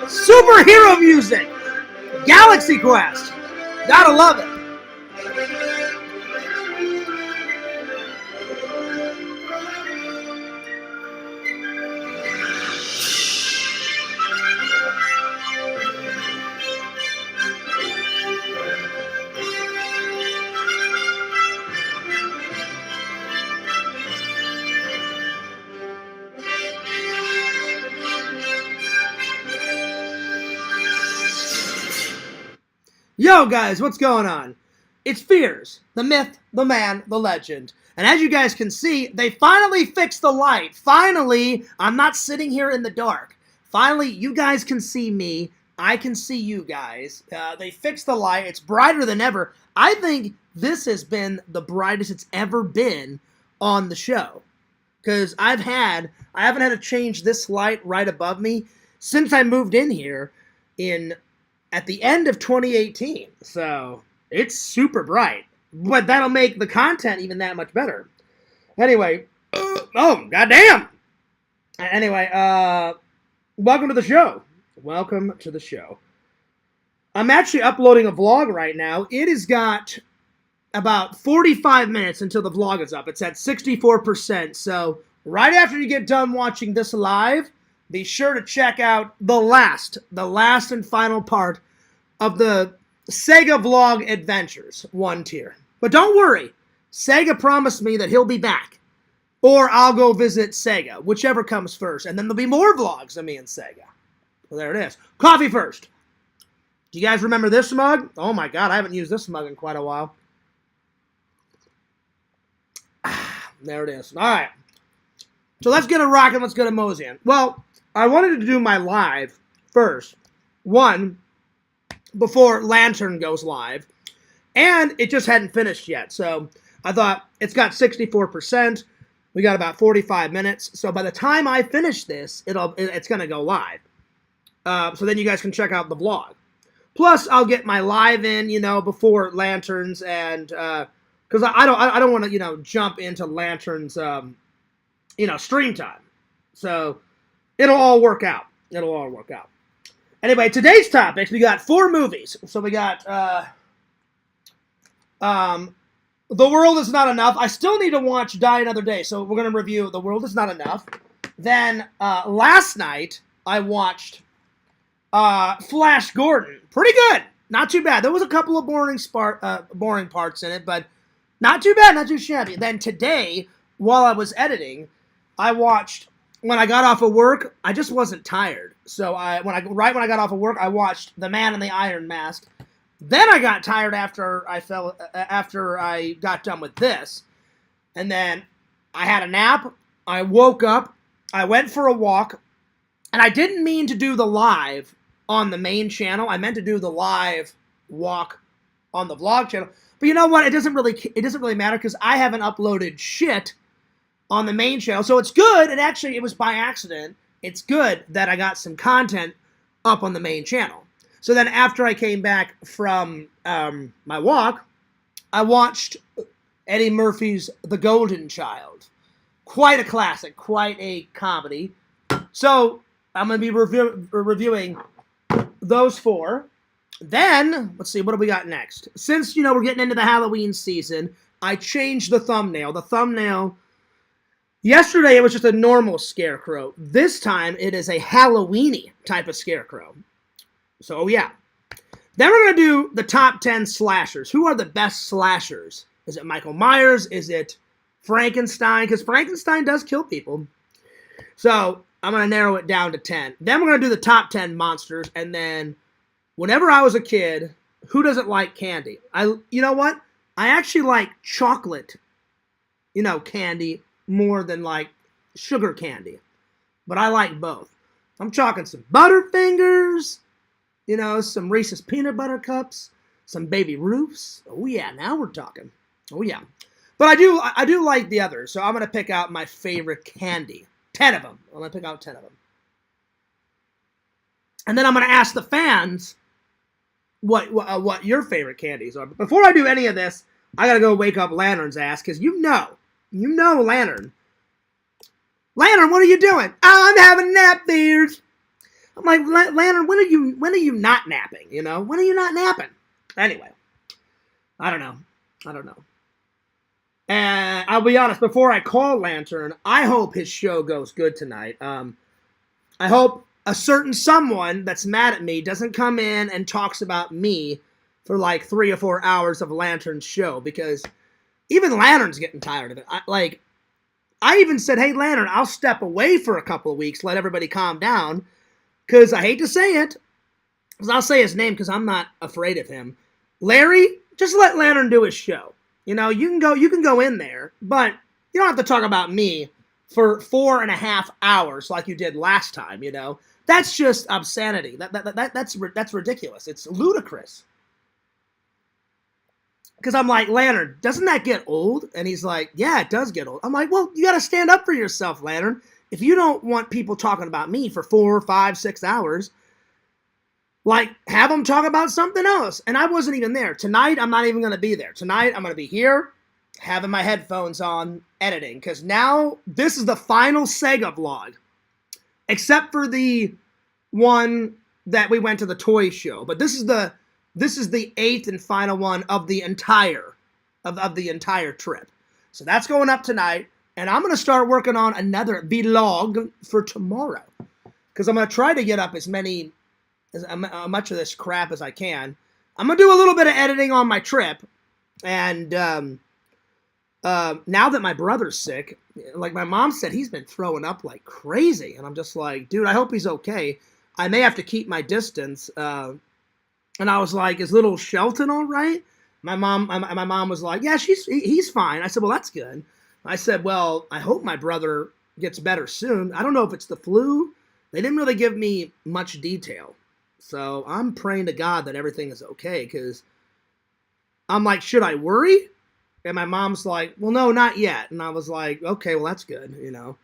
Superhero music. Galaxy Quest. Gotta love it. Yo, guys, what's going on? It's Fears, the myth, the man, the legend. And as you guys can see, they finally fixed the light. Finally, I'm not sitting here in the dark. Finally, you guys can see me. I can see you guys. They fixed the light. It's brighter than ever. I think this has been the brightest it's ever been on the show. Because I haven't had to change this light right above me since I moved in here at the end of 2018, so it's super bright. But that'll make the content even that much better. Anyway, oh, goddamn! Anyway, welcome to the show. Welcome to the show. I'm actually uploading a vlog right now. It has got about 45 minutes until the vlog is up. It's at 64%, so right after you get done watching this live, be sure to check out the last and final part of the Sega Vlog Adventures 1 tier. But don't worry, Sega promised me that he'll be back. Or I'll go visit Sega, whichever comes first. And then there'll be more vlogs of me and Sega. Well, there it is. Coffee first. Do you guys remember this mug? Oh my god, I haven't used this mug in quite a while. There it is. Alright. So let's get a rockin', let's get a moseying. Well, I wanted to do my live first. One, before Lantern goes live. And it just hadn't finished yet. So I thought, it's got 64%. We got about 45 minutes. So by the time I finish this, it's going to go live. So then you guys can check out the vlog. Plus, I'll get my live in, before Lanterns. And, because I don't want to, jump into Lanterns, stream time. So it'll all work out. It'll all work out. Anyway, today's topics, we got 4 movies. So we got The World Is Not Enough. I still need to watch Die Another Day, so we're going to review The World Is Not Enough. Then last night, I watched Flash Gordon. Pretty good. Not too bad. There was a couple of boring parts in it, but not too bad, not too shabby. Then today, while I was editing, I watched... When I got off of work, I just wasn't tired. So right when I got off of work, I watched The Man in the Iron Mask. Then I got tired after I got done with this. And then I had a nap. I woke up. I went for a walk. And I didn't mean to do the live on the main channel. I meant to do the live walk on the vlog channel. But you know what? It doesn't really matter because I haven't uploaded shit on the main channel. So it's good, and actually it was by accident, it's good that I got some content up on the main channel. So then after I came back from my walk, I watched Eddie Murphy's The Golden Child. Quite a classic, quite a comedy. So I'm going to be reviewing those 4. Then, let's see, what do we got next? Since, we're getting into the Halloween season, I changed the thumbnail. The thumbnail... Yesterday, it was just a normal scarecrow. This time, it is a Halloween-y type of scarecrow. So, yeah. Then we're going to do the top 10 slashers. Who are the best slashers? Is it Michael Myers? Is it Frankenstein? Because Frankenstein does kill people. So, I'm going to narrow it down to 10. Then we're going to do the top 10 monsters. And then, whenever I was a kid, who doesn't like candy? You know what? I actually like chocolate, candy more than like sugar candy. But I like both. I'm talking some Butterfingers, some Reese's Peanut Butter Cups, some Baby Ruths. Oh yeah, now we're talking. Oh yeah. But I do like the others, so I'm going to pick out my favorite candy. 10 of them. I'm going to pick out 10 of them. And then I'm going to ask the fans what your favorite candies are. But before I do any of this, I got to go wake up Lantern's ass, because you know Lantern. Lantern, what are you doing? Oh, I'm having a nap, Fears. I'm like, Lantern, when are you not napping? You know, when are you not napping? Anyway, I don't know. And I'll be honest, before I call Lantern, I hope his show goes good tonight. I hope a certain someone that's mad at me doesn't come in and talks about me for like 3 or 4 hours of Lantern's show, because even Lantern's getting tired of it. I even said, hey, Lantern, I'll step away for a couple of weeks, let everybody calm down, because I hate to say it, because I'll say his name because I'm not afraid of him. Larry, just let Lantern do his show. You know, you can go in there, but you don't have to talk about me for 4.5 hours like you did last time, you know. That's just obscenity. That's ridiculous. It's ludicrous. Because I'm like, Lantern, doesn't that get old? And he's like, yeah, it does get old. I'm like, well, you got to stand up for yourself, Lantern. If you don't want people talking about me for 4, 5, 6 hours, like, have them talk about something else. And I wasn't even there. Tonight, I'm not even going to be there. Tonight, I'm going to be here, having my headphones on, editing. Because now, this is the final Sega vlog. Except for the one that we went to the toy show. But this is the 8th and final one of the entire trip. So that's going up tonight. And I'm going to start working on another vlog for tomorrow. Because I'm going to try to get up as much of this crap as I can. I'm going to do a little bit of editing on my trip. And now that my brother's sick, like my mom said, he's been throwing up like crazy. And I'm just like, dude, I hope he's okay. I may have to keep my distance. And I was like, is little Shelton all right? My mom was like, yeah, he's fine. I said, well, that's good. I said, well, I hope my brother gets better soon. I don't know if it's the flu. They didn't really give me much detail. So I'm praying to God that everything is okay, because I'm like, should I worry? And my mom's like, well, no, not yet. And I was like, okay, well, that's good, you know.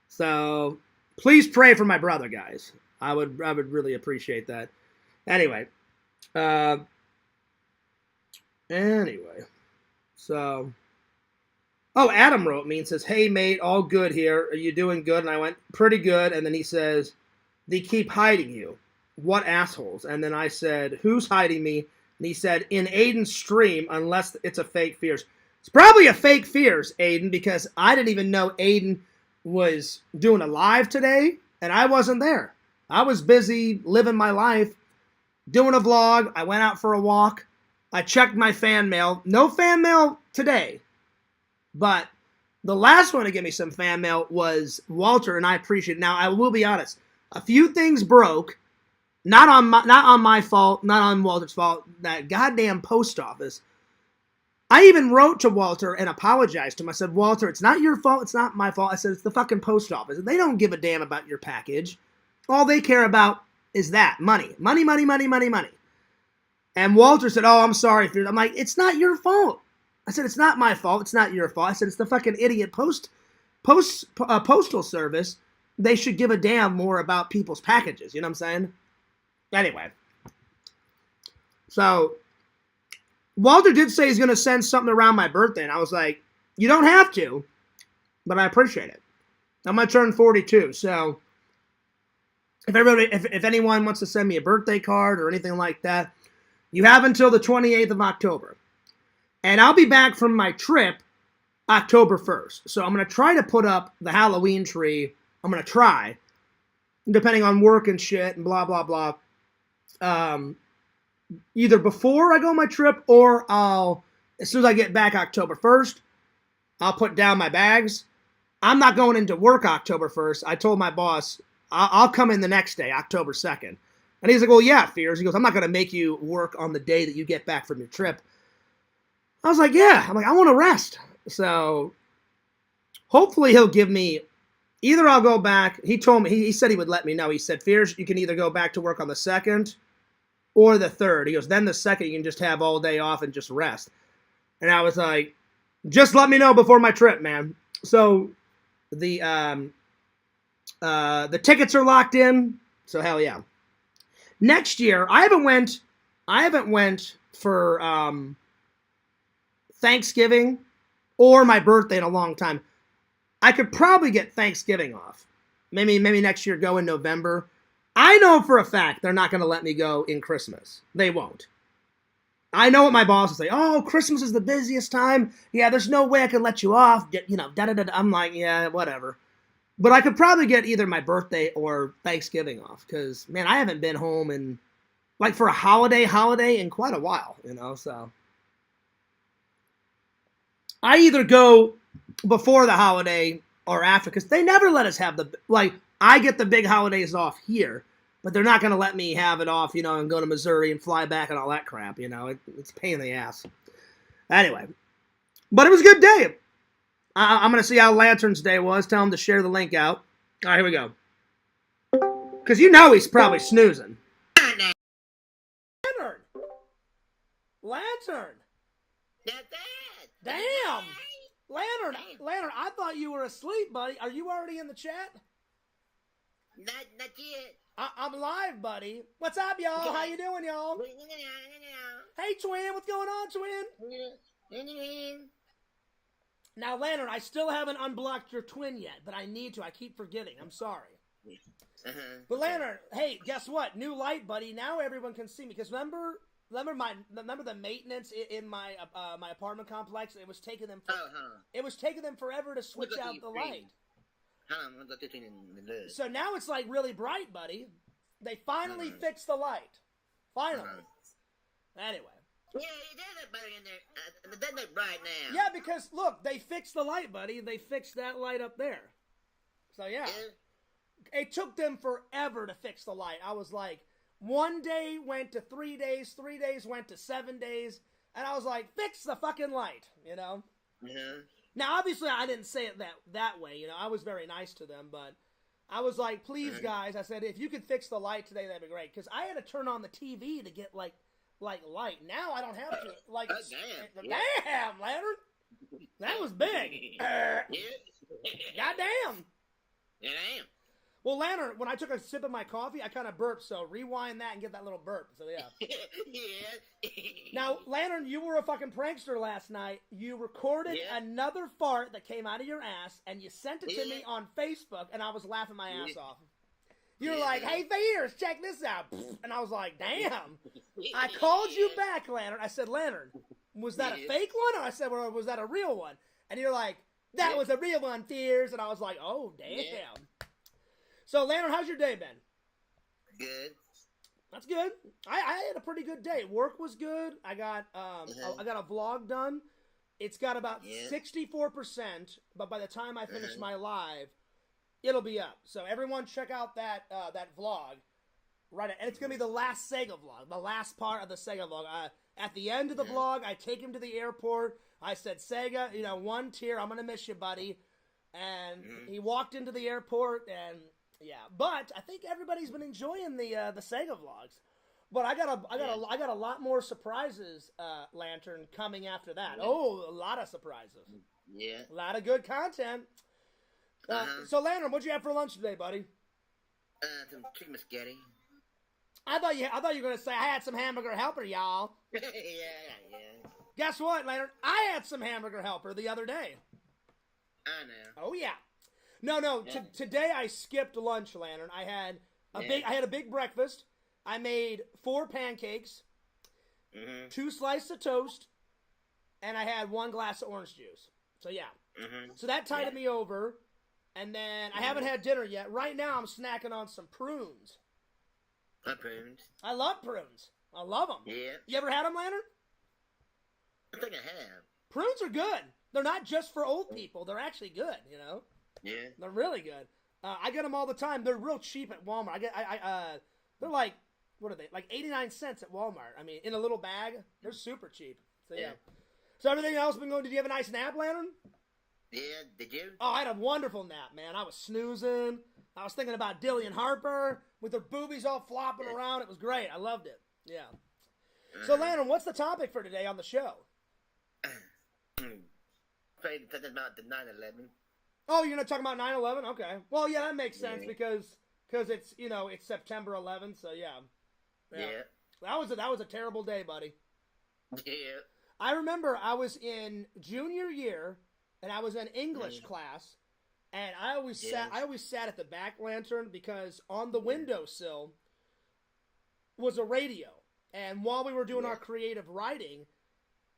So please pray for my brother, guys. I would really appreciate that. Anyway. So, oh, Adam wrote me and says, hey, mate, all good here. Are you doing good? And I went, pretty good. And then he says, they keep hiding you. What assholes? And then I said, who's hiding me? And he said, in Aiden's stream, unless it's a fake Fears. It's probably a fake Fears, Aiden, because I didn't even know Aiden was doing a live today, and I wasn't there. I was busy living my life, doing a vlog. I went out for a walk. I checked my fan mail. No fan mail today. But the last one to give me some fan mail was Walter, and I appreciate it. Now, I will be honest. A few things broke. Not on my fault, not on Walter's fault. That goddamn post office. I even wrote to Walter and apologized to him. I said, Walter, it's not your fault. It's not my fault. I said, it's the fucking post office. They don't give a damn about your package. All they care about is that. Money. Money, money, money, money, money. And Walter said, oh, I'm sorry. I'm like, it's not your fault. I said, it's not my fault. It's not your fault. I said, it's the fucking idiot postal service. They should give a damn more about people's packages. You know what I'm saying? Anyway. So, Walter did say he's going to send something around my birthday. And I was like, you don't have to. But I appreciate it. I'm going to turn 42. So, if anyone wants to send me a birthday card or anything like that, you have until the 28th of October. And I'll be back from my trip October 1st. So I'm going to try to put up the Halloween tree. I'm going to try. Depending on work and shit and blah, blah, blah. Either before I go on my trip or as soon as I get back October 1st, I'll put down my bags. I'm not going into work October 1st. I told my boss, I'll come in the next day, October 2nd. And he's like, well, yeah, Fears. He goes, I'm not going to make you work on the day that you get back from your trip. I was like, yeah. I'm like, I want to rest. So hopefully he'll give me, either I'll go back. He told me, he said he would let me know. He said, Fears, you can either go back to work on the 2nd or the 3rd. He goes, then the 2nd you can just have all day off and just rest. And I was like, just let me know before my trip, man. So the tickets are locked in. So hell yeah. Next year, I haven't went for Thanksgiving or my birthday in a long time. I could probably get Thanksgiving off. Maybe next year go in November. I know for a fact they're not going to let me go in Christmas. They won't. I know what my boss will say. Oh, Christmas is the busiest time. Yeah, there's no way I could let you off. You know, da-da-da-da. I'm like, yeah, whatever. But I could probably get either my birthday or Thanksgiving off because, man, I haven't been home in, like, for a holiday in quite a while, you know, so. I either go before the holiday or after because they never let us have the, like, I get the big holidays off here, but they're not going to let me have it off, you know, and go to Missouri and fly back and all that crap, you know. It's a pain in the ass. Anyway, but it was a good day. I'm going to see how Lantern's Day was. Tell him to share the link out. All right, here we go. Because you know he's probably snoozing. Lantern! Lantern! Damn! Lantern, I thought you were asleep, buddy. Are you already in the chat? Not yet. I'm live, buddy. What's up, y'all? How you doing, y'all? Hey, twin. What's going on, twin? Now, Lantern, I still haven't unblocked your twin yet, but I need to. I keep forgetting. I'm sorry. But Lantern, hey, guess what? New light, buddy. Now everyone can see me. Because remember the maintenance in my my apartment complex? It was taking them. It was taking them forever to switch out the light. So now it's like really bright, buddy. They finally fixed the light. Finally. Anyway. Yeah, it does look better in there. It doesn't look bright now. Yeah, because look, they fixed the light, buddy. They fixed that light up there. So yeah. It took them forever to fix the light. I was like, 1 day went to 3 days, 3 days went to 7 days, and I was like, fix the fucking light, you know? Now, obviously, I didn't say it that way, you know? I was very nice to them, but I was like, please, guys, I said, if you could fix the light today, that'd be great. Because I had to turn on the TV to get, like light. Now I don't have to, like... Damn, Lantern! That was big! Goddamn! Yeah, I am. Well, Lantern, when I took a sip of my coffee, I kind of burped, so rewind that and get that little burp. So, yeah. Now, Lantern, you were a fucking prankster last night. You recorded another fart that came out of your ass, and you sent it to me on Facebook, and I was laughing my ass off. You were like, hey, Fears, check this out. And I was like, damn. I called you back, Lantern. I said, Lantern, was that a fake one? Or I said, well, was that a real one? And you're like, that was a real one, Fears. And I was like, oh, damn. So, Lantern, how's your day been? Good. That's good. I had a pretty good day. Work was good. I got I got a vlog done. It's got about 64%, but by the time I finish my live, it'll be up. So everyone check out that that vlog. Right, and it's gonna be the last Sega vlog, the last part of the Sega vlog. At the end of the vlog, I take him to the airport. I said, Sega, you know, one tear. I'm gonna miss you, buddy. And he walked into the airport and. Yeah, but I think everybody's been enjoying the Sega vlogs. But I got a lot more surprises, Lantern, coming after that. Oh, a lot of surprises. Yeah. A lot of good content. So Lantern, what'd you have for lunch today, buddy? Some chicken biscotti. I thought you were gonna say I had some hamburger helper, y'all. yeah. Guess what, Lantern? I had some hamburger helper the other day. I know. Oh yeah. No. Yeah. Today I skipped lunch, Lantern. I had a big breakfast. I made 4 pancakes, 2 slices of toast, and I had 1 glass of orange juice. So yeah. So that tided me over. And then I haven't had dinner yet. Right now I'm snacking on some prunes. Prunes. I love prunes. I love them. Yeah. You ever had them, Lantern? I think I have. Prunes are good. They're not just for old people. They're actually good, you know? Yeah. They're really good. I get them all the time. They're real cheap at Walmart. They're like, what are they? Like 89 cents at Walmart. I mean, in a little bag. They're super cheap. So, yeah. So, everything else been going? Did you have a nice nap, Lantern? Yeah, did you? Oh, I had a wonderful nap, man. I was snoozing. I was thinking about Dillian Harper with her boobies all flopping around. It was great. I loved it. Yeah. So, Lantern, what's the topic for today on the show? Talking about the 9/11. Oh, you're not talking about 9/11? Okay. Well, yeah, that makes sense because it's, you know, it's September 11th, so yeah. That was a terrible day, buddy. Yeah. I remember I was in junior year, and I was in English class, And I always sat at the back lantern because on the windowsill was a radio. And while we were doing our creative writing,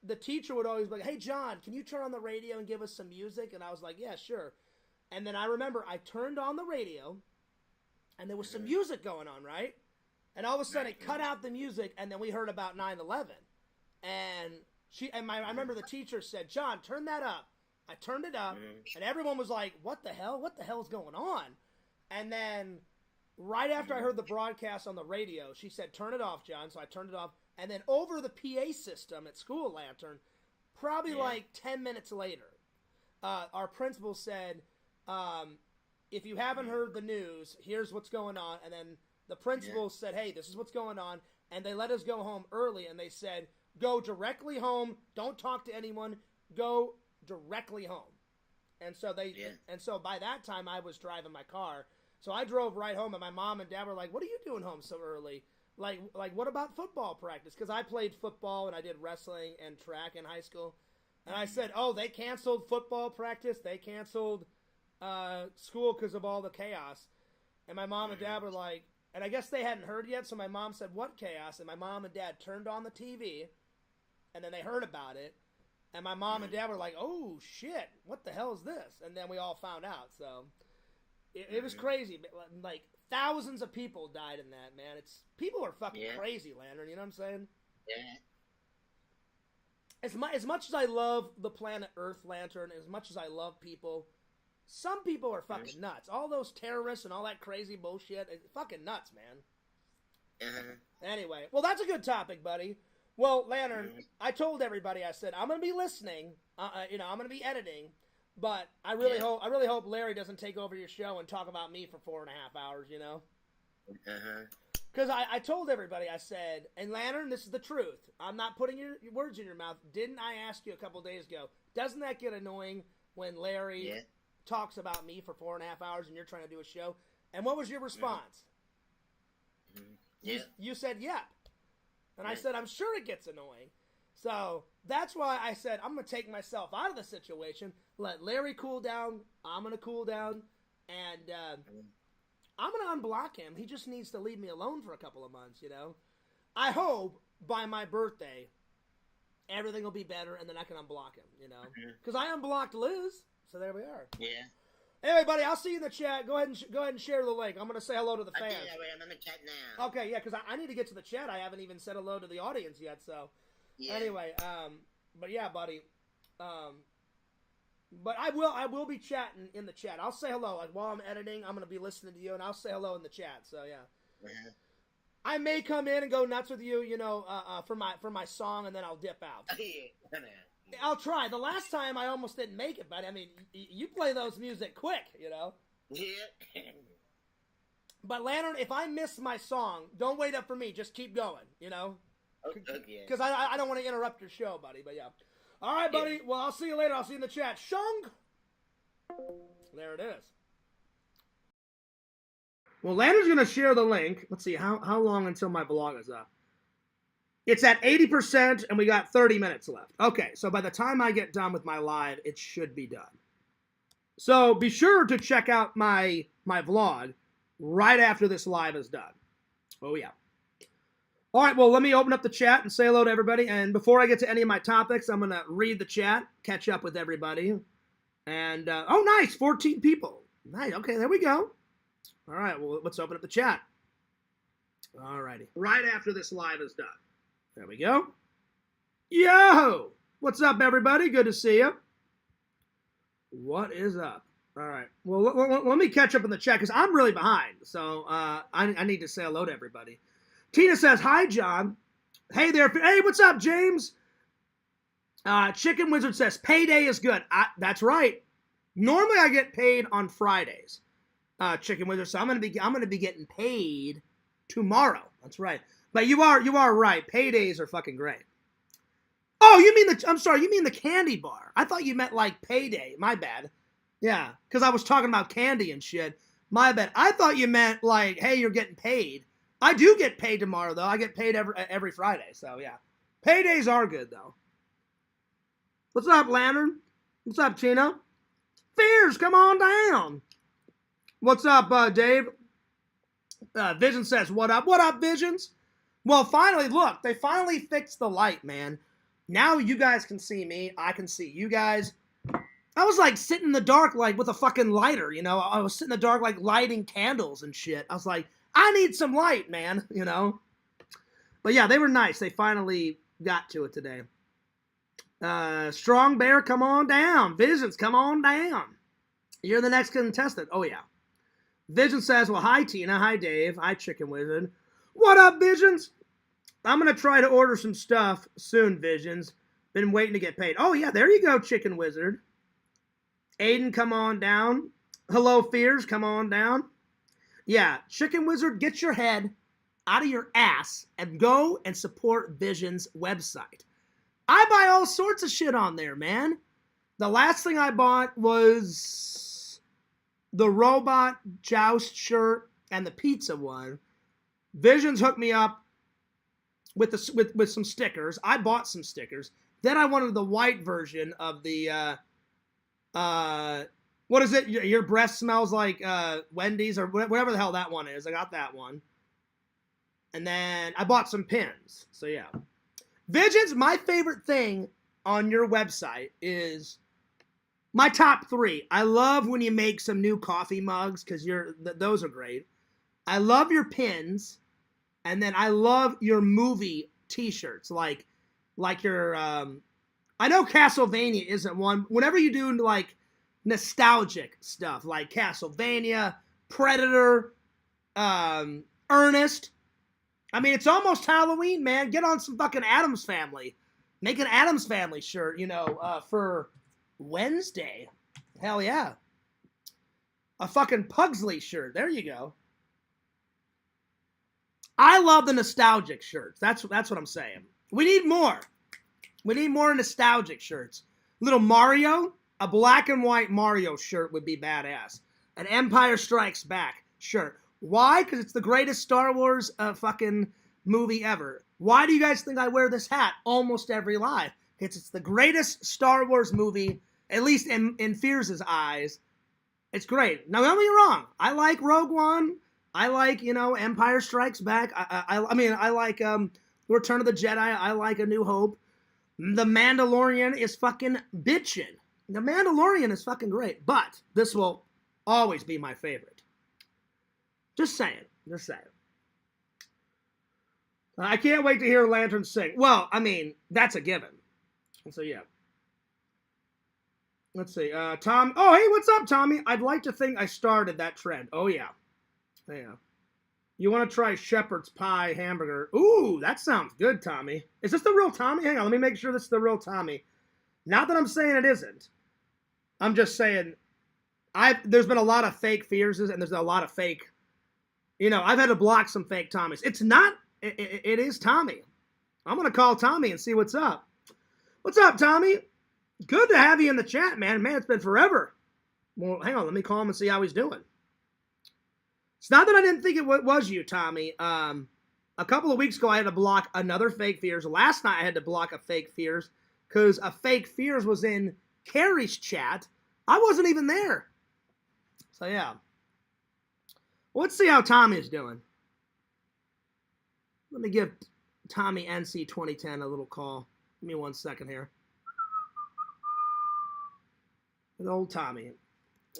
the teacher would always be like, "Hey, John, can you turn on the radio and give us some music?" And I was like, "Yeah, sure." And then I remember I turned on the radio, and there was some music going on, right? And all of a sudden it cut out the music, and then we heard about 9/11. And I remember the teacher said, "John, turn that up." I turned it up, and everyone was like, "What the hell? What the hell is going on?" And then right after I heard the broadcast on the radio, she said, "Turn it off, John." So I turned it off. And then over the PA system at School Lantern, probably like 10 minutes later, our principal said, "If you haven't heard the news, here's what's going on." And then the principal said, "Hey, this is what's going on." And they let us go home early, and they said, "Go directly home. Don't talk to anyone. Go directly home." And so and so by that time I was driving my car. So I drove right home, and my mom and dad were like, "What are you doing home so early? Like what about football practice?" Because I played football and I did wrestling and track in high school. And I said, "Oh, they canceled football practice. They canceled school because of all the chaos." And my mom and dad were like, and I guess they hadn't heard yet. So my mom said, "What chaos?" And my mom and dad turned on the TV, and then they heard about it. And my mom and dad were like, "Oh, shit, what the hell is this?" And then we all found out. So it was crazy. Like, thousands of people died in that, man. People are fucking crazy, Lantern. You know what I'm saying? Yeah. As much as I love the planet Earth, Lantern, as much as I love people, some people are fucking nuts. All those terrorists and all that crazy bullshit, it's fucking nuts, man. Anyway, well, that's a good topic, buddy. Well, Lantern, I told everybody, I said, I'm going to be listening, I'm going to be editing, but I really hope Larry doesn't take over your show and talk about me for 4.5 hours, you know? Because I told everybody, I said, and Lantern, this is the truth. I'm not putting your words in your mouth. Didn't I ask you a couple days ago, doesn't that get annoying when Larry talks about me for 4.5 hours and you're trying to do a show? And what was your response? You said, "Yep." And I said, "I'm sure it gets annoying." So that's why I said, I'm going to take myself out of the situation, let Larry cool down, I'm going to cool down, and I'm going to unblock him. He just needs to leave me alone for a couple of months, you know? I hope by my birthday, everything will be better, and then I can unblock him, you know? Because I unblocked Liz, so there we are. Yeah. Anyway, buddy, I'll see you in the chat. Go ahead and share the link. I'm going to say hello to the fans. I'm in the chat now. Okay, yeah, because I need to get to the chat. I haven't even said hello to the audience yet, so... Yeah. Anyway, but yeah, buddy, but I will be chatting in the chat. I'll say hello, like, while I'm editing, I'm going to be listening to you, and I'll say hello in the chat, so yeah. I may come in and go nuts with you, you know, for my song, and then I'll dip out. I'll try. The last time I almost didn't make it, but I mean, you play those music quick, you know? Yeah. But Lantern, if I miss my song, don't wait up for me, just keep going, you know? Because I don't want to interrupt your show, buddy, but yeah. All right, buddy. Well, I'll see you later. I'll see you in the chat. Shung! There it is. Well, Lantern's going to share the link. Let's see, how long until my vlog is up? It's at 80%, and we got 30 minutes left. Okay, so by the time I get done with my live, it should be done. So be sure to check out my vlog right after this live is done. Oh, yeah. All right, well, let me open up the chat and say hello to everybody. And before I get to any of my topics, I'm going to read the chat, catch up with everybody. And, oh, nice, 14 people. Nice, okay, there we go. All right, well, let's open up the chat. All righty. Right after this live is done. There we go. Yo! What's up, everybody? Good to see you. What is up? All right. Well, let me catch up in the chat because I'm really behind. So I need to say hello to everybody. Tina says, "Hi, John." Hey there. Hey, what's up, James? Chicken Wizard says, "Payday is good." That's right. Normally I get paid on Fridays. Chicken Wizard, so I'm gonna be getting paid tomorrow. That's right. But you are right. Paydays are fucking great. Oh, you mean you mean the candy bar. I thought you meant like payday. My bad. Yeah, because I was talking about candy and shit. My bad. I thought you meant like, hey, you're getting paid. I do get paid tomorrow, though. I get paid every Friday, so yeah. Paydays are good, though. What's up, Lantern? What's up, Chino? Fears, come on down. What's up, Dave? Vision says, what up? What up, Visions? Well, finally, look, they finally fixed the light, man. Now you guys can see me. I can see you guys. I was like sitting in the dark, like with a fucking lighter, you know? I was sitting in the dark, like lighting candles and shit. I was like, I need some light, man, you know? But yeah, they were nice. They finally got to it today. Strong Bear, come on down. Visions, come on down. You're the next contestant. Oh, yeah. Vision says, well, hi, Tina. Hi, Dave. Hi, Chicken Wizard. What up, Visions? I'm going to try to order some stuff soon, Visions. Been waiting to get paid. Oh, yeah, there you go, Chicken Wizard. Aiden, come on down. Hello, Fears, come on down. Yeah, Chicken Wizard, get your head out of your ass and go and support Vision's website. I buy all sorts of shit on there, man. The last thing I bought was the Robot Joust shirt and the pizza one. Visions hooked me up with some stickers. I bought some stickers. Then I wanted the white version of the what is it? Your breath smells like Wendy's or whatever the hell that one is. I got that one. And then I bought some pins. So yeah. Visions, my favorite thing on your website is my top 3. I love when you make some new coffee mugs because those are great. I love your pins, and then I love your movie T-shirts, like your. I know Castlevania isn't one. Whenever you do like nostalgic stuff, like Castlevania, Predator, Ernest. I mean, it's almost Halloween, man. Get on some fucking Addams Family. Make an Addams Family shirt, you know, for Wednesday. Hell yeah. A fucking Pugsley shirt. There you go. I love the nostalgic shirts. That's what I'm saying. We need more. We need more nostalgic shirts. Little Mario, a black and white Mario shirt would be badass. An Empire Strikes Back shirt. Why? Because it's the greatest Star Wars fucking movie ever. Why do you guys think I wear this hat almost every live? It's the greatest Star Wars movie, at least in Fears' eyes. It's great. Now, don't get me wrong. I like Rogue One. I like, you know, Empire Strikes Back. I mean, I like Return of the Jedi. I like A New Hope. The Mandalorian is fucking bitchin'. The Mandalorian is fucking great. But this will always be my favorite. Just saying. Just saying. I can't wait to hear Lantern sing. Well, I mean, that's a given. So, yeah. Let's see. Tom. Oh, hey, what's up, Tommy? I'd like to think I started that trend. Oh, yeah. Yeah. You want to try shepherd's pie hamburger? Ooh, that sounds good, Tommy. Is this the real Tommy? Hang on, let me make sure this is the real Tommy. Not that I'm saying it isn't. I'm just saying there's been a lot of fake Fearses and there's a lot of fake. You know, I've had to block some fake Tommies. It's not. It is Tommy. I'm going to call Tommy and see what's up. What's up, Tommy? Good to have you in the chat, man. Man, it's been forever. Well, hang on. Let me call him and see how he's doing. It's not that I didn't think it was you, Tommy. A couple of weeks ago, I had to block another fake Fears. Last night, I had to block a fake Fears because a fake Fears was in Carrie's chat. I wasn't even there. So, yeah. Let's see how Tommy is doing. Let me give Tommy NC 2010 a little call. Give me 1 second here. Good old Tommy.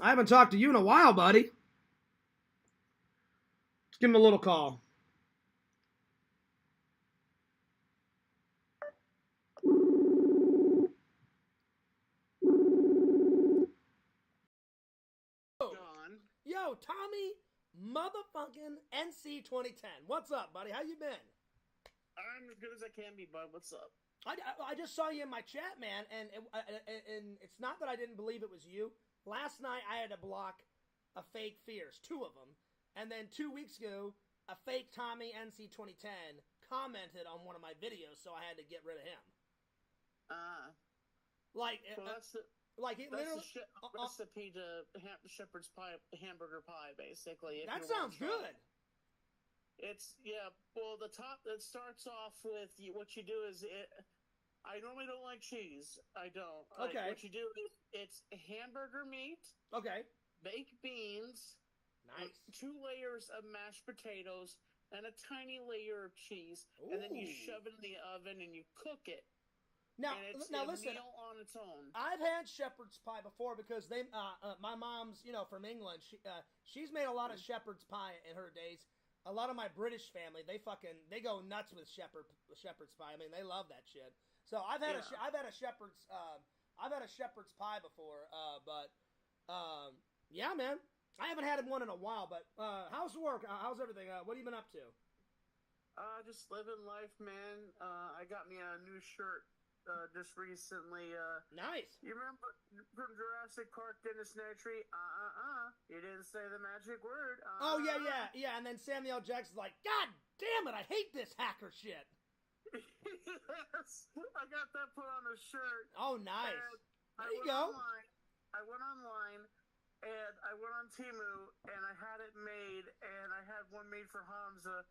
I haven't talked to you in a while, buddy. Let's give him a little call. Yo, Tommy motherfucking NC 2010. What's up, buddy? How you been? I'm as good as I can be, bud. What's up? I just saw you in my chat, man, and it's not that I didn't believe it was you. Last night, I had to block a fake Fears, 2 of them, and then 2 weeks ago, a fake Tommy NC 2010 commented on one of my videos, so I had to get rid of him. So that's the recipe to shepherd's pie, hamburger pie, basically. That sounds good. It's, yeah, well, the top, it starts off with, what you do is, I normally don't like cheese. I don't. Okay. Like, what you do is it's hamburger meat, Okay. baked beans, Nice. 2 layers of mashed potatoes, and a tiny layer of cheese, Ooh. and then you shove it in the oven and you cook it. Now, and it's now a listen. meal on its own. I've had shepherd's pie before because they, my mom's, from England. She's made a lot of shepherd's pie in her days. A lot of my British family, they go nuts with shepherd's pie. I mean, they love that shit. So I've had a shepherd's pie before. But yeah, man, I haven't had one in a while. But how's work? How's everything? What have you been up to? Just living life, man. I got me a new shirt just recently. Nice. You remember from Jurassic Park, Dennis Nedry? You didn't say the magic word. Oh yeah. And then Samuel Jackson's like, God damn it, I hate this hacker shit. Yes, I got that put on a shirt. Oh, nice. There you go. I went online, and I went on Temu, and I had it made, and I had one made for Hamza.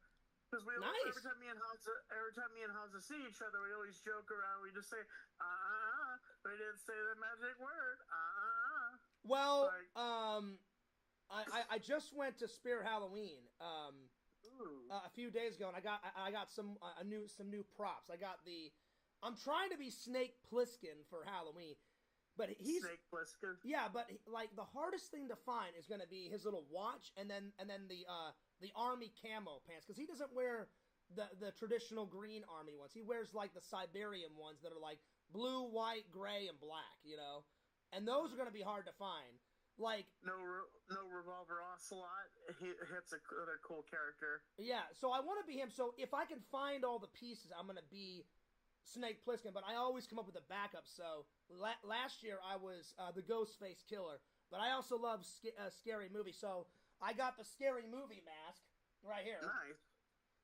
Because every time me and Hamza see each other, we always joke around. We just say, we didn't say the magic word, Well, I just went to Spirit Halloween a few days ago, and I got some new props. I'm trying to be Snake Plissken for Halloween, but he's Snake Plissken. Yeah, but like the hardest thing to find is going to be his little watch, and then the army camo pants, because he doesn't wear the traditional green army ones. He wears like the Siberian ones that are like blue, white, gray, and black. And those are going to be hard to find. Like no Revolver Ocelot. That's another cool character. Yeah, so I want to be him. So if I can find all the pieces, I'm going to be Snake Plissken. But I always come up with a backup. So last year I was the Ghostface Killer, but I also love Scary Movie. So I got the Scary Movie mask right here. Nice.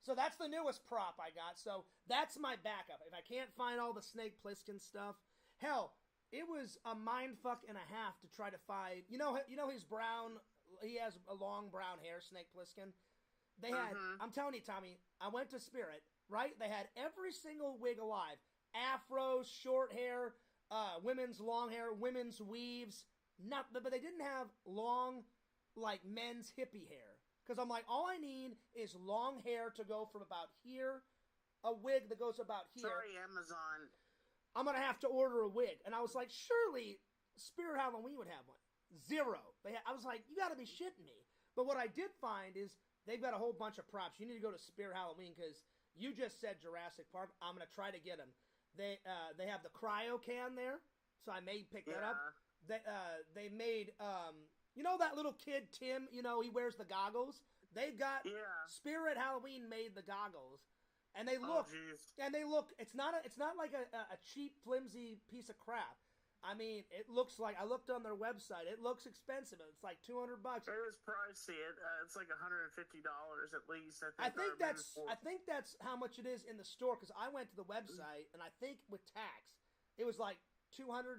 So that's the newest prop I got. So that's my backup. If I can't find all the Snake Plissken stuff, hell, it was a mindfuck and a half to try to find. You know he's brown. He has a long brown hair, Snake Plissken. They had. I'm telling you, Tommy. I went to Spirit. Right? They had every single wig alive: afros, short hair, women's long hair, women's weaves. But they didn't have long, like men's hippie hair. Because I'm like, all I need is long hair to go from about here, a wig that goes about here. Sorry, Amazon. I'm going to have to order a wig. And I was like, surely Spirit Halloween would have one. Zero. I was like, you got to be shitting me. But what I did find is they've got a whole bunch of props. You need to go to Spirit Halloween because you just said Jurassic Park. I'm going to try to get them. They have the cryo can there, so I may pick that up. They made, that little kid, Tim, he wears the goggles. They've got Spirit Halloween made the goggles. And they look, it's not like a cheap, flimsy piece of crap. I mean, it looks like, I looked on their website, it looks expensive. It's like $200. It was pricey. It's like $150 at least. I think that's how much it is in the store, because I went to the website, and I think with tax, it was like $230,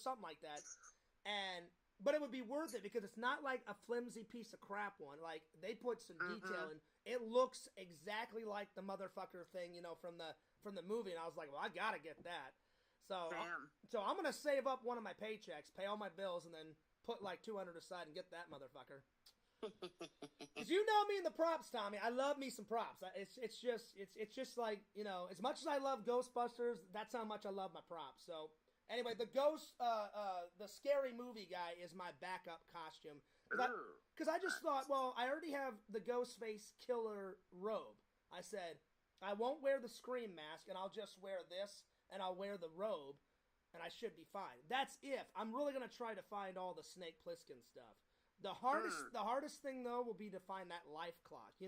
something like that. But it would be worth it because it's not like a flimsy piece of crap one. Like, they put some detail in. It looks exactly like the motherfucker thing, from the movie. And I was like, well, I gotta get that. So I'm gonna save up one of my paychecks, pay all my bills, and then put like $200 aside and get that motherfucker. Because you know me and the props, Tommy. I love me some props. It's just like, as much as I love Ghostbusters, that's how much I love my props. So anyway, the Scary Movie guy is my backup costume. Because I just thought, well, I already have the Ghostface Killer robe. I said, I won't wear the Scream mask, and I'll just wear this, and I'll wear the robe, and I should be fine. That's if. I'm really going to try to find all the Snake Plissken stuff. The hardest thing, though, will be to find that life clock.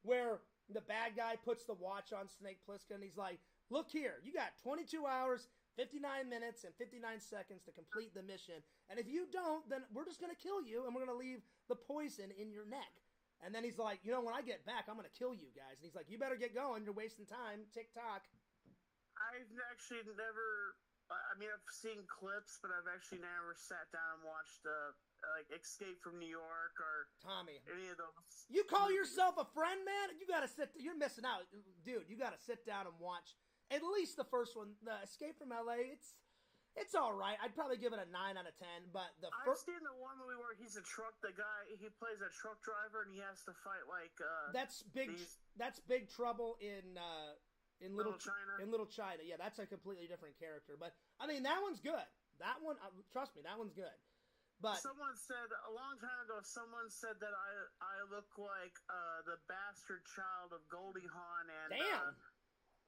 Where the bad guy puts the watch on Snake Plissken, and he's like, look here, you got 22 hours... 59 minutes and 59 seconds to complete the mission. And if you don't, then we're just going to kill you and we're going to leave the poison in your neck. And then he's like, when I get back, I'm going to kill you guys. And he's like, you better get going. You're wasting time. Tick-tock. I've actually never... I've seen clips, but I've actually never sat down and watched, Escape from New York or... Tommy. Any of those. You call yourself a friend, man? You got to you're missing out. Dude, you got to sit down and watch... At least the first one, the Escape from LA, it's all right. I'd probably give it a 9 out of 10. But the I've seen the one movie where he's the guy. He plays a truck driver and he has to fight like. That's Big Trouble in Little China. In Little China, yeah, that's a completely different character. But I mean, that one's good. That one, trust me, that one's good. But someone said a long time ago, someone said that I look like the bastard child of Goldie Hawn and damn.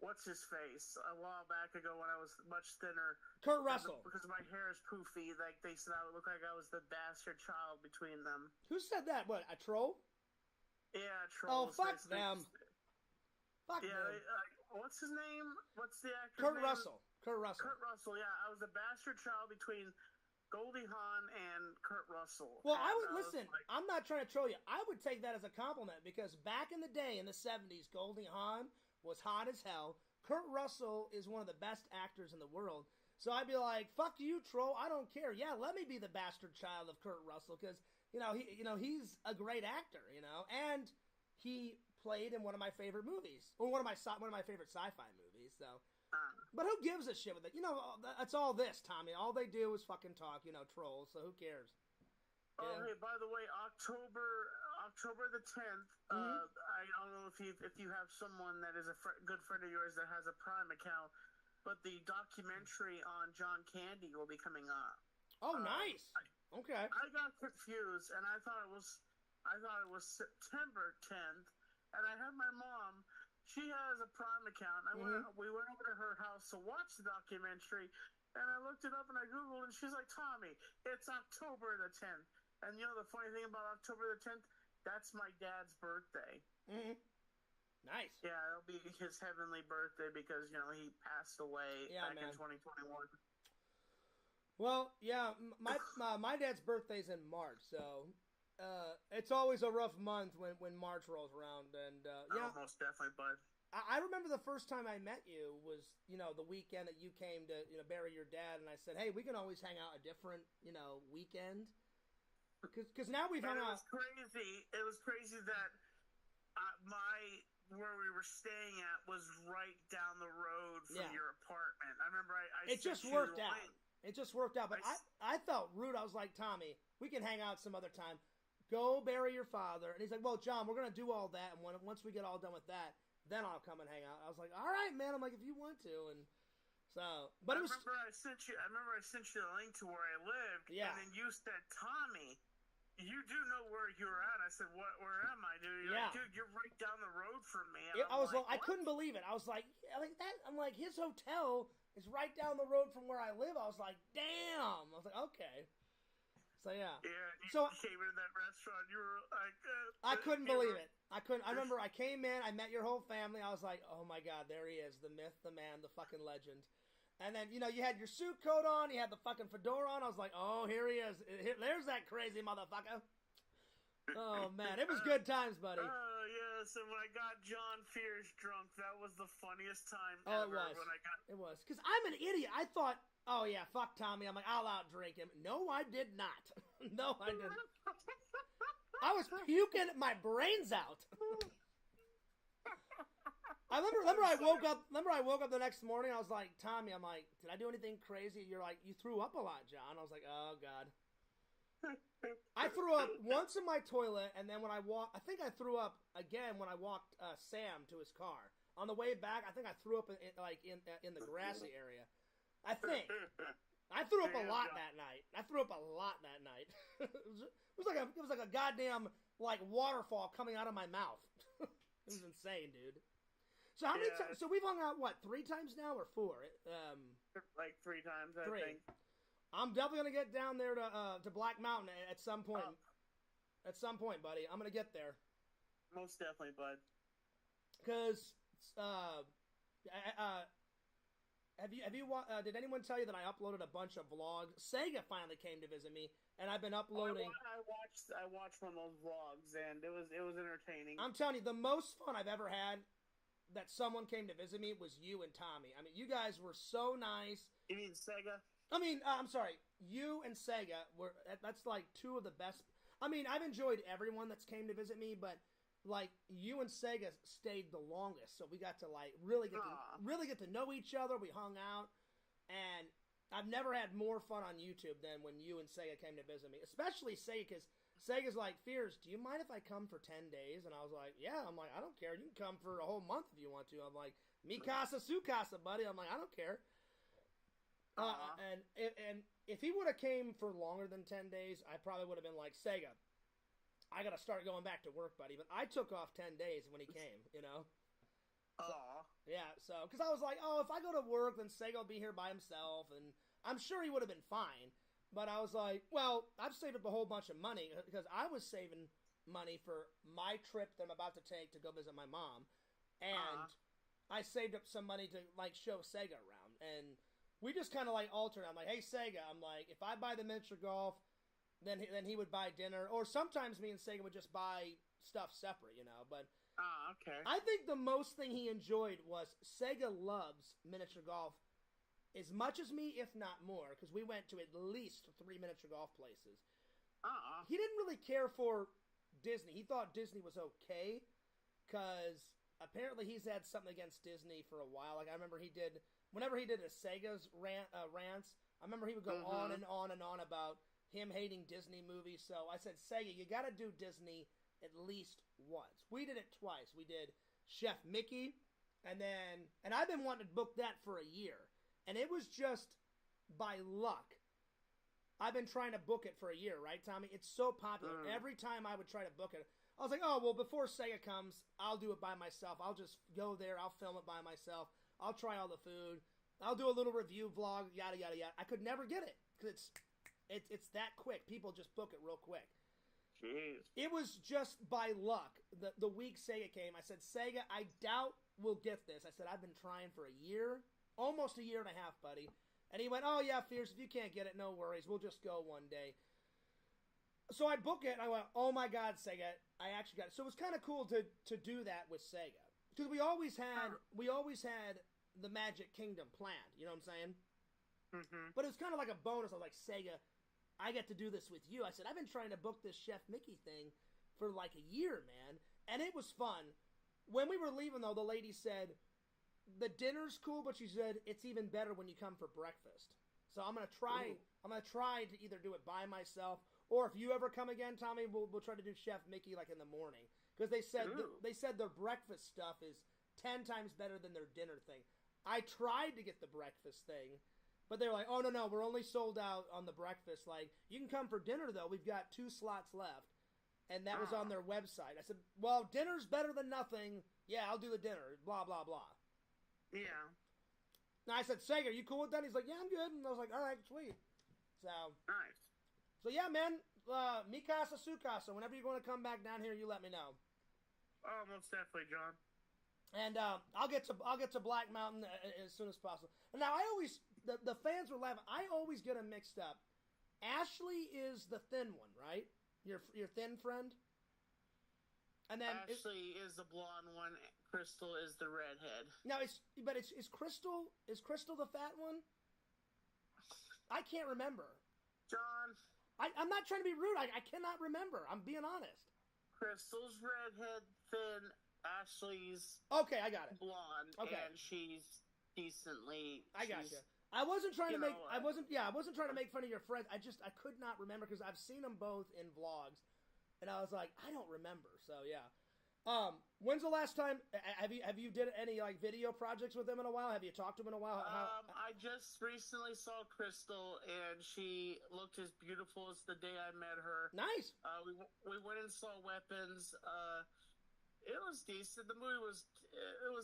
What's his face? A while back ago when I was much thinner. Kurt Russell. Because my hair is poofy, like they said I would look like I was the bastard child between them. Who said that? What, a troll? Yeah, trolls. Oh, fuck them. Fuck them. What's his name? What's the actor's name? Kurt Russell. Kurt Russell, yeah. I was a bastard child between Goldie Hawn and Kurt Russell. Well, I would listen. I'm not trying to troll you. I would take that as a compliment because back in the day, in the 70s, Goldie Hawn was hot as hell. Kurt Russell is one of the best actors in the world. So I'd be like, "Fuck you, troll. I don't care. Yeah, let me be the bastard child of Kurt Russell because he's a great actor, and he played in one of my favorite movies or one of my favorite sci-fi movies. So." But who gives a shit with it? That's all this, Tommy. All they do is fucking talk, trolls, so who cares? Oh, hey, by the way, October the 10th, I don't know if you have someone that is a good friend of yours that has a Prime account, but the documentary on John Candy will be coming up. Oh, nice. Okay. I got confused, and I thought it was September 10th, and I had my mom. She has a Prime account. We went over to her house to watch the documentary, and I looked it up and I Googled, and she's like, "Tommy, it's October the 10th." And the funny thing about October the 10th, that's my dad's birthday. Mm-hmm. Nice. Yeah, it'll be his heavenly birthday because, he passed away back in 2021. Well, yeah, my dad's birthday's in March, so... it's always a rough month when March rolls around, and yeah, most definitely, bud. I remember the first time I met you was the weekend that you came to bury your dad, and I said, "Hey, we can always hang out a different weekend," because now we've hung out. It was crazy that where we were staying at was right down the road from your apartment. I remember it just worked out. It just worked out, but I felt rude. I was like, "Tommy, we can hang out some other time. Go bury your father." And he's like, "Well, John, we're going to do all that, and once we get all done with that, then I'll come and hang out." I was like, "All right, man." I'm like, "If you want to." And so, but I remember I sent you the link to where I lived, and then you said, "Tommy, you do know where you're at." I said, "Where am I, dude?" You're like, "Dude, you're right down the road from me." And I couldn't believe it. I was like that. I'm like, his hotel is right down the road from where I live. I was like, damn. I was like, okay. So yeah. Yeah. You came into that restaurant. You were like. I couldn't believe it. I couldn't. I remember I came in. I met your whole family. I was like, oh my god, there he is, the myth, the man, the fucking legend. And then you had your suit coat on. You had the fucking fedora on. I was like, oh, here he is. There's that crazy motherfucker. Oh man, it was good times, buddy. Oh yes, and when I got John Fierce drunk, that was the funniest time ever. It was. It was because I'm an idiot. I thought, oh yeah, fuck Tommy. I'm like, I'll outdrink him. No, I did not. No, I didn't. I was puking my brains out. I remember I woke up the next morning. I was like, Tommy, I'm like, did I do anything crazy? You're like, you threw up a lot, John. I was like, oh god. I threw up once in my toilet, and then when I think I threw up again when I walked Sam to his car. On the way back, I think I threw up in the grassy area. I think I threw up a lot that night. It was like a goddamn waterfall coming out of my mouth. It was insane, dude. So how many times? So we've hung out 3 times now or 4? Like 3 times, I think. I'm definitely gonna get down there to Black Mountain at some point. At some point, buddy, I'm gonna get there. Most definitely, bud. Because, have you did anyone tell you that I uploaded a bunch of vlogs? Sega finally came to visit me, and I've been uploading. I watched one of those vlogs, and it was entertaining. I'm telling you, the most fun I've ever had that someone came to visit me was you and Tommy. I mean, you guys were so nice. You mean Sega? I mean, I'm sorry. You and Sega that's like 2 of the best. I mean, I've enjoyed everyone that's came to visit me, but like you and Sega stayed the longest, so we got to like really get to know each other. We hung out, and I've never had more fun on YouTube than when you and Sega came to visit me, especially Sega, because Sega's like, Fears, do you mind if I come for 10 days? And I was like, yeah. I'm like, I don't care. You can come for a whole month if you want to. I'm like, mi casa, su casa, buddy. I'm like, I don't care. And if he would have came for longer than 10 days, I probably would have been like, Sega, I got to start going back to work, buddy. But I took off 10 days when he came, you know? Yeah, so, because I was like, oh, if I go to work, then Sega will be here by himself, and I'm sure he would have been fine. But I was like, well, I've saved up a whole bunch of money, because I was saving money for my trip that I'm about to take to go visit my mom, and I saved up some money to, like, show Sega around, and we just kind of, like, alternate. I'm like, hey, Sega, I'm like, if I buy the miniature golf, then he would buy dinner, or sometimes me and Sega would just buy stuff separate, you know, but... okay. I think the most thing he enjoyed was Sega loves miniature golf as much as me, if not more, because we went to at least 3 miniature golf places. He didn't really care for Disney. He thought Disney was okay, because apparently he's had something against Disney for a while. Like, I remember whenever he did a Sega's rants, I remember he would go on and on and on about him hating Disney movies. So I said, Sega, you gotta do Disney at least once. We did it twice. We did Chef Mickey, and I've been wanting to book that for a year. And it was just by luck. I've been trying to book it for a year, right, Tommy? It's so popular. Every time I would try to book it, I was like, oh, well, before Sega comes, I'll do it by myself. I'll just go there. I'll film it by myself. I'll try all the food. I'll do a little review vlog, yada, yada, yada. I could never get it, because it's that quick. People just book it real quick. Jeez. It was just by luck. The week Sega came, I said, Sega, I doubt we'll get this. I said, I've been trying for a year. Almost a year and a half, buddy. And he went, oh, yeah, Fierce, if you can't get it, no worries. We'll just go one day. So I book it, and I went, oh, my God, Sega, I actually got it. So it was kind of cool to do that with Sega. Because we always had the Magic Kingdom planned, you know what I'm saying? Mm-hmm. But it was kind of like a bonus. I was like, Sega, I get to do this with you. I said, I've been trying to book this Chef Mickey thing for like a year, man. And it was fun. When we were leaving, though, the lady said, the dinner's cool, but she said it's even better when you come for breakfast. So I'm gonna try. Ooh. I'm gonna try to either do it by myself, or if you ever come again, Tommy, we'll try to do Chef Mickey like in the morning, because they said their breakfast stuff is 10 times better than their dinner thing. I tried to get the breakfast thing, but they were like, oh no, we're only sold out on the breakfast. Like, you can come for dinner though. We've got 2 slots left, and that was on their website. I said, well, dinner's better than nothing. Yeah, I'll do the dinner. Blah blah blah. Yeah. Now I said, Sega, are you cool with that? He's like, yeah, I'm good. And I was like, all right, sweet. So nice. So yeah, man, mi casa, su casa. Whenever you're going to come back down here, you let me know. Oh, most definitely, John. And I'll get to Black Mountain as soon as possible. And now I always the fans were laughing. I always get them mixed up. Ashley is the thin one, right? Your thin friend. And then Ashley is the blonde one. Crystal is the redhead. No, is Crystal the fat one? I can't remember. John. I'm not trying to be rude. I cannot remember. I'm being honest. Crystal's redhead, thin. Ashley's okay. I got it. Blonde. Okay. And she's decently. I got you. I wasn't trying to make. I wasn't trying to make fun of your friends. I could not remember because I've seen them both in vlogs, and I was like, I don't remember. So yeah. When's the last time have you did any like video projects with them in a while? Have you talked to them in a while? I just recently saw Crystal, and she looked as beautiful as the day I met her. Nice. We went and saw Weapons. It was decent. The movie was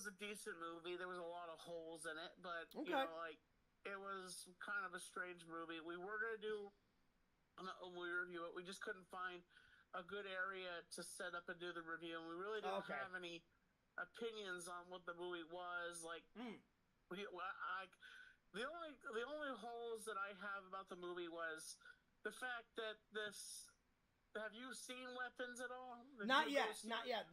a decent movie. There was a lot of holes in it, but okay. You know, like it was kind of a strange movie. We were gonna do a review it. We just couldn't find a good area to set up and do the review, and we really didn't have any opinions on what the movie was. Like, the only holes that I have about the movie was the fact that this. Have you seen Weapons at all? Not yet.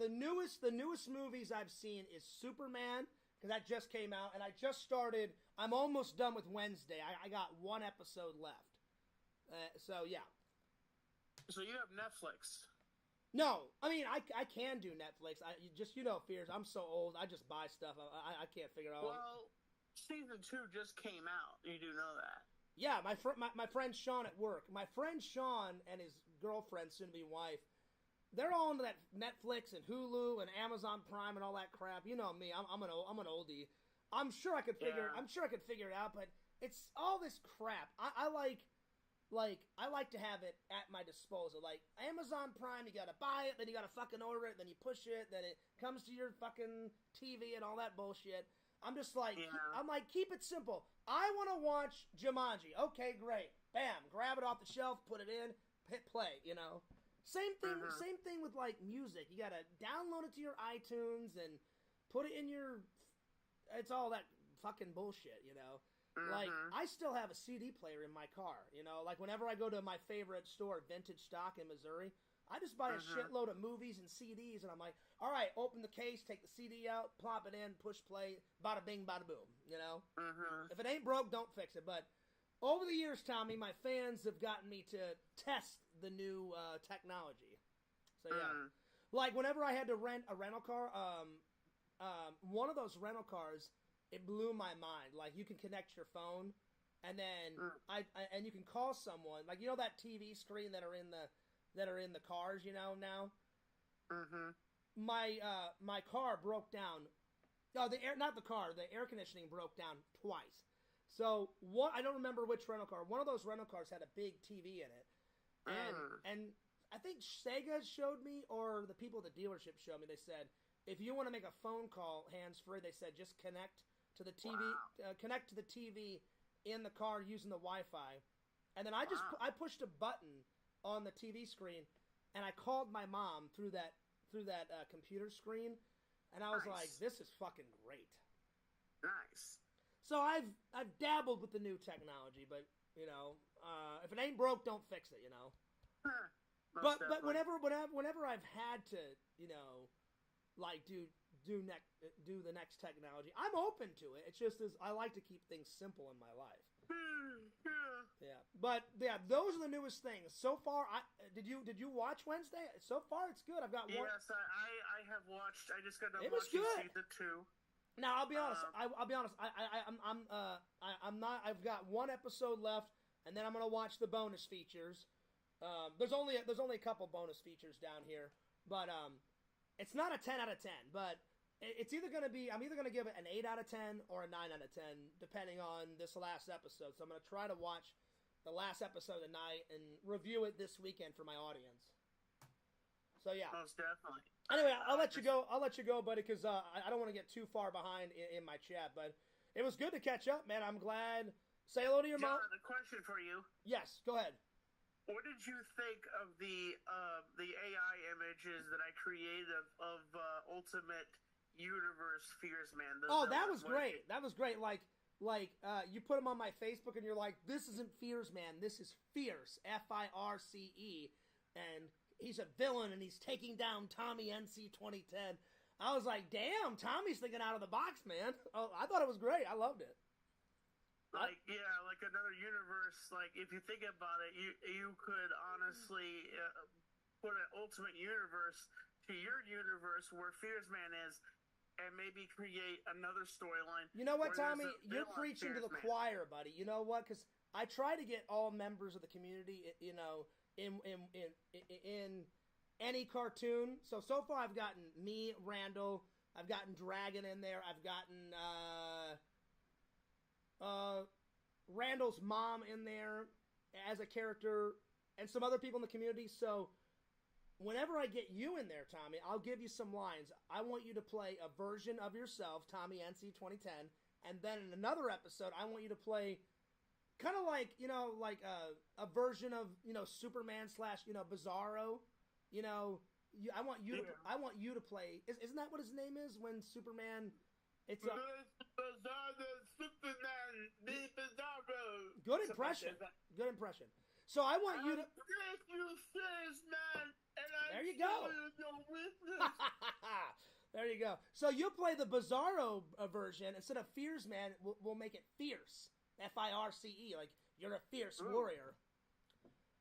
The newest movies I've seen is Superman, because that just came out, and I just started. I'm almost done with Wednesday. I got 1 episode left. So yeah. So you have Netflix? No, I mean I can do Netflix. Fears. I'm so old. I just buy stuff. I can't figure out. Well, season 2 just came out. You do know that. Yeah, my friend Sean at work. My friend Sean and his girlfriend, soon to be wife, they're all into that Netflix and Hulu and Amazon Prime and all that crap. You know me. I'm an oldie. I'm sure I could figure. Yeah. I'm sure I could figure it out, but it's all this crap. I like to have it at my disposal. Like Amazon Prime, you gotta buy it, then you gotta fucking order it, then you push it, then it comes to your fucking TV and all that bullshit. I'm just like, I'm like, keep it simple. I want to watch Jumanji. Okay, great. Bam, grab it off the shelf, put it in, hit play. You know, same thing. Same thing with like music. You gotta download it to your iTunes and put it in your. It's all that fucking bullshit. You know. Like, I still have a CD player in my car, you know? Like, whenever I go to my favorite store, Vintage Stock in Missouri, I just buy a shitload of movies and CDs, and I'm like, all right, open the case, take the CD out, plop it in, push play, bada bing, bada boom, you know? If it ain't broke, don't fix it. But over the years, Tommy, my fans have gotten me to test the new technology. So, yeah. Like, whenever I had to rent a rental car, one of those rental cars... It blew my mind. Like, you can connect your phone, and then and you can call someone. Like, you know that TV screen that are in the cars, you know, now. My car broke down. No, the air conditioning broke down twice. So I don't remember which rental car. One of those rental cars had a big TV in it, and I think Sega showed me, or the people at the dealership showed me. They said if you want to make a phone call hands free, they said just connect to the TV, connect to the TV in the car using the Wi-Fi, and then I pushed a button on the TV screen, and I called my mom through that computer screen, and I was like, "This is fucking great." Nice. So I've dabbled with the new technology, but you know, if it ain't broke, don't fix it. You know. But whenever I've had to, you know, like do the next technology, I'm open to it. It's just I like to keep things simple in my life. Yeah, but yeah, those are the newest things so far. Did you watch Wednesday? So far, it's good. I've got one. Yes, I have watched. I just got done It was watching good. season 2. Now I'll be honest. I'll be honest. I'm not. I've got one episode left, and then I'm gonna watch the bonus features. There's only a couple bonus features down here, but it's not a 10 out of 10, but it's either going to be, I'm either going to give it an 8 out of 10 or a 9 out of 10, depending on this last episode. So I'm going to try to watch the last episode tonight and review it this weekend for my audience. So yeah. Most definitely. Anyway, I'll let you go, buddy, because I don't want to get too far behind in my chat, but it was good to catch up, man. I'm glad. Say hello to your mom. John, a question for you. Yes, go ahead. What did you think of the AI images that I created of Ultimate Universe Fears Man? That was great. That was great. Like you put them on my Facebook, and you're like, "This isn't Fears Man. This is Fierce, FIRCE," and he's a villain, and he's taking down Tommy NC 2010. I was like, "Damn, Tommy's thinking out of the box, man." Oh, I thought it was great. I loved it. Like another universe. Like if you think about it, you could honestly put an Ultimate Universe to your universe where Fears Man is, and maybe create another storyline. You know what, Tommy? You're preaching to the choir, buddy. You know what? Because I try to get all members of the community, you know, in any cartoon. So far, I've gotten me, Randall. I've gotten Dragon in there. I've gotten Randall's mom in there as a character, and some other people in the community. So whenever I get you in there, Tommy, I'll give you some lines. I want you to play a version of yourself, Tommy NC 2010, and then in another episode, I want you to play kind of like, you know, like a version of, you know, Superman / you know, Bizarro. You know, I want you to play. Isn't that what his name is when Superman? It's a Superman, the Bizarro. Good impression. Good impression. So I want you to. There you go. There you go. So you'll play the Bizarro version instead of Fears Man. We'll make it Fierce, FIRCE. Like you're a fierce warrior.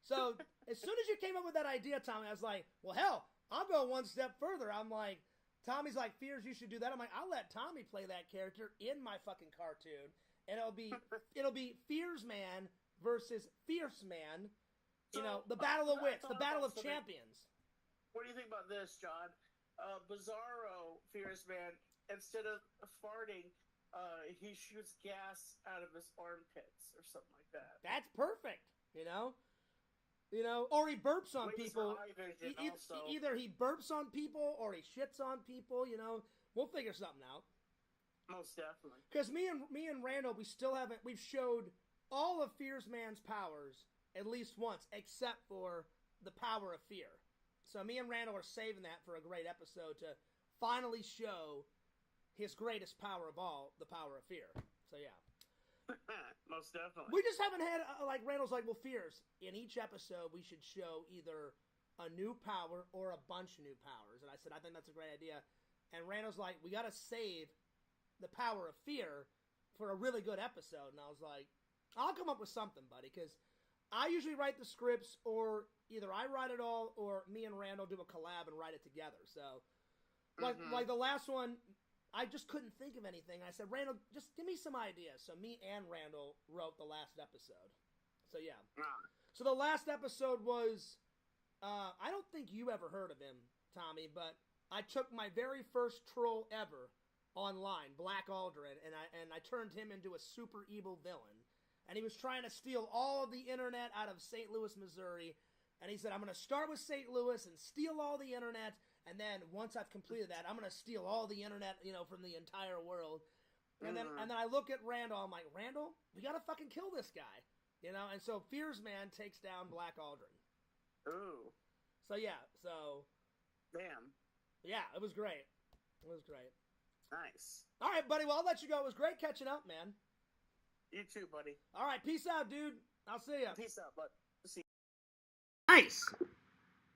So as soon as you came up with that idea, Tommy, I was like, well, hell, I'll go one step further. I'm like, Tommy's like, Fears, you should do that. I'm like, I'll let Tommy play that character in my fucking cartoon, and it'll be Fears Man versus Fierce Man. You know, the battle of wits, the battle of champions. What do you think about this, John? Bizarro Fierce Man, instead of farting, he shoots gas out of his armpits or something like that. That's perfect. You know, or he burps on people. Either he burps on people or he shits on people. You know, we'll figure something out. Most definitely. Because me and Randall, we've showed all of Fierce Man's powers at least once, except for the power of fear. So me and Randall are saving that for a great episode to finally show his greatest power of all, the power of fear. So yeah. Most definitely. We just haven't had, like, Randall's like, well, Fears, in each episode we should show either a new power or a bunch of new powers. And I said, I think that's a great idea. And Randall's like, we got to save the power of fear for a really good episode. And I was like, I'll come up with something, buddy, because I usually write the scripts, or either I write it all, or me and Randall do a collab and write it together. So, like the last one, I just couldn't think of anything. I said, Randall, just give me some ideas. So me and Randall wrote the last episode. So yeah. So the last episode was, I don't think you ever heard of him, Tommy, but I took my very first troll ever online, Black Aldrin, and I turned him into a super evil villain. And he was trying to steal all of the internet out of St. Louis, Missouri. And he said, I'm going to start with St. Louis and steal all the internet. And then once I've completed that, I'm going to steal all the internet, from the entire world. And then I look at Randall. I'm like, Randall, we got to fucking kill this guy. And so Fears Man takes down Black Aldrin. Ooh. So yeah, Damn. Yeah, it was great. It was great. Nice. All right, buddy. Well, I'll let you go. It was great catching up, man. You too, buddy. All right, peace out, dude. I'll see ya. Peace out, bud. See you. Nice.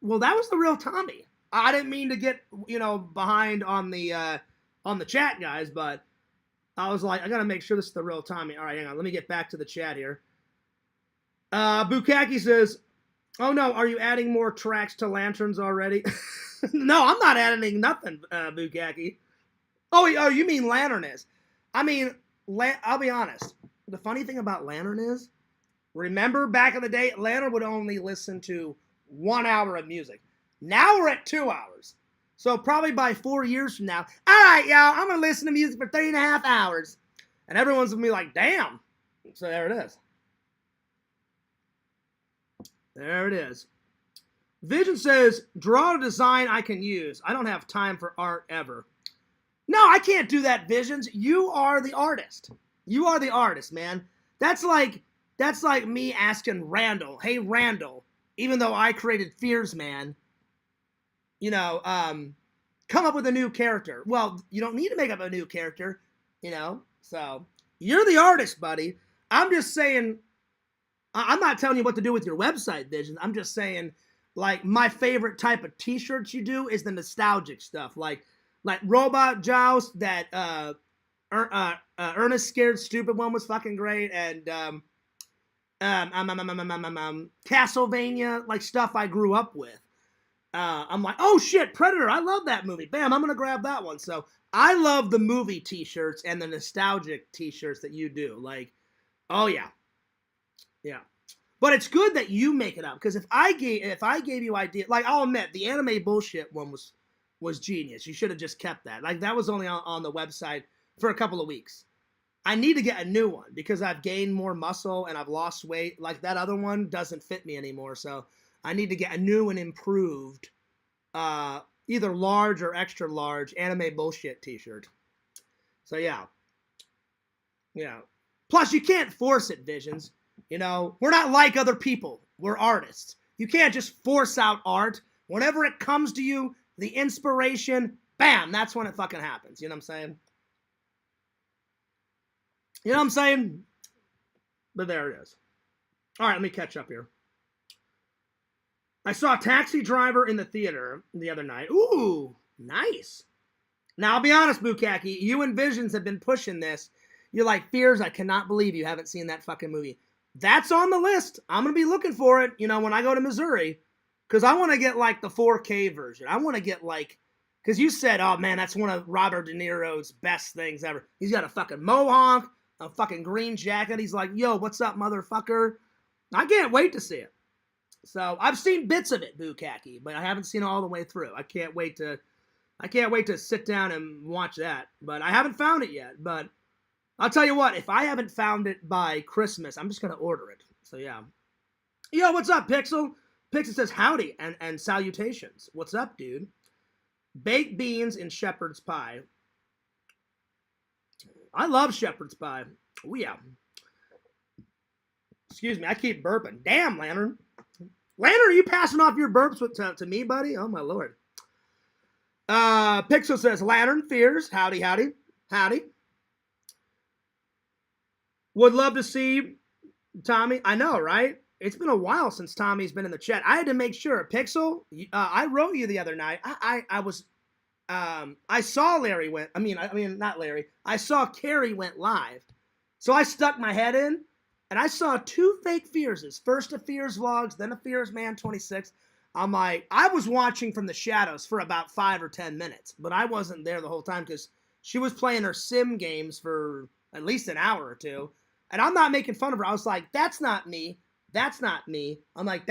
Well, that was the real Tommy. I didn't mean to get, behind on the chat, guys, but I was like, I gotta make sure this is the real Tommy. All right, hang on. Let me get back to the chat here. Bukaki says, oh no, are you adding more tracks to Lanterns already? No, I'm not adding nothing, Bukaki. Oh, you mean Lantern is. I mean, I'll be honest. The funny thing about Lantern is, remember back in the day, Lantern would only listen to 1 hour of music. Now we're at 2 hours. So probably by 4 years from now, all right, y'all, I'm going to listen to music for 3.5 hours. And everyone's going to be like, damn. So there it is. There it is. Vision says, draw a design I can use. I don't have time for art ever. No, I can't do that, Visions. You are the artist. You are the artist, man. That's like me asking Randall, hey, Randall, even though I created Fears Man, come up with a new character. Well, you don't need to make up a new character, So, you're the artist, buddy. I'm just saying, I'm not telling you what to do with your website, Visions. I'm just saying, like, my favorite type of t-shirts you do is the nostalgic stuff. Like Robot Joust, that Ernest Scared Stupid one was fucking great, and Castlevania, like stuff I grew up with. I'm like, oh shit, Predator, I love that movie. Bam, I'm gonna grab that one. So I love the movie t-shirts and the nostalgic t-shirts that you do. Like, oh yeah. Yeah. But it's good that you make it up, because if I gave you ideas, like, I'll admit the anime bullshit one was genius. You should have just kept that. Like, that was only on the website for a couple of weeks. I need to get a new one because I've gained more muscle and I've lost weight. Like, that other one doesn't fit me anymore. So I need to get a new and improved, either large or extra large anime bullshit t-shirt. So yeah. Yeah. Plus, you can't force it, Visions. We're not like other people. We're artists. You can't just force out art. Whenever it comes to you, the inspiration, bam, that's when it fucking happens. You know what I'm saying? You know what I'm saying? But there it is. All right, let me catch up here. I saw Taxi Driver in the theater the other night. Ooh, nice. Now, I'll be honest, Bukaki, you and Visions have been pushing this. You're like, Fears, I cannot believe you haven't seen that fucking movie. That's on the list. I'm going to be looking for it, when I go to Missouri. Because I want to get like the 4K version. I want to get like, because you said, oh man, that's one of Robert De Niro's best things ever. He's got a fucking mohawk, a fucking green jacket. He's like, yo, what's up, motherfucker? I can't wait to see it. So I've seen bits of it, Bukkake, but I haven't seen it all the way through. I can't wait to sit down and watch that. But I haven't found it yet. But I'll tell you what, if I haven't found it by Christmas, I'm just gonna order it. So yeah. Yo, what's up, Pixel? Pixel says howdy and salutations. What's up, dude? Baked beans and shepherd's pie. I love shepherd's pie. Oh yeah. Excuse me, I keep burping. Damn, Lantern. Lantern, are you passing off your burps to me, buddy? Oh, my lord. Pixel says, Lantern, fears. Howdy, howdy. Howdy. Would love to see Tommy. I know, right? It's been a while since Tommy's been in the chat. I had to make sure. Pixel, I wrote you the other night. I saw Larry went. I mean, not Larry. I saw Carrie went live. So I stuck my head in, and I saw 2 fake Fearses. First a Fears Vlogs, then a Fears Man 26. I'm like, I was watching from the shadows for about 5 or 10 minutes, but I wasn't there the whole time because she was playing her sim games for at least an hour or 2. And I'm not making fun of her. I was like, that's not me. That's not me. I'm like,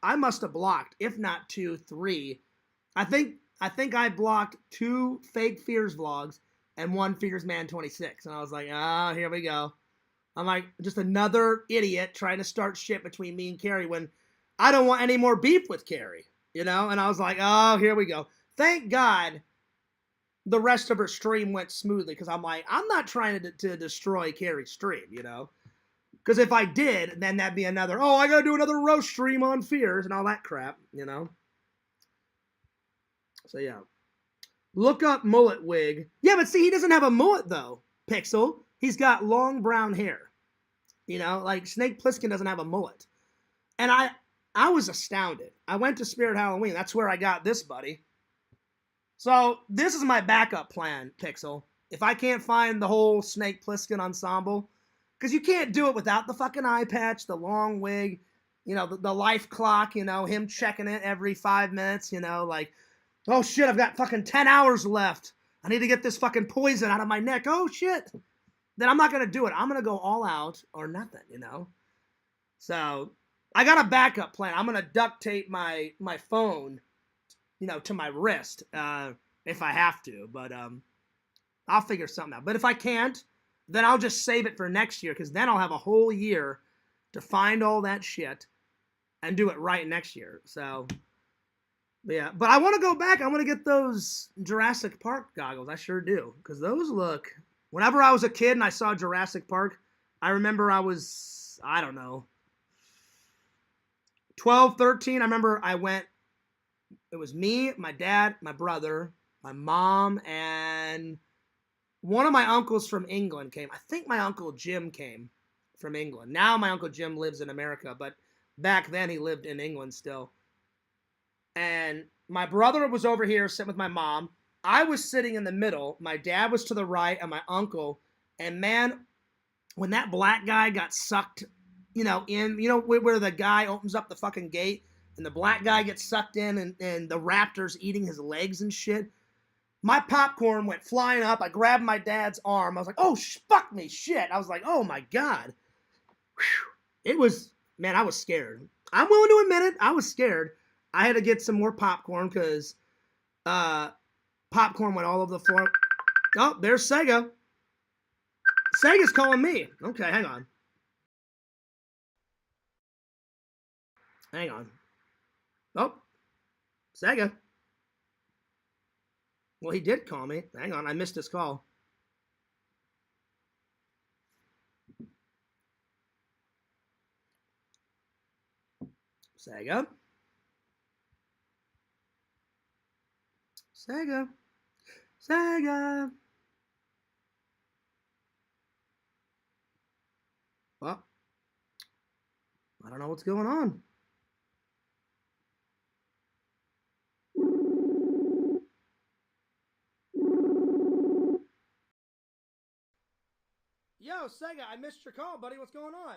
I must have blocked, if not 2, 3. I think I blocked 2 fake Fears Vlogs and 1 Fears Man 26. And I was like, here we go. I'm like, just another idiot trying to start shit between me and Carrie when I don't want any more beef with Carrie, you know? And I was like, here we go. Thank God the rest of her stream went smoothly because I'm like, I'm not trying to destroy Carrie's stream, you know? Because if I did, then that'd be another, I got to do another roast stream on Fears and all that crap, you know? So, yeah. Look up mullet wig. Yeah, but see, he doesn't have a mullet, though, Pixel. He's got long brown hair. You know, like Snake Plissken doesn't have a mullet. And I was astounded. I went to Spirit Halloween. That's where I got this, buddy. So, this is my backup plan, Pixel. If I can't find the whole Snake Plissken ensemble, because you can't do it without the fucking eye patch, the long wig, you know, the life clock, you know, him checking it every 5 minutes, you know, like, oh shit, I've got fucking 10 hours left. I need to get this fucking poison out of my neck. Oh shit. Then I'm not going to do it. I'm going to go all out or nothing, you know? So I got a backup plan. I'm going to duct tape my phone, you know, to my wrist if I have to. But I'll figure something out. But if I can't, then I'll just save it for next year because then I'll have a whole year to find all that shit and do it right next year. So, yeah. But I want to go back. I want to get those Jurassic Park goggles. I sure do. Because those look... Whenever I was a kid and I saw Jurassic Park, I remember I was, I don't know, 12, 13. I remember I went, it was me, my dad, my brother, my mom, and one of my uncles from England came. I think my Uncle Jim came from England. Now my Uncle Jim lives in America, but back then he lived in England still. And my brother was over here sitting with my mom. I was sitting in the middle. My dad was to the right and my uncle. And man, when that black guy got sucked, you know, where the guy opens up the fucking gate and the black guy gets sucked in and the raptor's eating his legs and shit. My popcorn went flying up. I grabbed my dad's arm. I was like, oh, fuck me, shit. I was like, oh my God. Whew. It was, man, I was scared. I'm willing to admit it. I was scared. I had to get some more popcorn because, popcorn went all over the floor. Oh, there's Sega. Sega's calling me. Okay, hang on. Hang on. Oh, Sega. Well, he did call me. Hang on, I missed his call. Sega. Sega. Sega. Well, I don't know what's going on. Yo, Sega, I missed your call, buddy. What's going on?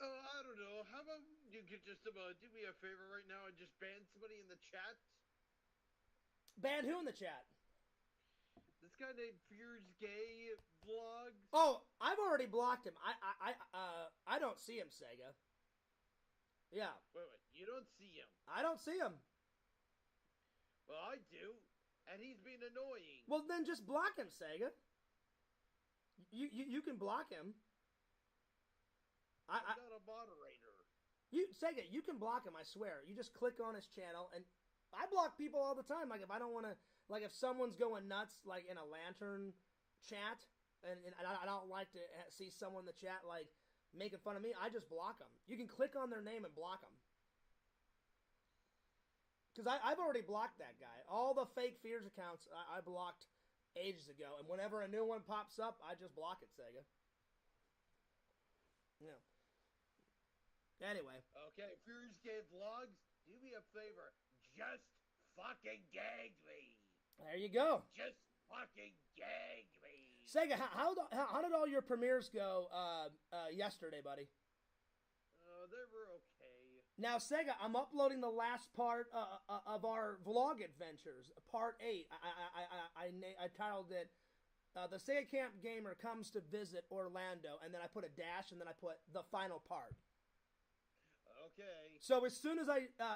Oh, I don't know. How about you could just do me a favor right now and just ban somebody in the chat? Ban who in the chat? This guy named Fears Gay Vlogs. Oh, I've already blocked him. I don't see him, Sega. Yeah. Wait, you don't see him? I don't see him. Well, I do, and he's being annoying. Well, then just block him, Sega. You can block him. I'm not a moderator. Sega, you can block him, I swear. You just click on his channel, and I block people all the time. Like, if I don't want to, like, if someone's going nuts, like, in a Lantern chat, and I don't like to see someone in the chat, like, making fun of me, I just block them. You can click on their name and block them. Because I've already blocked that guy. All the fake Fears accounts I blocked ages ago, and whenever a new one pops up, I just block it, Sega. Yeah. Anyway. Okay, Fears Gay Vlogs, do me a favor. Just fucking gag me. There you go. Just fucking gag me. Sega, how did all your premieres go yesterday, buddy? They were okay. Now, Sega, I'm uploading the last part of our vlog adventures, part 8. I titled it, The Sega Camp Gamer Comes to Visit Orlando, and then I put a dash, and then I put the final part. Okay. So as soon as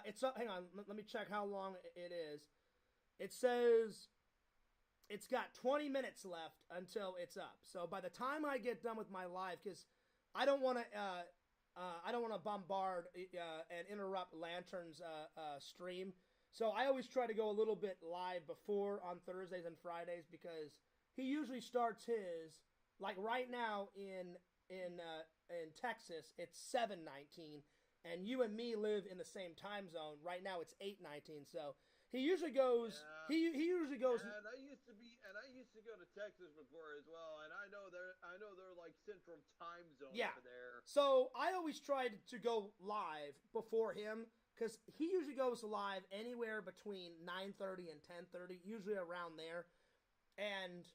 it's up, hang on, let me check how long it is. It says it's got 20 minutes left until it's up. So by the time I get done with my live, because I don't want to bombard and interrupt Lantern's stream. So I always try to go a little bit live before on Thursdays and Fridays, because he usually starts his, like right now in Texas, it's 7:19. And you and me live in the same time zone. Right now it's 8:19. So he usually goes. Yeah. He usually goes. And I used to go to Texas before as well. And I know they're like Central Time Zone over there. So I always tried to go live before him, because he usually goes live anywhere between 9:30 and 10:30, usually around there. And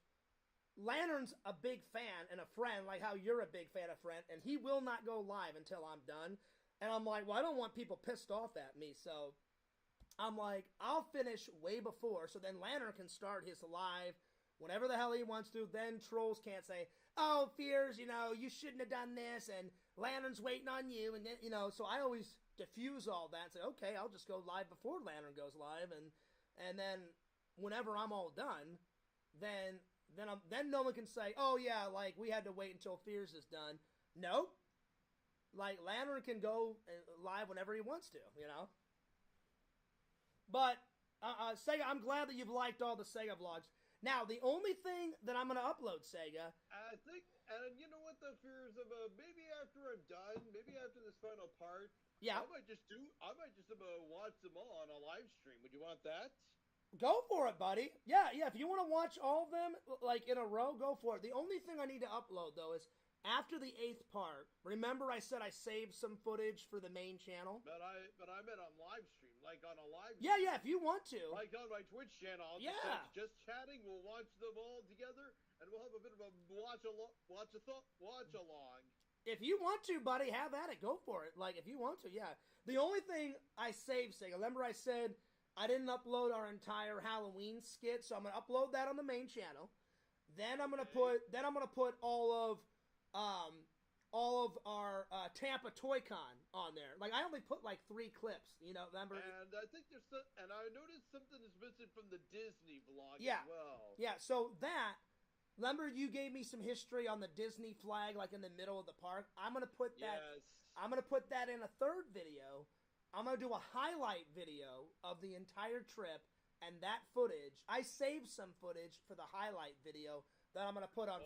Lantern's a big fan and a friend, like how you're a big fan of friend, and he will not go live until I'm done. And I'm like, well, I don't want people pissed off at me, so I'm like, I'll finish way before, so then Lantern can start his live whenever the hell he wants to. Then trolls can't say, oh, Fears, you shouldn't have done this, and Lantern's waiting on you, and then, so I always diffuse all that and say, okay, I'll just go live before Lantern goes live, and then whenever I'm all done, then no one can say, oh yeah, like we had to wait until Fears is done. Nope. Like, Lantern can go live whenever he wants to, But, Sega, I'm glad that you've liked all the Sega vlogs. Now, the only thing that I'm going to upload, Sega... I think, and you know what the Fears of, maybe after I'm done, maybe after this final part, yeah, I might just watch them all on a live stream. Would you want that? Go for it, buddy. Yeah, if you want to watch all of them, like, in a row, go for it. The only thing I need to upload, though, is... After the 8th part, remember I said I saved some footage for the main channel? But I meant on live stream, like on a live stream. Yeah, if you want to. Like on my Twitch channel. Just chatting, we'll watch them all together, and we'll have a bit of a watch along. If you want to, buddy, have at it. Go for it. Like, if you want to, yeah. The only thing I saved, Sega, remember I said I didn't upload our entire Halloween skit, so I'm going to upload that on the main channel. Then I'm going to put all of our Tampa Toy Con on there. Like, I only put like 3 clips, remember? And I think and I noticed something is missing from the Disney vlog as well. Yeah, so remember you gave me some history on the Disney flag, like in the middle of the park? I'm going to put that, I'm going to put that in a 3rd video. I'm going to do a highlight video of the entire trip and that footage. I saved some footage for the highlight video that I'm going to put on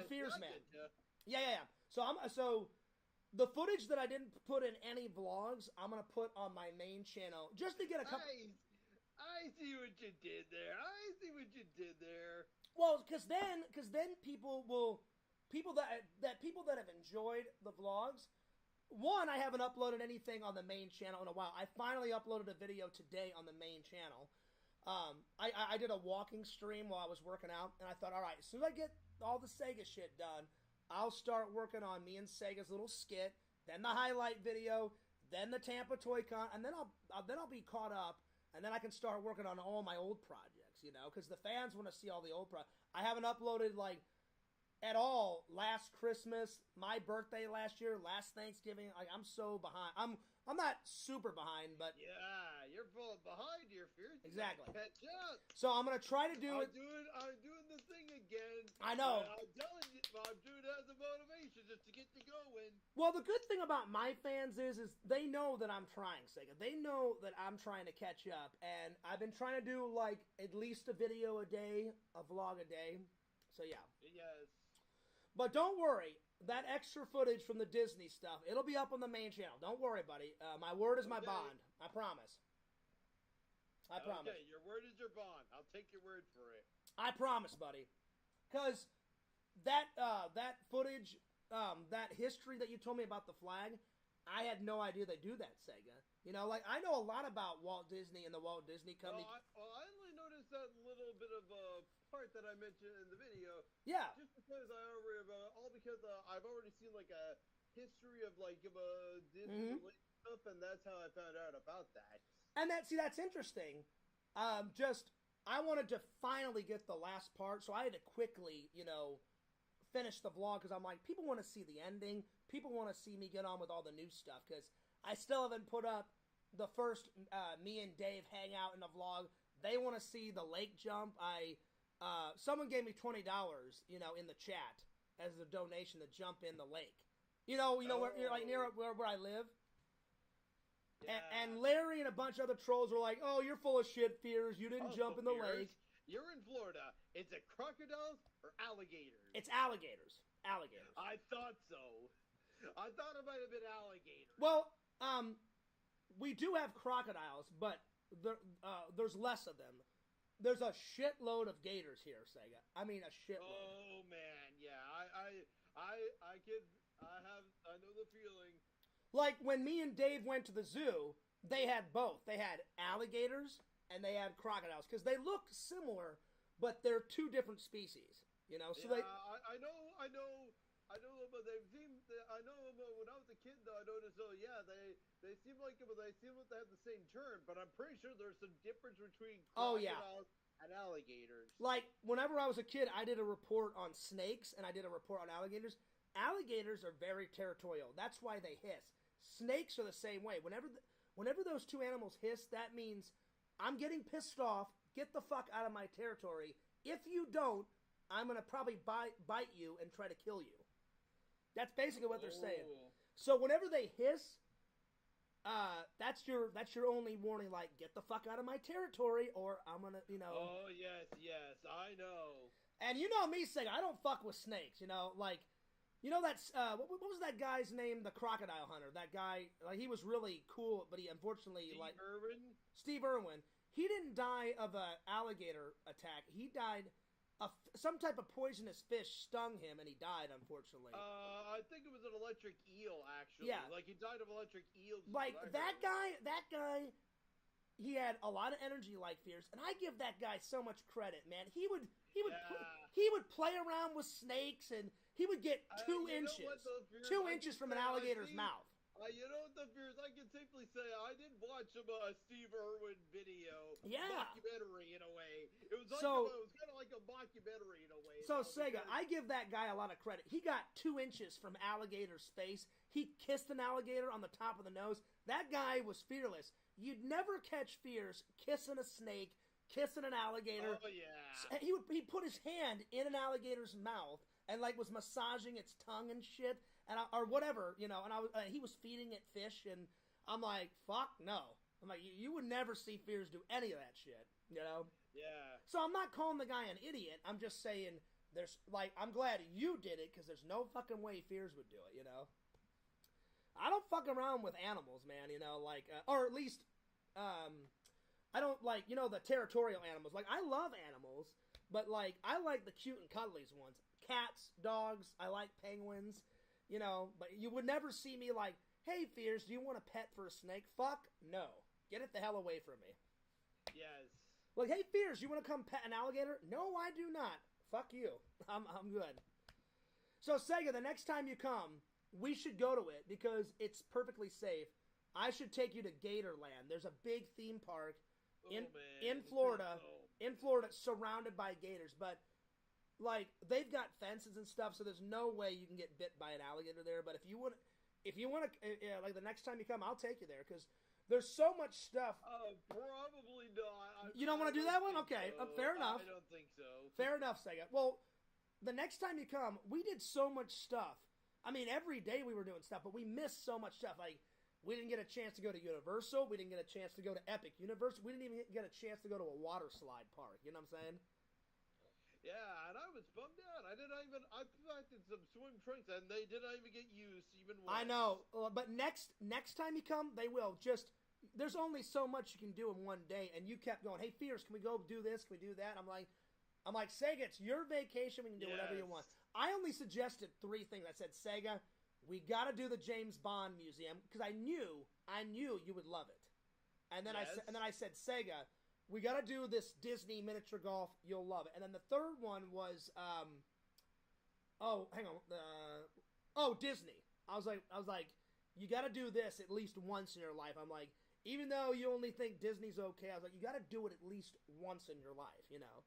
Fears Man. Yeah. So the footage that I didn't put in any vlogs, I'm going to put on my main channel just to get a couple. I see what you did there. Well, because then people that have enjoyed the vlogs. One, I haven't uploaded anything on the main channel in a while. I finally uploaded a video today on the main channel. I did a walking stream while I was working out, and I thought, all right, as soon as I get all the Sega shit done, I'll start working on me and Sega's little skit, then the highlight video, then the Tampa Toy Con, and then I'll be caught up, and then I can start working on all my old projects, you know, because the fans want to see all the old projects. I haven't uploaded, like, at all last Christmas, my birthday last year, last Thanksgiving. Like, I'm so behind. I'm not super behind, but yeah, you're falling behind here, Fierce. Exactly. Catch up. So I'm gonna try to do it. I'm doing this thing again. I know. I'm telling you, I'm doing it as a motivation just to get you going. Well, the good thing about my fans is they know that I'm trying, Sega. They know that I'm trying to catch up, and I've been trying to do like at least a video a day, a vlog a day. So yeah. Yes. But don't worry, that extra footage from the Disney stuff, it'll be up on the main channel. Don't worry, buddy. My word is my bond. I promise. I promise. Okay, your word is your bond. I'll take your word for it. I promise, buddy. Because that footage, that history that you told me about the flag, I had no idea they do that, Sega. You know, like, I know a lot about Walt Disney and the Walt Disney Company. I only noticed that little bit of part that I mentioned in the video. Yeah. Just because I've already seen, like, a history of, like, Disney stuff, and that's how I found out about that. And that's interesting. I wanted to finally get the last part, so I had to quickly, you know, finish the vlog, because I'm like, people want to see the ending. People want to see me get on with all the new stuff, because I still haven't put up the first me and Dave hang out in the vlog. They want to see the lake jump. Someone gave me $20, you know, in the chat as a donation to jump in the lake. You know, where, like near where I live. Yeah. And Larry and a bunch of other trolls were like, "Oh, you're full of shit, Fears. You didn't jump in the lake." You're in Florida. Is it crocodiles or alligators? It's alligators. Alligators. I thought so. I thought it might have been alligators. Well, we do have crocodiles, but there's less of them. There's a shitload of gators here, Sega. I mean, a shitload. Oh man, yeah. I know the feeling. Like, when me and Dave went to the zoo, they had both. They had alligators and they had crocodiles, because they look similar, but they're two different species. You know, so yeah, I know, but I know when I was a kid, though, I noticed, they seem like they have the same turn, but I'm pretty sure there's some difference between crocodiles and alligators. Like, whenever I was a kid, I did a report on snakes, and I did a report on alligators. Alligators are very territorial. That's why they hiss. Snakes are the same way. Whenever those two animals hiss, that means I'm getting pissed off. Get the fuck out of my territory. If you don't, I'm going to probably bite you and try to kill you. That's basically what they're saying. So whenever they hiss, that's your only warning, like, get the fuck out of my territory, or I'm going to, you know. Oh, yes, I know. And you know me, saying I don't fuck with snakes, you know, like, you know, that's, what was that guy's name, the crocodile hunter? That guy, like, he was really cool, but he unfortunately, Steve Irwin. He didn't die of an alligator attack. He died of some type of poisonous fish stung him, and he died, unfortunately. I think it was an electric eel, actually. Yeah. Like, he died of electric eels. Like, that guy, he had a lot of energy like Fierce, and I give that guy so much credit, man. He would play around with snakes, and he would get 2 inches from an alligator's mouth. You know what, the Fears, I can safely say I did watch a Steve Irwin video. Yeah. Documentary, in a way. It was kind of like a mockumentary, in a way. So, Sega, I give that guy a lot of credit. He got 2 inches from alligator's face. He kissed an alligator on the top of the nose. That guy was fearless. You'd never catch Fierce kissing a snake, kissing an alligator. Oh, yeah. He'd put his hand in an alligator's mouth and, like, was massaging its tongue and shit, or whatever, you know, and he was feeding it fish, and I'm like, fuck no. I'm like, you would never see Fears do any of that shit, you know? Yeah. So I'm not calling the guy an idiot. I'm just saying, I'm glad you did it, because there's no fucking way Fears would do it, you know? I don't fuck around with animals, man, you know, like, or at least, I don't, like, you know, the territorial animals. Like, I love animals, but, like, I like the cute and cuddlies ones. Cats, dogs, I like penguins, you know, but you would never see me like, hey, Fears, do you want a pet for a snake? Fuck, no. Get it the hell away from me. Yes. Like, hey, Fears, you want to come pet an alligator? No, I do not. Fuck you. I'm good. So Sega, the next time you come, we should go to it because it's perfectly safe. I should take you to Gatorland. There's a big theme park in Florida, surrounded by gators. But like they've got fences and stuff, so there's no way you can get bit by an alligator there. But if you want to, like the next time you come, I'll take you there because there's so much stuff. Probably not. You don't want to do that one? Okay, fair enough. I don't think so. Fair enough, Sega. Well, the next time you come, we did so much stuff. I mean, every day we were doing stuff, but we missed so much stuff. Like, we didn't get a chance to go to Universal. We didn't get a chance to go to Epic Universe. We didn't even get a chance to go to a water slide park. You know what I'm saying? Yeah, and I was bummed out. I collected some swim trunks, and they didn't even get used even once. I know, but next time you come, they will. Just, there's only so much you can do in one day, and you kept going, hey, Fierce, can we go do this? Can we do that? I'm like, Sega, it's your vacation. We can do whatever you want. I only suggested 3 things. I said, Sega, we got to do the James Bond Museum because I knew you would love it. And then I said, Sega, we got to do this Disney miniature golf. You'll love it. And then the third one was, Disney. I was like, you got to do this at least once in your life. I'm like, even though you only think Disney's okay, I was like, you got to do it at least once in your life, you know.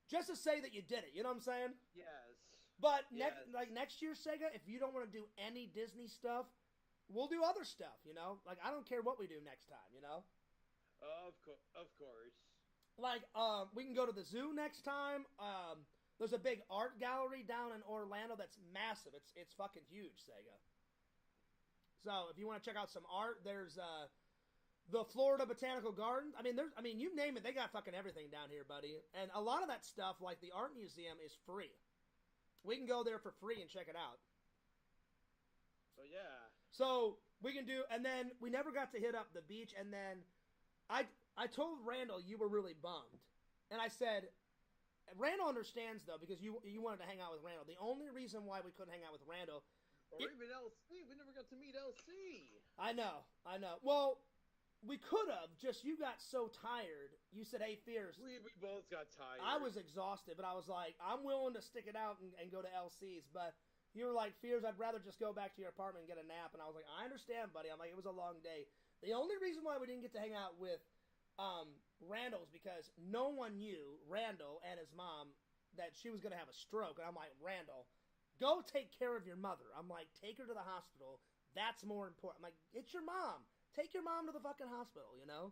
Just to say that you did it, you know what I'm saying? Yes. But next year, Sega, if you don't want to do any Disney stuff, we'll do other stuff, you know? Like, I don't care what we do next time, you know? Of course. Like, we can go to the zoo next time. There's a big art gallery down in Orlando that's massive. It's fucking huge, Sega. So, if you want to check out some art, there's the Florida Botanical Gardens. I mean, you name it, they got fucking everything down here, buddy. And a lot of that stuff, like the art museum, is free. We can go there for free and check it out. So, yeah. So, we can do, and then we never got to hit up the beach, and then I told Randall you were really bummed. And I said, Randall understands, though, because you wanted to hang out with Randall. The only reason why we couldn't hang out with Randall... Or even LC. We never got to meet LC. I know. Well, we could have, just you got so tired. You said, hey, Fierce. We both got tired. I was exhausted, but I was like, I'm willing to stick it out and go to LC's. But you were like, Fierce, I'd rather just go back to your apartment and get a nap. And I was like, I understand, buddy. I'm like, it was a long day. The only reason why we didn't get to hang out with Randall's because no one knew, Randall and his mom, that she was going to have a stroke. And I'm like, Randall, go take care of your mother. I'm like, take her to the hospital. That's more important. I'm like, it's your mom. Take your mom to the fucking hospital, you know?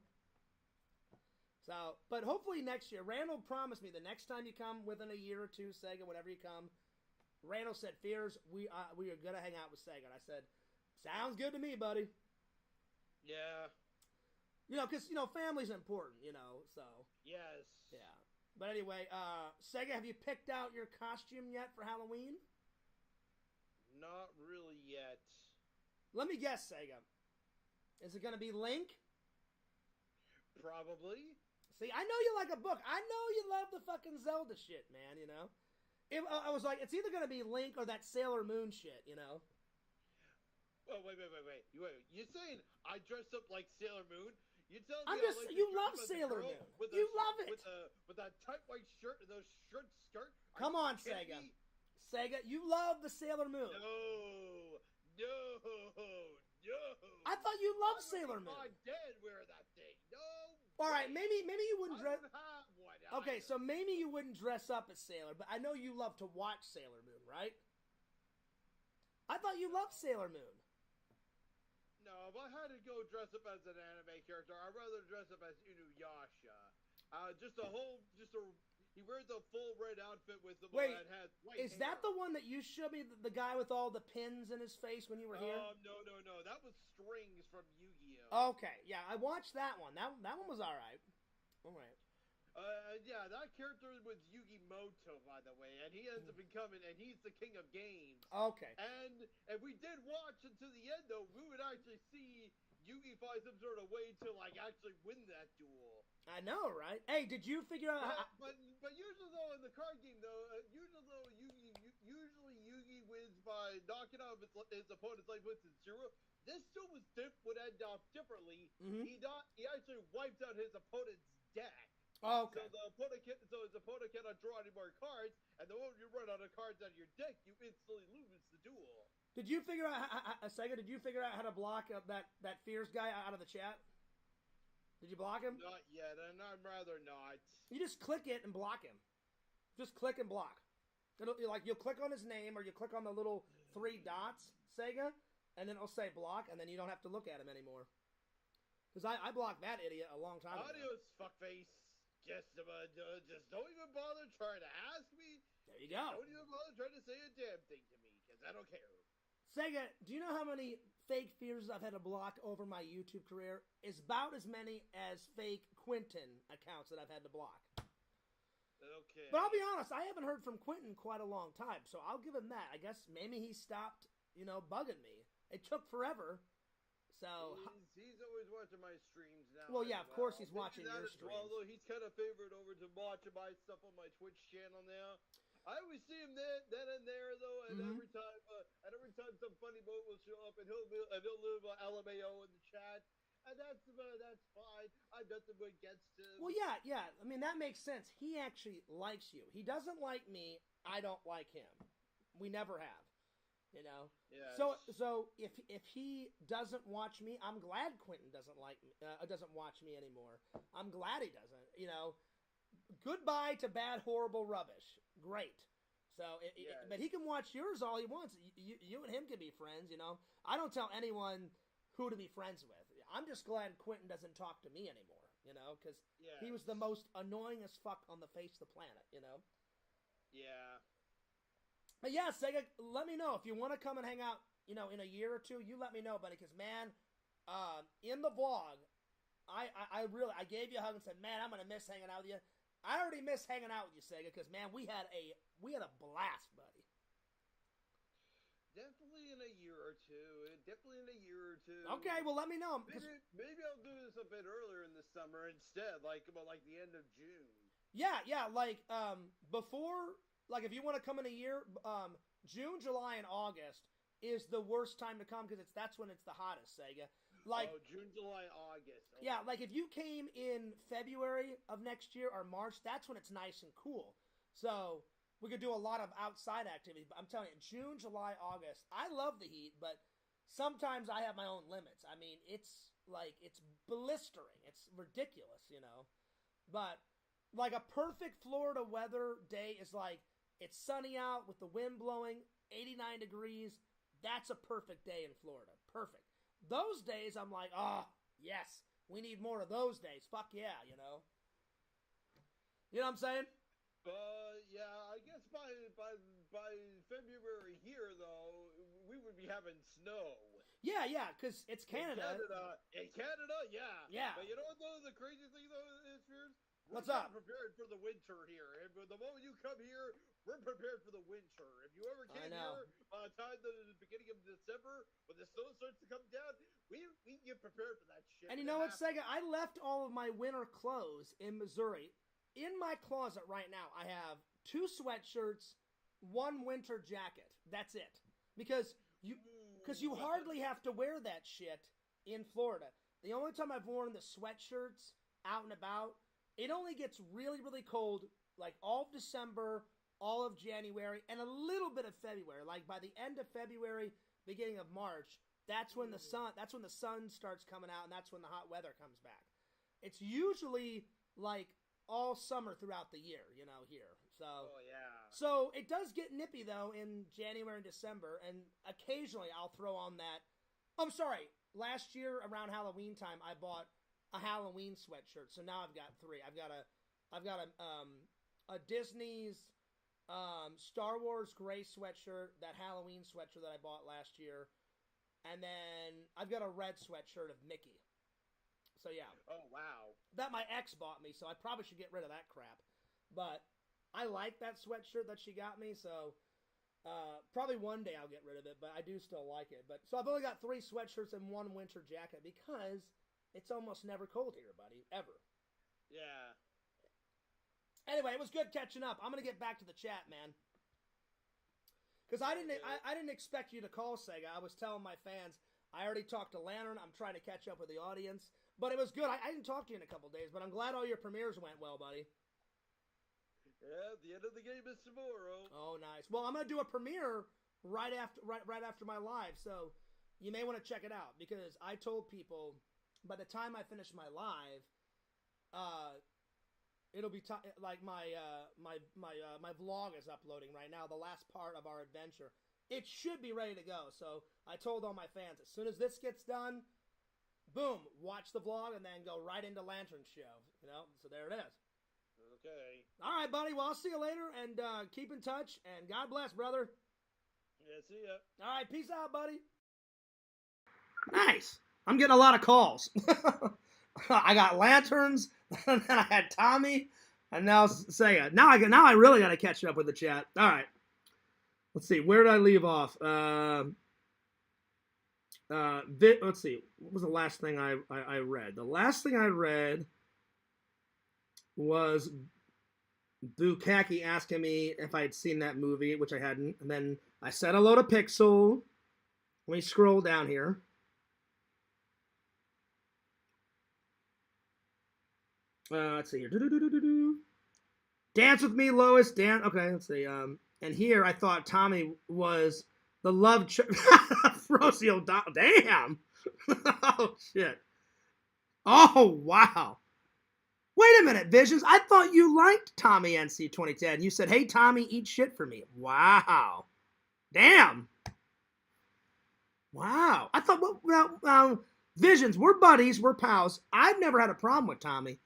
So, but hopefully next year, Randall promised me the next time you come, within a year or two, Sega, whenever you come, Randall said, Fears, we are going to hang out with Sega. And I said, sounds good to me, buddy. Yeah. You know, because, you know, family's important, you know, so. Yes. Yeah. But anyway, Sega, have you picked out your costume yet for Halloween? Not really yet. Let me guess, Sega. Is it going to be Link? Probably. See, I know you like a book. I know you love the fucking Zelda shit, man, you know? I was like, it's either going to be Link or that Sailor Moon shit, you know? Oh, wait. You're saying I dressed up like Sailor Moon? You telling I'm me just, I like you love Sailor Moon. You love it. With that tight white shirt and those short skirt? Come on, Sega. Sega, you love the Sailor Moon. No. I thought you loved Sailor Moon. I'm dead wearing that thing. No. All right, maybe you wouldn't dress. I don't have one. Okay, so maybe you wouldn't dress up as Sailor, but I know you love to watch Sailor Moon, right? I thought you loved Sailor Moon. No, if I had to go dress up as an anime character, I'd rather dress up as Inuyasha. He wears the full red outfit with the one that had white hair. Is that the one that you showed me, the guy with all the pins in his face when you were here? No. That was Strings from Yu-Gi-Oh! Okay, yeah, I watched that one. That one was alright. Alright. Yeah, that character was Yugi Moto, by the way, and he ends up becoming, and he's the king of games. Okay. And if we did watch until the end, though, we would actually see Yugi find some sort of way to, like, actually win that duel. I know, right? Hey, did you figure out But usually, though, in the card game, though, Yugi wins by knocking off his opponent's life with his zero. This duel would end up differently. Mm-hmm. He actually wiped out his opponent's deck. Oh, okay. So his opponent cannot draw any more cards, and the moment you run out of cards out of your deck, you instantly lose the duel. Did you figure out, Sega, did you figure out how to block that Fierce guy out of the chat? Did you block him? Not yet, and I'd rather not. You just click it and block him. Just click and block. You'll click on his name, or you click on the little 3 dots, Sega, and then it'll say block, and then you don't have to look at him anymore. Because I blocked that idiot a long time ago. Adios, fuckface. Just don't even bother trying to ask me. There you go. Don't even bother trying to say a damn thing to me, because I don't care. Sega, do you know how many fake Fears I've had to block over my YouTube career? It's about as many as fake Quentin accounts that I've had to block. Okay. But I'll be honest, I haven't heard from Quentin quite a long time, so I'll give him that. I guess maybe he stopped, bugging me. It took forever, so... He's always watching my streams now. Well, yeah, of course he's watching your streams. Well, though, he's kind of favored over to watch my stuff on my Twitch channel now. I always see him then and there, though, and every time some funny boat will show up, and he'll live LMAO in the chat. And that's fine. I've nothing against him. Well, yeah. I mean, that makes sense. He actually likes you. He doesn't like me. I don't like him. We never have. Yeah. So if he doesn't watch me, I'm glad Quentin doesn't watch me anymore. I'm glad he doesn't. Goodbye to bad, horrible rubbish. Great. So, but he can watch yours all he wants. You and him can be friends. I don't tell anyone who to be friends with. I'm just glad Quentin doesn't talk to me anymore, because he was the most annoying as fuck on the face of the planet, Yeah. But yeah, Sega, let me know if you want to come and hang out, in a year or two. You let me know, buddy, because man, in the vlog, I gave you a hug and said, man, I'm gonna miss hanging out with you. I already miss hanging out with you, Sega, because man, we had a blast, buddy. Definitely in a year or two. Okay, well, let me know. Maybe I'll do this a bit earlier in the summer instead, like the end of June. Yeah, before, if you want to come in a year, June, July, and August is the worst time to come because that's when it's the hottest, Sega. June, July, August. Okay. Yeah, if you came in February of next year or March, that's when it's nice and cool. So we could do a lot of outside activities. But I'm telling you, June, July, August, I love the heat, but sometimes I have my own limits. I mean, it's blistering. It's ridiculous, But a perfect Florida weather day is it's sunny out with the wind blowing, 89 degrees. That's a perfect day in Florida. Perfect. Those days, I'm like, yes, we need more of those days. Fuck yeah, You know what I'm saying? Yeah, I guess by February here, though, we would be having snow. Yeah, because it's Canada. In Canada, yeah. Yeah. But you know what, though? The crazy thing, though, is, Fears? What's up? We're prepared for the winter here. And the moment you come here, we're prepared for the winter. If you ever came here by the time the beginning of December, when the snow starts to come down, we get prepared for that shit. And you know what, Sega? I left all of my winter clothes in Missouri. In my closet right now, I have 2 sweatshirts, 1 winter jacket. That's it. Because you hardly have to wear that shit in Florida. The only time I've worn the sweatshirts out and about, it only gets really, really cold, all of December, all of January, and a little bit of February. By the end of February, beginning of March, that's when the sun starts coming out, and that's when the hot weather comes back. It's usually all summer throughout the year, here. So, So it does get nippy though in January and December, and occasionally I'll throw on that. I'm sorry. Last year around Halloween time, I bought a Halloween sweatshirt. So now I've got 3. I've got a Disney's Star Wars gray sweatshirt, that Halloween sweatshirt that I bought last year, and then I've got a red sweatshirt of Mickey. So yeah. Oh wow. That my ex bought me, so I probably should get rid of that crap. But I like that sweatshirt that she got me, so probably one day I'll get rid of it, but I do still like it. But so I've only got 3 sweatshirts and 1 winter jacket because it's almost never cold here, buddy. Ever. Yeah. Anyway, it was good catching up. I'm gonna get back to the chat, man. Because I didn't expect you to call, Sega. I was telling my fans, I already talked to Lantern. I'm trying to catch up with the audience. But it was good. I didn't talk to you in a couple days, but I'm glad all your premieres went well, buddy. Yeah, the end of the game is tomorrow. Oh, nice. Well, I'm gonna do a premiere right after my live, so you may want to check it out because I told people by the time I finish my live, it'll be like my vlog is uploading right now. The last part of our adventure, it should be ready to go. So I told all my fans as soon as this gets done, boom, watch the vlog and then go right into Lantern Show. You know, so there it is. Okay. All right, buddy. Well, I'll see you later and keep in touch. And God bless, brother. Yeah, see ya. All right, peace out, buddy. Nice. I'm getting a lot of calls. I got Lanterns, and then I had Tommy, and now Sega. Now I really got to catch up with the chat. All right. Let's see. Where did I leave off? Let's see. What was the last thing I read? The last thing I read was Bukaki asking me if I had seen that movie, which I hadn't. And then I said hello to Pixel. Let me scroll down here. Let's see here. Dance with me, Lois. Okay, let's see. And here I thought Tommy was the love Frosio. Damn. Oh shit. Oh wow. Wait a minute, Visions. I thought you liked Tommy NC 2010. You said, "Hey Tommy, eat shit for me." Wow. Damn. Wow. I thought, well, Visions. We're buddies. We're pals. I've never had a problem with Tommy.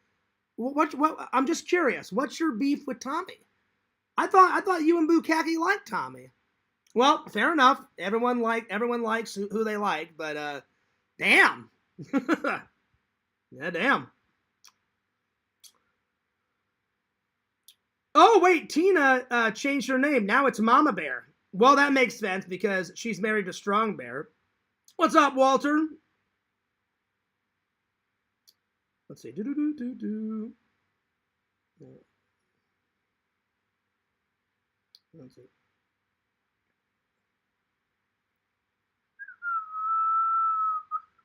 What? I'm just curious. What's your beef with Tommy? I thought you and Bukaki liked Tommy. Well, fair enough. Everyone likes who they like, but damn. Yeah, damn. Oh wait, Tina changed her name. Now it's Mama Bear. Well, that makes sense because she's married to Strong Bear. What's up, Walter? Let's see. Let's see.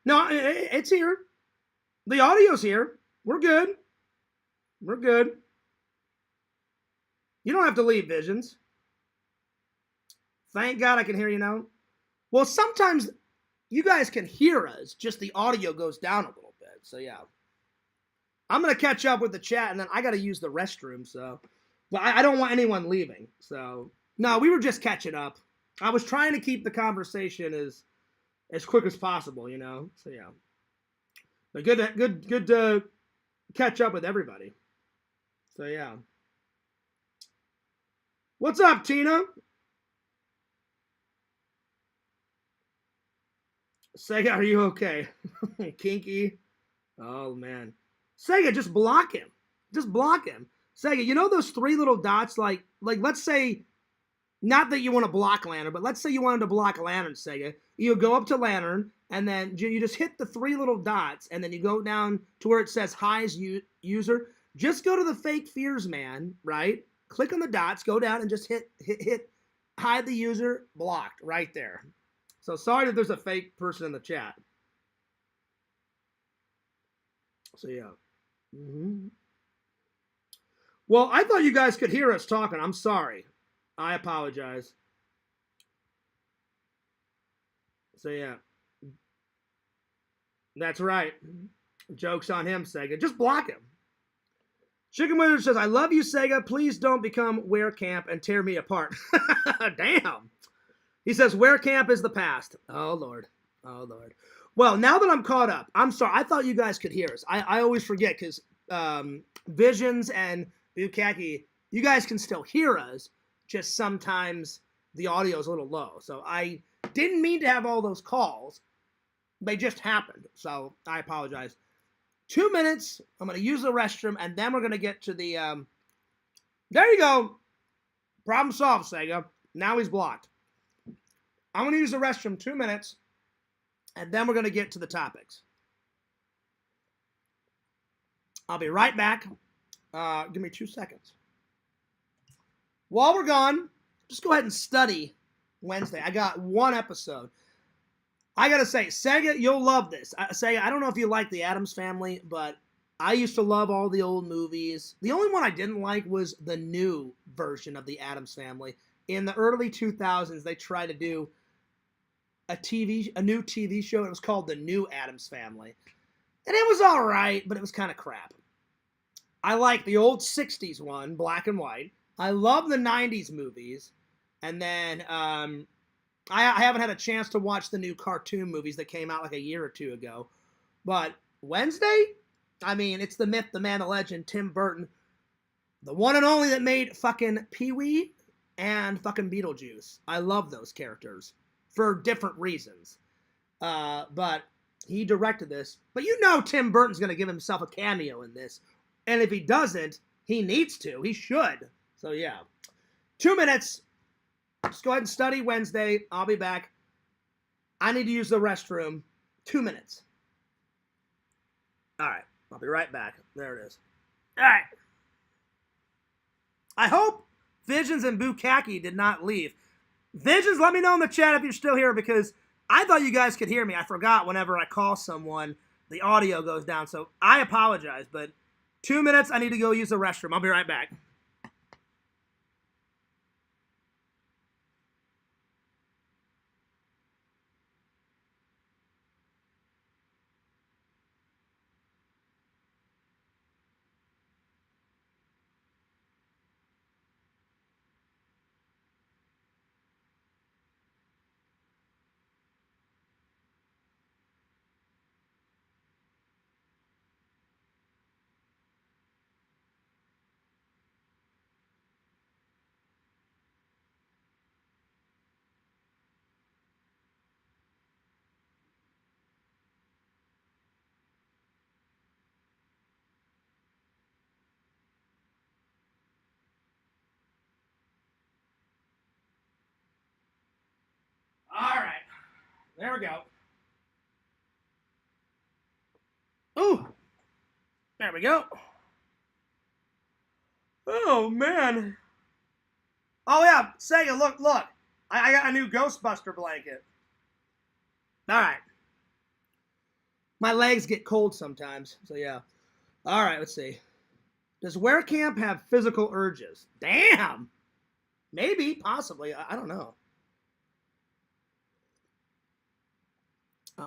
No, it's here. The audio's here. We're good. We're good. You don't have to leave, Visions. Thank God I can hear you now. Well, sometimes you guys can hear us, just the audio goes down a little bit. So, yeah. I'm going to catch up with the chat, and then I got to use the restroom, so. But I don't want anyone leaving, so. No, we were just catching up. I was trying to keep the conversation as quick as possible, you know. So, yeah. But good to catch up with everybody. So, yeah. What's up, Tina? Sega, are you okay? Kinky. Oh, man. Sega, just block him. Just block him. Sega, you know those three little dots? Like let's say, not that you want to block Lantern, but let's say you wanted to block Lantern, Sega. You go up to Lantern, and then you just hit the three little dots, and then you go down to where it says Hi's user. Just go to the fake fears man, right? Click on the dots, go down, and just hit hide the user, blocked, right there. So sorry that there's a fake person in the chat. So yeah. Mm-hmm. Well, I thought you guys could hear us talking. I'm sorry. I apologize. So yeah. That's right. Joke's on him, Sega. Just block him. Chicken Wizard says, I love you, Sega. Please don't become Werecamp and tear me apart. Damn. He says, Werecamp is the past. Oh, Lord. Oh, Lord. Well, now that I'm caught up, I'm sorry. I thought you guys could hear us. I always forget because Visions and Bukaki, you guys can still hear us. Just sometimes the audio is a little low. So I didn't mean to have all those calls. They just happened. So I apologize. 2 minutes. I'm going to use the restroom, and then we're going to get to the... There you go. Problem solved, Sega. Now he's blocked. I'm going to use the restroom 2 minutes, and then we're going to get to the topics. I'll be right back. Give me 2 seconds. While we're gone, just go ahead and study Wednesday. I got one episode. I gotta say, Sega, you'll love this. Sega, I don't know if you like the Addams Family, but I used to love all the old movies. The only one I didn't like was the new version of the Addams Family. In the early 2000s, they tried to do a new TV show. It was called The New Addams Family. And it was all right, but it was kind of crap. I like the old 60s one, black and white. I love the 90s movies. And then I haven't had a chance to watch the new cartoon movies that came out like a year or two ago. But Wednesday, I mean, it's the myth, the man, the legend, Tim Burton. The one and only that made fucking Pee-wee and fucking Beetlejuice. I love those characters for different reasons. But he directed this. But you know Tim Burton's going to give himself a cameo in this. And if he doesn't, he needs to. He should. So, yeah. 2 minutes. Just go ahead and study Wednesday. I'll be back. I need to use the restroom. 2 minutes. All right. I'll be right back. There it is. All right. I hope Visions and Bukaki did not leave. Visions, let me know in the chat if you're still here, because I thought you guys could hear me. I forgot whenever I call someone, the audio goes down. So I apologize, but 2 minutes, I need to go use the restroom. I'll be right back. All right. There we go. Ooh. There we go. Oh, man. Oh, yeah. Sega, look. I got a new Ghostbuster blanket. All right. My legs get cold sometimes, so yeah. All right, let's see. Does Werecamp have physical urges? Damn. Maybe, possibly. I don't know.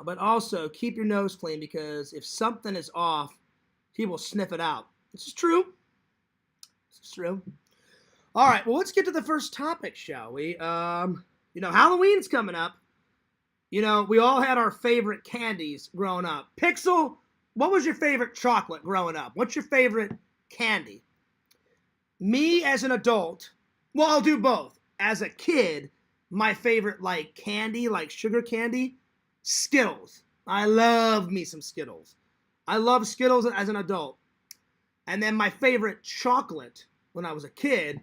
But also, keep your nose clean, because if something is off, he will sniff it out. This is true. This is true. All right, well, let's get to the first topic, shall we? Halloween's coming up. We all had our favorite candies growing up. Pixel, what was your favorite chocolate growing up? What's your favorite candy? Me, as an adult, well, I'll do both. As a kid, my favorite, candy, sugar candy, Skittles. I love me some Skittles. I love Skittles as an adult. And then my favorite chocolate when I was a kid,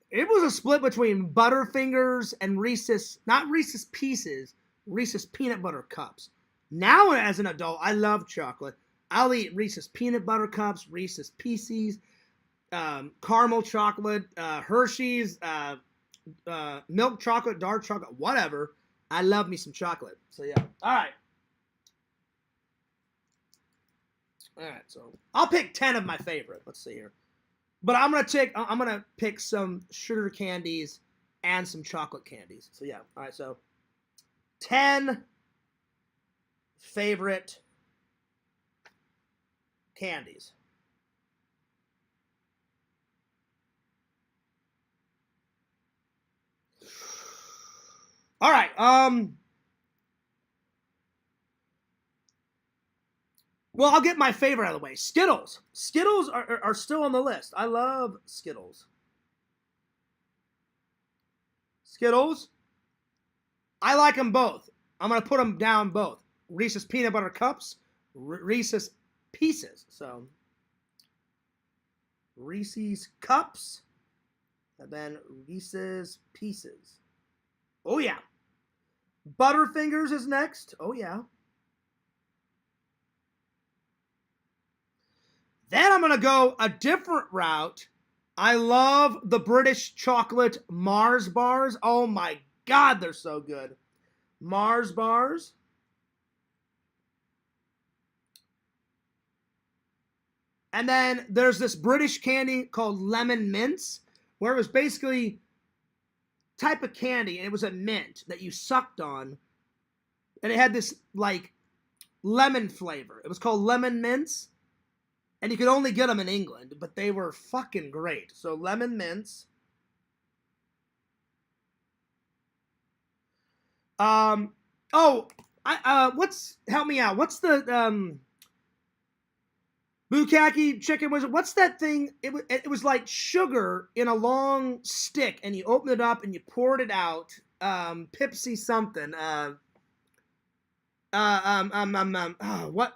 it was a split between Butterfingers and Reese's, not Reese's Pieces, Reese's Peanut Butter Cups. Now, as an adult, I love chocolate. I'll eat Reese's Peanut Butter Cups, Reese's Pieces, caramel chocolate, Hershey's, milk chocolate, dark chocolate, whatever. I love me some chocolate. So, yeah. All right. All right, so I'll pick 10 of my favorite. Let's see here. But I'm gonna pick some sugar candies and some chocolate candies. So yeah. All right, so 10 favorite candies. All right. Well, I'll get my favorite out of the way. Skittles. Skittles are still on the list. I love Skittles. Skittles. I like them both. I'm going to put them down both. Reese's Peanut Butter Cups, Reese's Pieces. So, Reese's Cups, and then Reese's Pieces. Oh, yeah. Butterfingers is next. Oh, yeah. Then I'm going to go a different route. I love the British chocolate Mars bars. Oh my God, they're so good. Mars bars. And then there's this British candy called lemon mints, where it was basically type of candy, and it was a mint that you sucked on, and it had this like lemon flavor. It was called lemon mints, and you could only get them in England, but they were fucking great. So lemon mints. Help me out. What's the Bukkake chicken wizard? What's that thing? It was like sugar in a long stick, and you open it up and you poured it out. Pepsi something. What?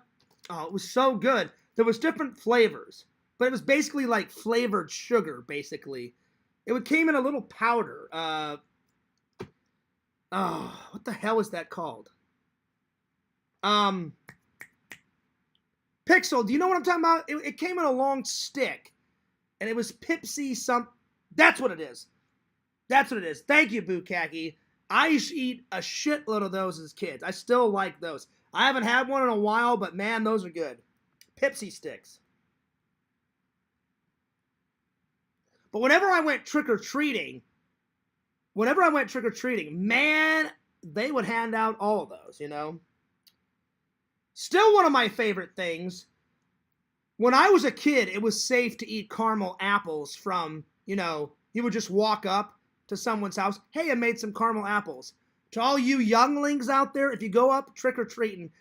Oh, it was so good. There was different flavors, but it was basically like flavored sugar. Basically, it came in a little powder. What the hell is that called? Pixel, do you know what I'm talking about? It came in a long stick, and it was Pepsi That's what it is. That's what it is. Thank you, Bukkake. I used to eat a shitload of those as kids. I still like those. I haven't had one in a while, but man, those are good. Pepsi sticks. But whenever I went trick-or-treating, man, they would hand out all of those, you know? Still one of my favorite things. When I was a kid, it was safe to eat caramel apples from, you would just walk up to someone's house. Hey, I made some caramel apples. To all you younglings out there, if you go up trick-or-treating,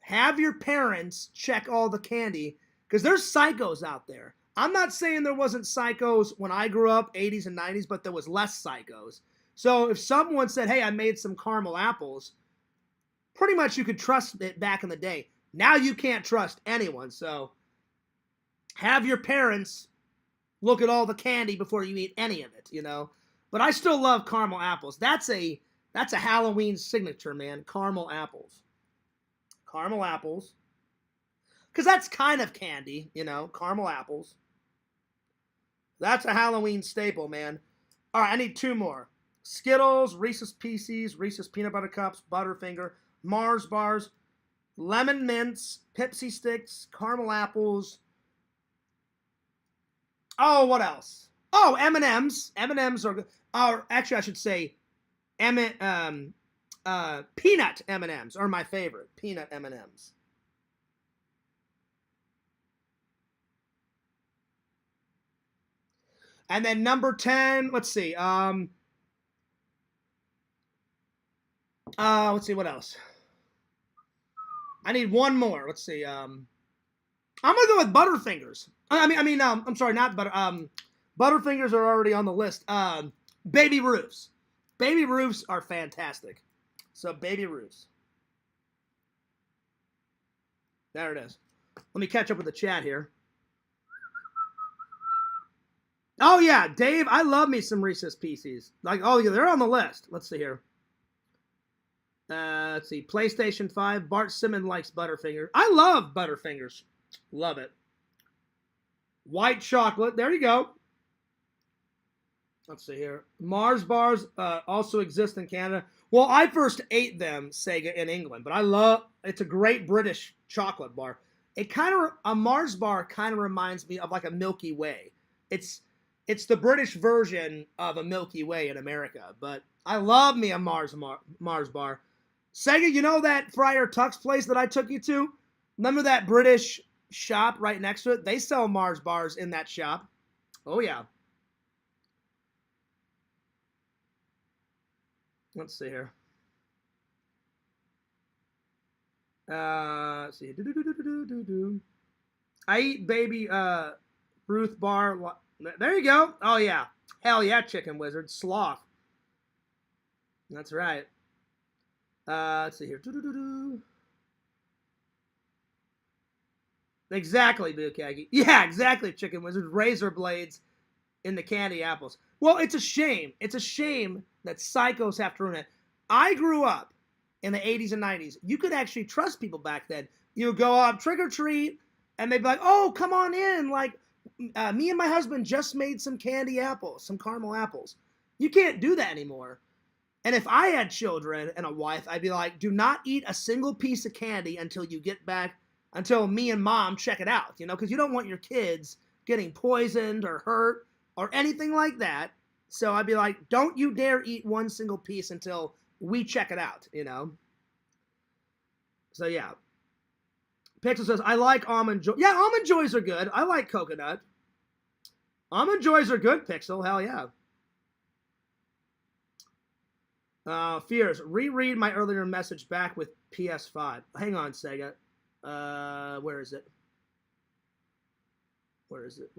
have your parents check all the candy, because there's psychos out there. I'm not saying there wasn't psychos when I grew up, 80s and 90s, but there was less psychos. So if someone said, hey, I made some caramel apples, pretty much you could trust it back in the day. Now you can't trust anyone, so have your parents look at all the candy before you eat any of it, But I still love caramel apples. That's a Halloween signature, man. Caramel apples. Caramel apples. Because that's kind of candy, caramel apples. That's a Halloween staple, man. All right, I need two more. Skittles, Reese's Pieces, Reese's Peanut Butter Cups, Butterfinger, Mars bars, lemon mints, Pepsi sticks, caramel apples. Oh, what else? Oh, M&Ms. M&Ms are good. Or actually, I should say, peanut M&Ms are my favorite. Peanut M&Ms. And then number 10, let's see. Let's see what else. I need one more. Let's see. I'm gonna go with Butterfingers. I'm sorry, not butter. Butterfingers are already on the list. Baby Ruths. Baby Ruths are fantastic. So Baby Ruths. There it is. Let me catch up with the chat here. Oh yeah, Dave, I love me some Reese's Pieces. They're on the list. Let's see here. Let's see. PlayStation 5. Bart Simmons likes Butterfinger. I love Butterfingers. Love it. White chocolate. There you go. Let's see here. Mars bars also exist in Canada. Well, I first ate them, Sega, in England, but it's a great British chocolate bar. A Mars bar kind of reminds me of like a Milky Way. It's the British version of a Milky Way in America, but I love me a Mars bar. Sega, you know that Friar Tuck's place that I took you to? Remember that British shop right next to it? They sell Mars bars in that shop. Oh, yeah. Let's see here. Let's see. I eat Baby Ruth bar. There you go. Oh, yeah. Hell yeah, Chicken Wizard. Sloth. That's right. Let's see here. Exactly, Bukkake. Yeah, exactly, Chicken Wizard. Razor blades in the candy apples. Well, it's a shame. It's a shame that psychos have to ruin it. I grew up in the 80s and 90s. You could actually trust people back then. You would go up, trick or treat, and they'd be like, oh, come on in. Like, me and my husband just made some candy apples, some caramel apples. You can't do that anymore. And if I had children and a wife, I'd be like, do not eat a single piece of candy until you get back, until me and mom check it out, you know, because you don't want your kids getting poisoned or hurt or anything like that. So I'd be like, don't you dare eat one single piece until we check it out, you know. So yeah. Pixel says, I like Almond Joy. Yeah, Almond Joys are good. I like coconut. Almond Joys are good, Pixel. Hell yeah. Fears, reread my earlier message back with PS5. Hang on, Sega. Where is it? Where is it?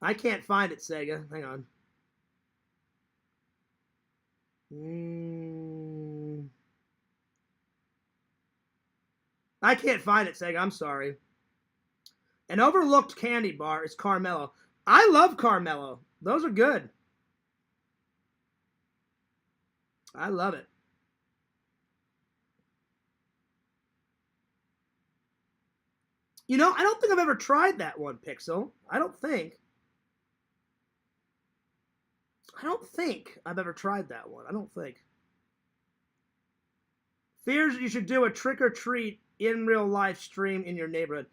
I can't find it, Sega. Hang on. I can't find it, Sega. I'm sorry. An overlooked candy bar is Carmelo. I love Carmelo. Those are good. I love it. You know, I don't think I've ever tried that one, Pixel. I don't think I've ever tried that one. I don't think. Fears you should do a trick or treat in real life stream in your neighborhood.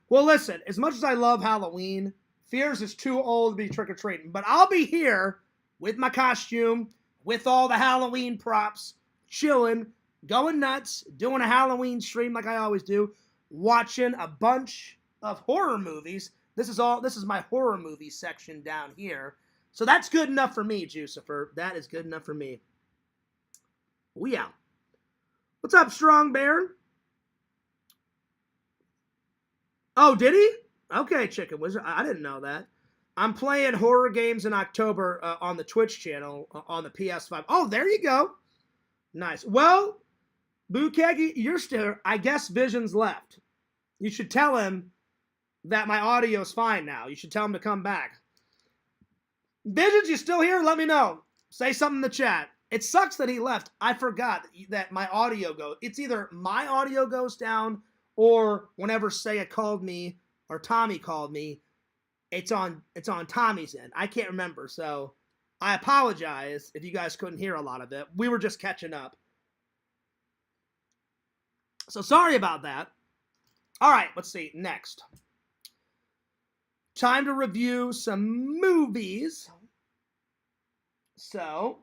Well, listen, as much as I love Halloween, Fears is too old to be trick or treating. But I'll be here with my costume, with all the Halloween props, chilling, going nuts, doing a Halloween stream like I always do, watching a bunch of horror movies. This is my horror movie section down here. So that's good enough for me, Jucifer. That is good enough for me. We out. What's up, Strong Bear? Oh, did he? Okay, Chicken Wizard. I didn't know that. I'm playing horror games in October on the Twitch channel on the PS5. Oh, there you go. Nice. Well, Bukegi, you're still, I guess Vision's left. You should tell him that my audio's fine now. You should tell him to come back. Visions, you still here? Let me know. Say something in the chat. It sucks that he left. I forgot that my audio goes. It's either my audio goes down or whenever Seiya called me or Tommy called me, it's on Tommy's end. I can't remember, so I apologize if you guys couldn't hear a lot of it. We were just catching up. So sorry about that. All right, let's see. Next. Time to review some movies. So,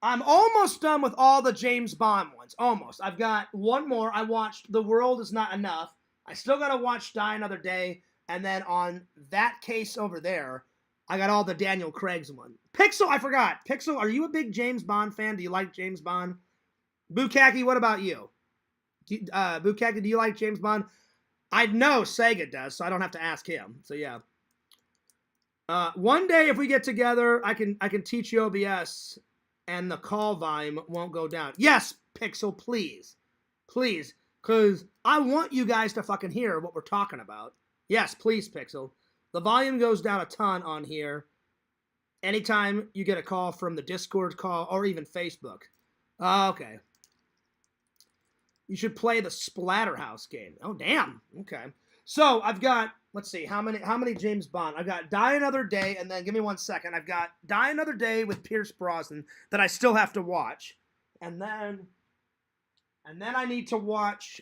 I'm almost done with all the James Bond ones. Almost. I've got one more. I watched The World Is Not Enough. I still got to watch Die Another Day. And then on that case over there, I got all the Daniel Craig's one. Pixel, I forgot. Pixel, are you a big James Bond fan? Do you like James Bond? Bukaki, what about you? Bukaki, do you like James Bond? I know Sega does, so I don't have to ask him. So yeah. One day if we get together, I can teach you OBS and the call volume won't go down. Yes, Pixel, please. Please. Because I want you guys to fucking hear what we're talking about. Yes, please, Pixel. The volume goes down a ton on here anytime you get a call from the Discord call or even Facebook. Okay. You should play the Splatterhouse game. Oh, damn. Okay. So, I've got, let's see, how many James Bond? I've got Die Another Day, and then, give me 1 second, I've got Die Another Day with Pierce Brosnan that I still have to watch. And then I need to watch,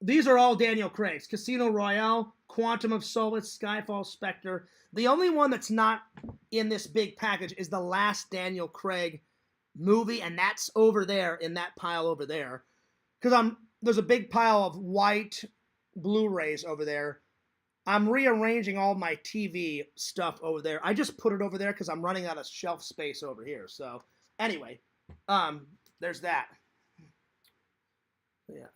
these are all Daniel Craig's. Casino Royale, Quantum of Solace, Skyfall, Spectre. The only one that's not in this big package is the last Daniel Craig movie, and that's over there in that pile over there. Because there's a big pile of white Blu-rays over there. I'm rearranging all my TV stuff over there. I just put it over there because I'm running out of shelf space over here. So, anyway, there's that. Yeah.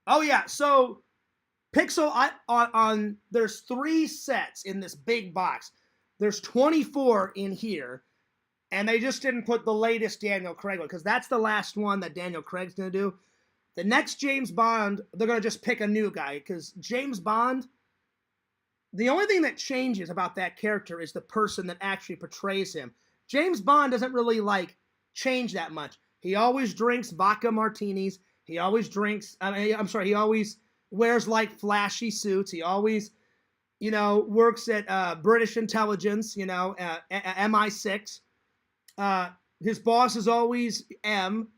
Oh, yeah, so, Pixel, there's 3 sets in this big box. There's 24 in here, and they just didn't put the latest Daniel Craig one, because that's the last one that Daniel Craig's going to do. The next James Bond, they're going to just pick a new guy, because James Bond, the only thing that changes about that character is the person that actually portrays him. James Bond doesn't really, change that much. He always drinks vodka martinis. He always drinks, he always wears, flashy suits. He always you know, works at British intelligence, you know, MI6. His boss is always M.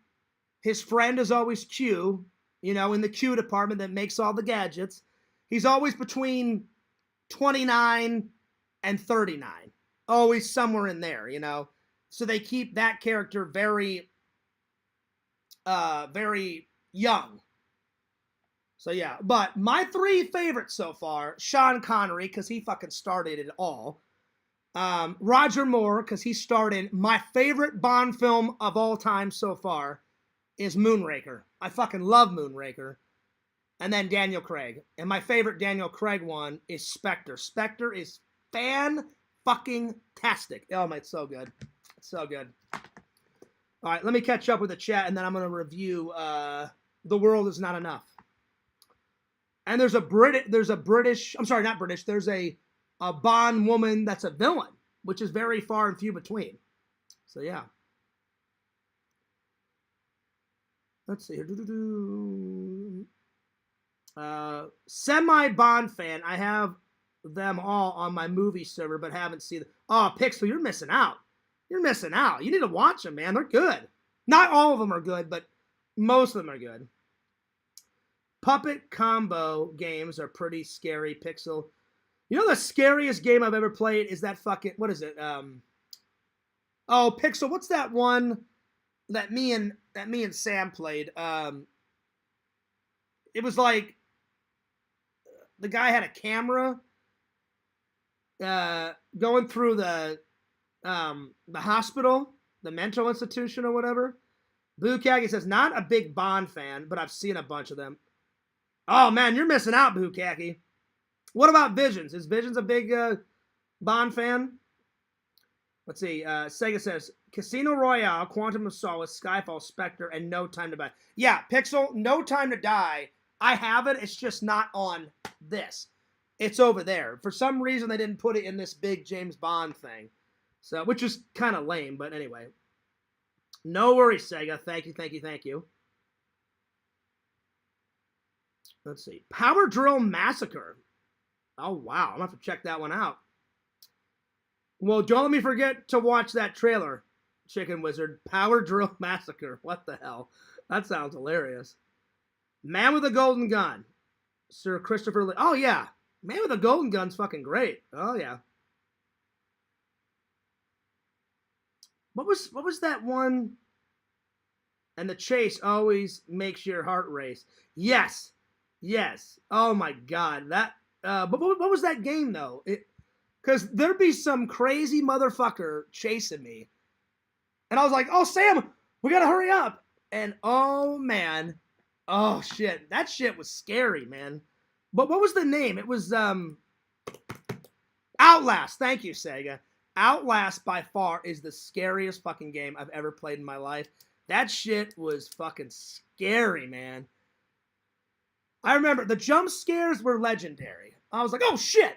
His friend is always Q, you know, in the Q department that makes all the gadgets. He's always between 29 and 39. Always somewhere in there, you know. So they keep that character very, very young. So yeah, but my 3 favorites so far, Sean Connery, because he fucking started it all. Roger Moore, because he starred in my favorite Bond film of all time so far, is Moonraker. I fucking love Moonraker. And then Daniel Craig. And my favorite Daniel Craig one is Spectre. Spectre is fan-fucking-tastic. Oh my, it's so good. It's so good. All right, let me catch up with the chat, and then I'm going to review The World Is Not Enough. And there's a British, I'm sorry, not British, there's a Bond woman that's a villain, which is very far and few between. So yeah. Let's see here. Semi-Bond fan. I have them all on my movie server, but haven't seen them. Oh, Pixel, you're missing out. You're missing out. You need to watch them, man. They're good. Not all of them are good, but most of them are good. Puppet combo games are pretty scary, Pixel. You know the scariest game I've ever played is that fucking, what is it? Oh, Pixel, what's that one that me and Sam played? It was like the guy had a camera going through the hospital, the mental institution or whatever. Bukagi says, not a big Bond fan, but I've seen a bunch of them. Oh, man, you're missing out, Bukaki. What about Visions? Is Visions a big Bond fan? Let's see. Sega says, Casino Royale, Quantum of Solace, Skyfall, Spectre, and No Time to Die. Yeah, Pixel, No Time to Die. I have it. It's just not on this. It's over there. For some reason, they didn't put it in this big James Bond thing. So, which is kind of lame, but anyway. No worries, Sega. Thank you, thank you, thank you. Let's see. Power Drill Massacre. Oh, wow. I'm going to have to check that one out. Well, don't let me forget to watch that trailer, Chicken Wizard. Power Drill Massacre. What the hell? That sounds hilarious. Man with a Golden Gun. Sir Christopher Lee. Oh, yeah. Man with a Golden Gun's fucking great. Oh, yeah. What was that one? And the chase always makes your heart race. Yes. Yes. Oh, my God. That. But what was that game, though? Because there'd be some crazy motherfucker chasing me. And I was like, oh, Sam, we got to hurry up. And, oh, man. Oh, shit. That shit was scary, man. But what was the name? It was Outlast. Thank you, Sega. Outlast, by far, is the scariest fucking game I've ever played in my life. That shit was fucking scary, man. I remember the jump scares were legendary. I was like, oh, shit.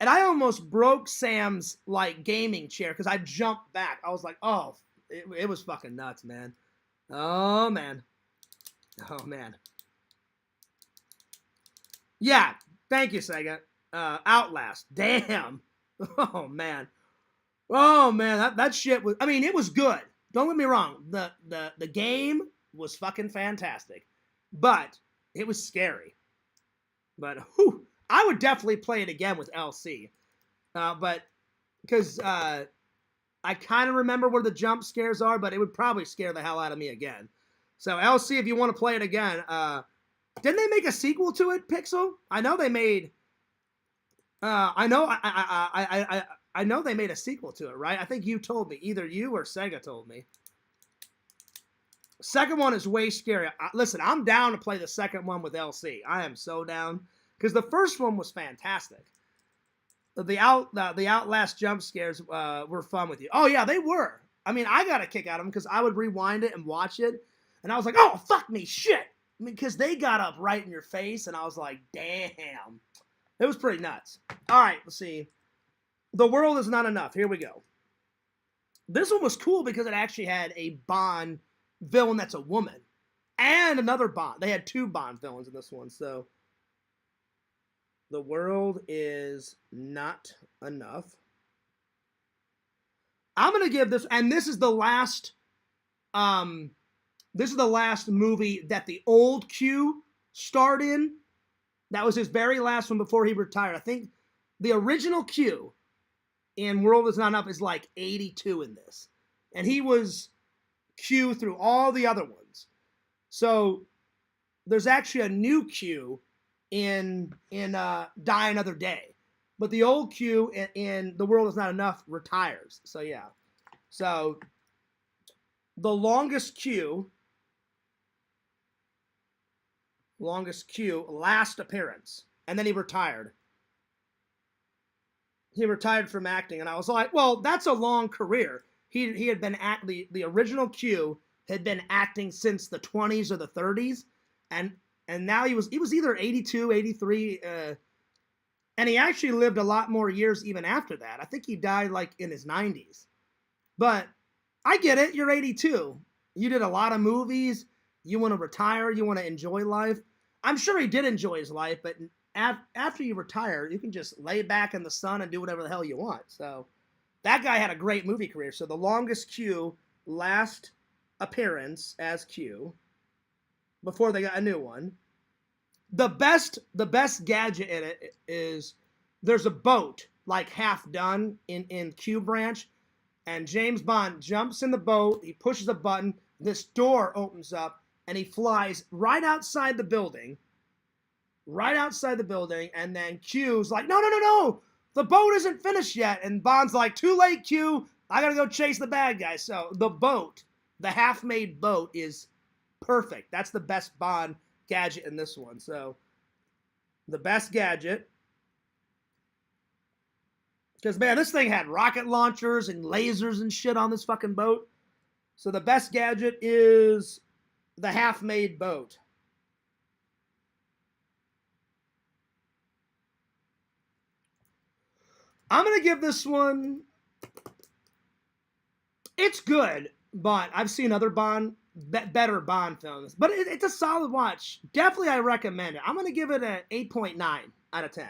And I almost broke Sam's, like, gaming chair because I jumped back. I was like, oh, it was fucking nuts, man. Oh, man. Oh, man. Yeah, thank you, Sega. Outlast. Damn. Oh, man. Oh, man, that shit was... I mean, it was good. Don't get me wrong. The game was fucking fantastic. But it was scary. But, whew, I would definitely play it again with LC. But, because I kind of remember where the jump scares are, but it would probably scare the hell out of me again. So, LC, if you want to play it again, didn't they make a sequel to it, Pixel? I know they made... I know they made a sequel to it, right? I think you told me. Either you or Sega told me. Second one is way scarier. Listen, I'm down to play the second one with LC. I am so down. Because the first one was fantastic. The Outlast jump scares were fun with you. Oh, yeah, they were. I mean, I got a kick out of them because I would rewind it and watch it. And I was like, oh, fuck me, shit. I mean, because they got up right in your face. And I was like, damn. It was pretty nuts. All right, let's see. The World Is Not Enough. Here we go. This one was cool because it actually had a Bond villain that's a woman. And another Bond. They had two Bond villains in this one, so... The World Is Not Enough. I'm gonna give this, and this is the last movie that the old Q starred in. That was his very last one before he retired. I think the original Q in World Is Not Enough is like 82 in this. And he was Q through all the other ones. So there's actually a new Q in Die Another Day. But the old Q in The World Is Not Enough retires. So yeah. So the longest Q, last appearance. And then he retired. He retired from acting. And I was like, well, that's a long career. He had been the original Q had been acting since the 20s or the 30s. And now he was either 82, 83, and he actually lived a lot more years even after that. I think he died like in his 90s. But I get it. You're 82. You did a lot of movies. You want to retire. You want to enjoy life. I'm sure he did enjoy his life, but after you retire, you can just lay back in the sun and do whatever the hell you want. So that guy had a great movie career. So the longest Q, last appearance as Q, before they got a new one. The best gadget in it is there's a boat like half done in Q branch, and James Bond jumps in the boat. He pushes a button. This door opens up, and he flies right outside the building. And then Q's like, no, the boat isn't finished yet. And Bond's like, too late, Q. I gotta go chase the bad guy. So the boat, the half-made boat, is perfect. That's the best Bond gadget in this one. So the best gadget. Because, man, this thing had rocket launchers and lasers and shit on this fucking boat. So the best gadget is the half-made boat. I'm going to give this one... It's good, but I've seen other better Bond films. But it's a solid watch. Definitely I recommend it. I'm going to give it an 8.9 out of 10.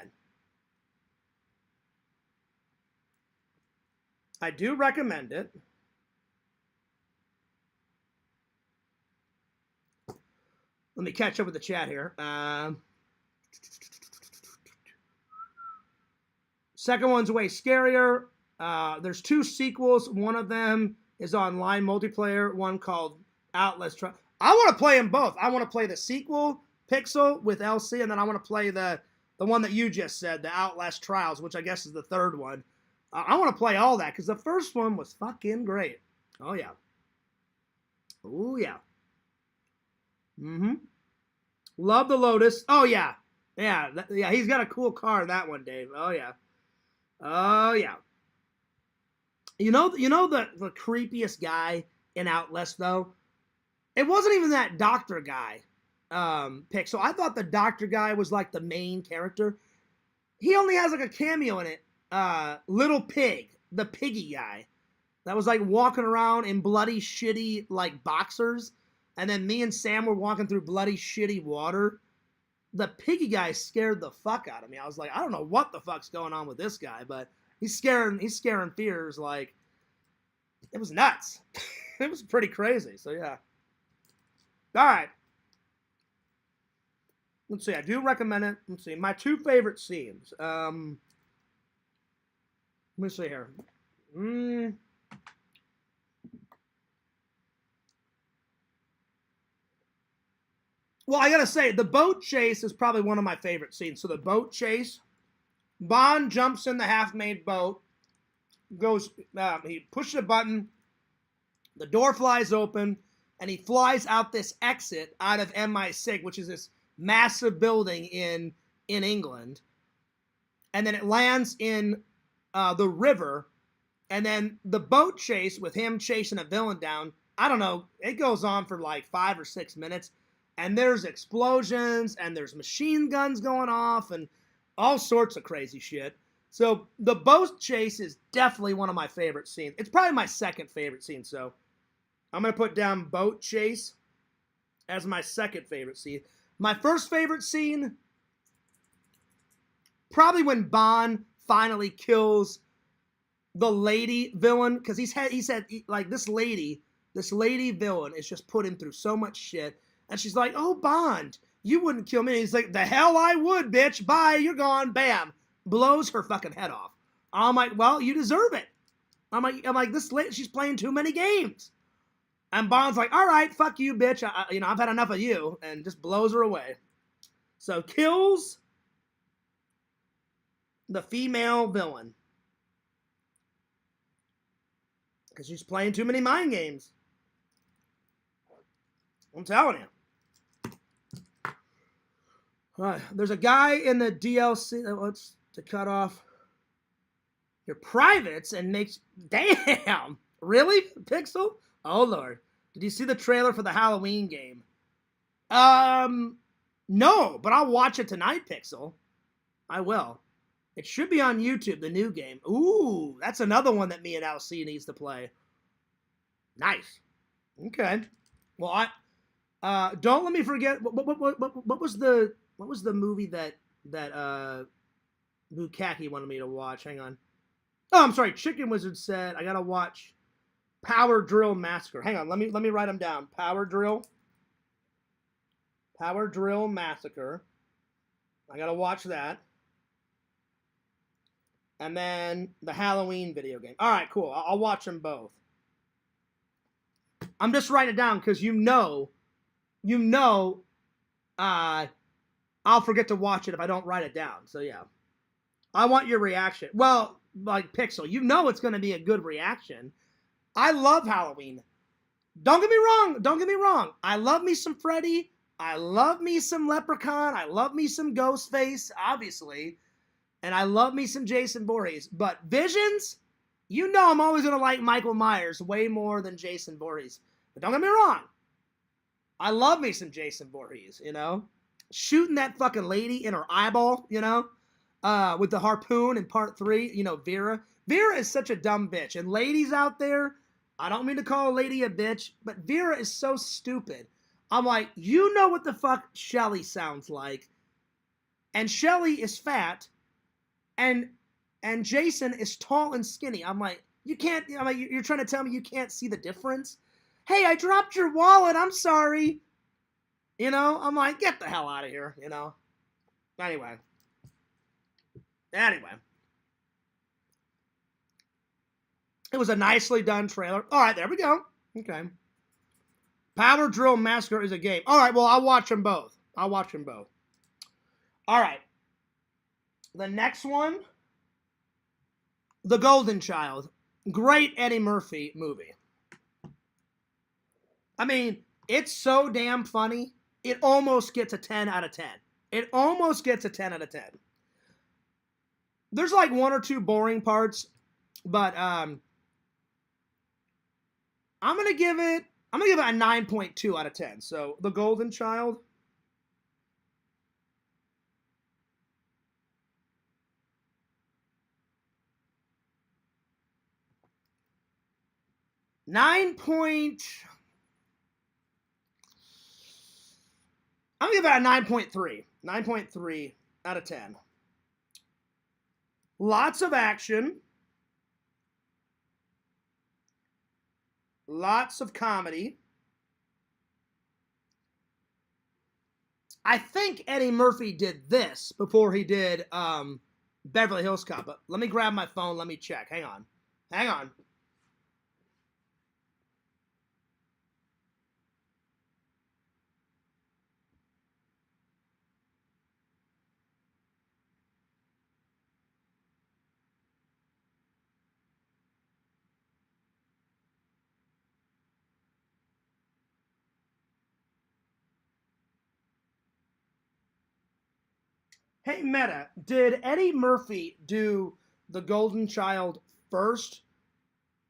I do recommend it. Let me catch up with the chat here. Second one's way scarier. There's 2 sequels. One of them is online multiplayer. One called Outlast Trials. I want to play them both. I want to play the sequel, Pixel, with LC, and then I want to play the one that you just said, the Outlast Trials, which I guess is the third one. I want to play all that, because the first one was fucking great. Oh, yeah. Oh, yeah. Mm-hmm. Love the Lotus. Oh, yeah. Yeah, he's got a cool car in that one, Dave. Oh, yeah. Oh, yeah. You know the creepiest guy in Outlast, though? It wasn't even that doctor guy pick. So I thought the doctor guy was like the main character. He only has like a cameo in it. Little Pig, the piggy guy. That was like walking around in bloody, shitty, like boxers. And then me and Sam were walking through bloody, shitty water. The piggy guy scared the fuck out of me. I was like, I don't know what the fuck's going on with this guy, but he's scaring fears. Like, it was nuts. It was pretty crazy. So yeah. All right. Let's see. I do recommend it. Let's see. My 2 favorite scenes. Let me see here. Well, I gotta say, the boat chase is probably one of my favorite scenes. So the boat chase, Bond jumps in the half-made boat, he pushes a button, the door flies open, and he flies out this exit out of MI6, which is this massive building in England. And then it lands in the river, and then the boat chase with him chasing a villain down, I don't know, it goes on for like 5 or 6 minutes. And there's explosions, and there's machine guns going off, and all sorts of crazy shit. So the boat chase is definitely one of my favorite scenes. It's probably my second favorite scene, so I'm going to put down boat chase as my second favorite scene. My first favorite scene Probably when Bond finally kills the lady villain, because he said like this lady villain is just put him through so much shit, and she's like, "Oh, Bond, you wouldn't kill me." And he's like, "The hell I would, bitch. Bye, you're gone." Bam, blows her fucking head off. I'm like, "Well, you deserve it." I'm like, this lady, she's playing too many games. And Bond's like, "All right, fuck you, bitch. I've had enough of you," and just blows her away. So kills the female villain. Because she's playing too many mind games. I'm telling you. All right, there's a guy in the DLC that wants to cut off your privates and makes... Damn! Really, Pixel? Oh, Lord. Did you see the trailer for the Halloween game? No, but I'll watch it tonight, Pixel. I will. It should be on YouTube, the new game. Ooh, that's another one that me and LC needs to play. Nice. Okay. Well, don't let me forget. What was the movie that Bukaki wanted me to watch? Hang on. Oh, I'm sorry. Chicken Wizard said I gotta watch Power Drill Massacre. Hang on. Let me write them down. Power Drill Massacre. I gotta watch that. And then the Halloween video game. All right, cool. I'll watch them both. I'm just writing it down because I'll forget to watch it if I don't write it down. So yeah, I want your reaction. Well, like Pixel, it's going to be a good reaction. I love Halloween. Don't get me wrong. I love me some Freddy. I love me some Leprechaun. I love me some Ghostface, obviously. And I love me some Jason Voorhees. But Visions, I'm always going to like Michael Myers way more than Jason Voorhees. But don't get me wrong. I love me some Jason Voorhees, Shooting that fucking lady in her eyeball, with the harpoon in part 3, Vera. Vera is such a dumb bitch. And ladies out there, I don't mean to call a lady a bitch, but Vera is so stupid. I'm like, what the fuck Shelly sounds like. And Shelly is fat. And Jason is tall and skinny. I'm like, you're trying to tell me you can't see the difference? Hey, I dropped your wallet. I'm sorry. I'm like, get the hell out of here, Anyway. It was a nicely done trailer. All right, there we go. Okay. Power Drill Massacre is a game. All right, well, I'll watch them both. All right. The next one, The Golden Child. Great Eddie Murphy movie. I mean, it's so damn funny. It almost gets a 10 out of 10. There's like one or two boring parts, but I'm gonna give it a 9.2 out of 10. So The Golden Child. I'm gonna give it a 9.3. 9.3 out of 10. Lots of action. Lots of comedy. I think Eddie Murphy did this before he did Beverly Hills Cop. But let me grab my phone. Let me check. Hang on. Hey, Meta, did Eddie Murphy do The Golden Child first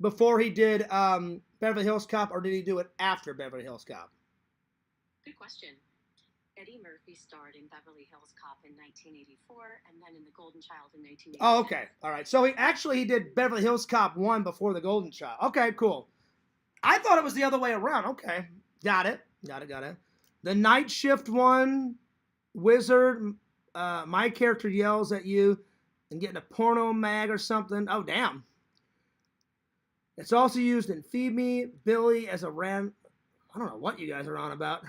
before he did Beverly Hills Cop, or did he do it after Beverly Hills Cop? Good question. Eddie Murphy starred in Beverly Hills Cop in 1984 and then in The Golden Child in 1989. Oh, okay. All right. So he did Beverly Hills Cop 1 before The Golden Child. Okay, cool. I thought it was the other way around. Okay. Got it. The Night Shift one, Wizard, my character yells at you and getting a porno mag or something. Oh, damn. It's also used in Feed Me, Billy as a ran. I don't know what you guys are on about.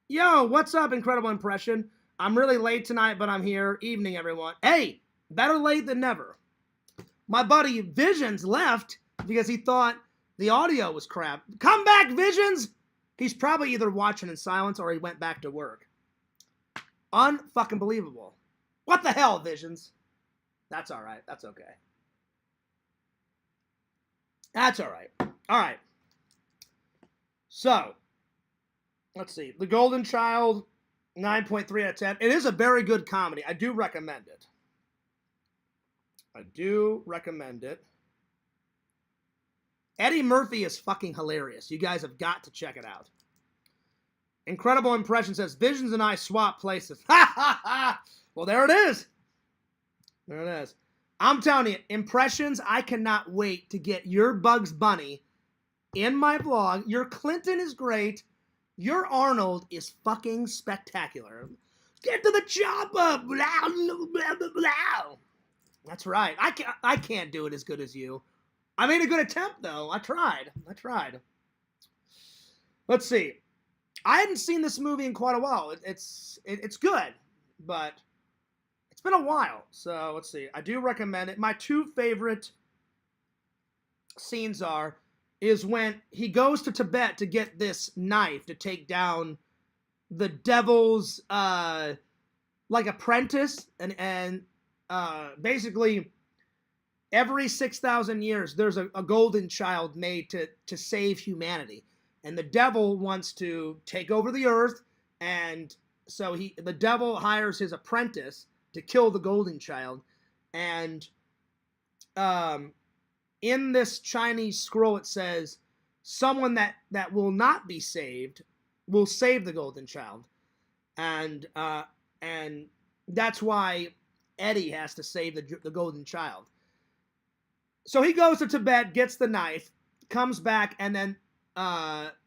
Yo, what's up, Incredible Impression? I'm really late tonight, but I'm here. Evening, everyone. Hey, better late than never. My buddy Visions left because he thought the audio was crap. Come back, Visions! He's probably either watching in silence or he went back to work. Unfucking believable. What the hell, Visions? That's all right. That's okay. That's all right. All right. So, let's see. The Golden Child, 9.3 out of 10. It is a very good comedy. I do recommend it. I do recommend it. Eddie Murphy is fucking hilarious. You guys have got to check it out. Incredible Impression says, Visions and I swap places. Ha ha ha! Well, there it is. There it is. I'm telling you, Impressions, I cannot wait to get your Bugs Bunny in my vlog. Your Clinton is great. Your Arnold is fucking spectacular. Get to the chopper. Blah, blah, blah, blah. That's right. I can't do it as good as you. I made a good attempt, though. I tried. Let's see. I hadn't seen this movie in quite a while. It's good, but it's been a while. So let's see. I do recommend it. My two favorite scenes is when he goes to Tibet to get this knife to take down the devil's like apprentice, and basically every 6,000 years there's a golden child made to save humanity. And the devil wants to take over the earth, and so the devil hires his apprentice to kill the golden child. And in this Chinese scroll it says, someone that will not be saved will save the golden child. And that's why Eddie has to save the golden child. So he goes to Tibet, gets the knife, comes back, and then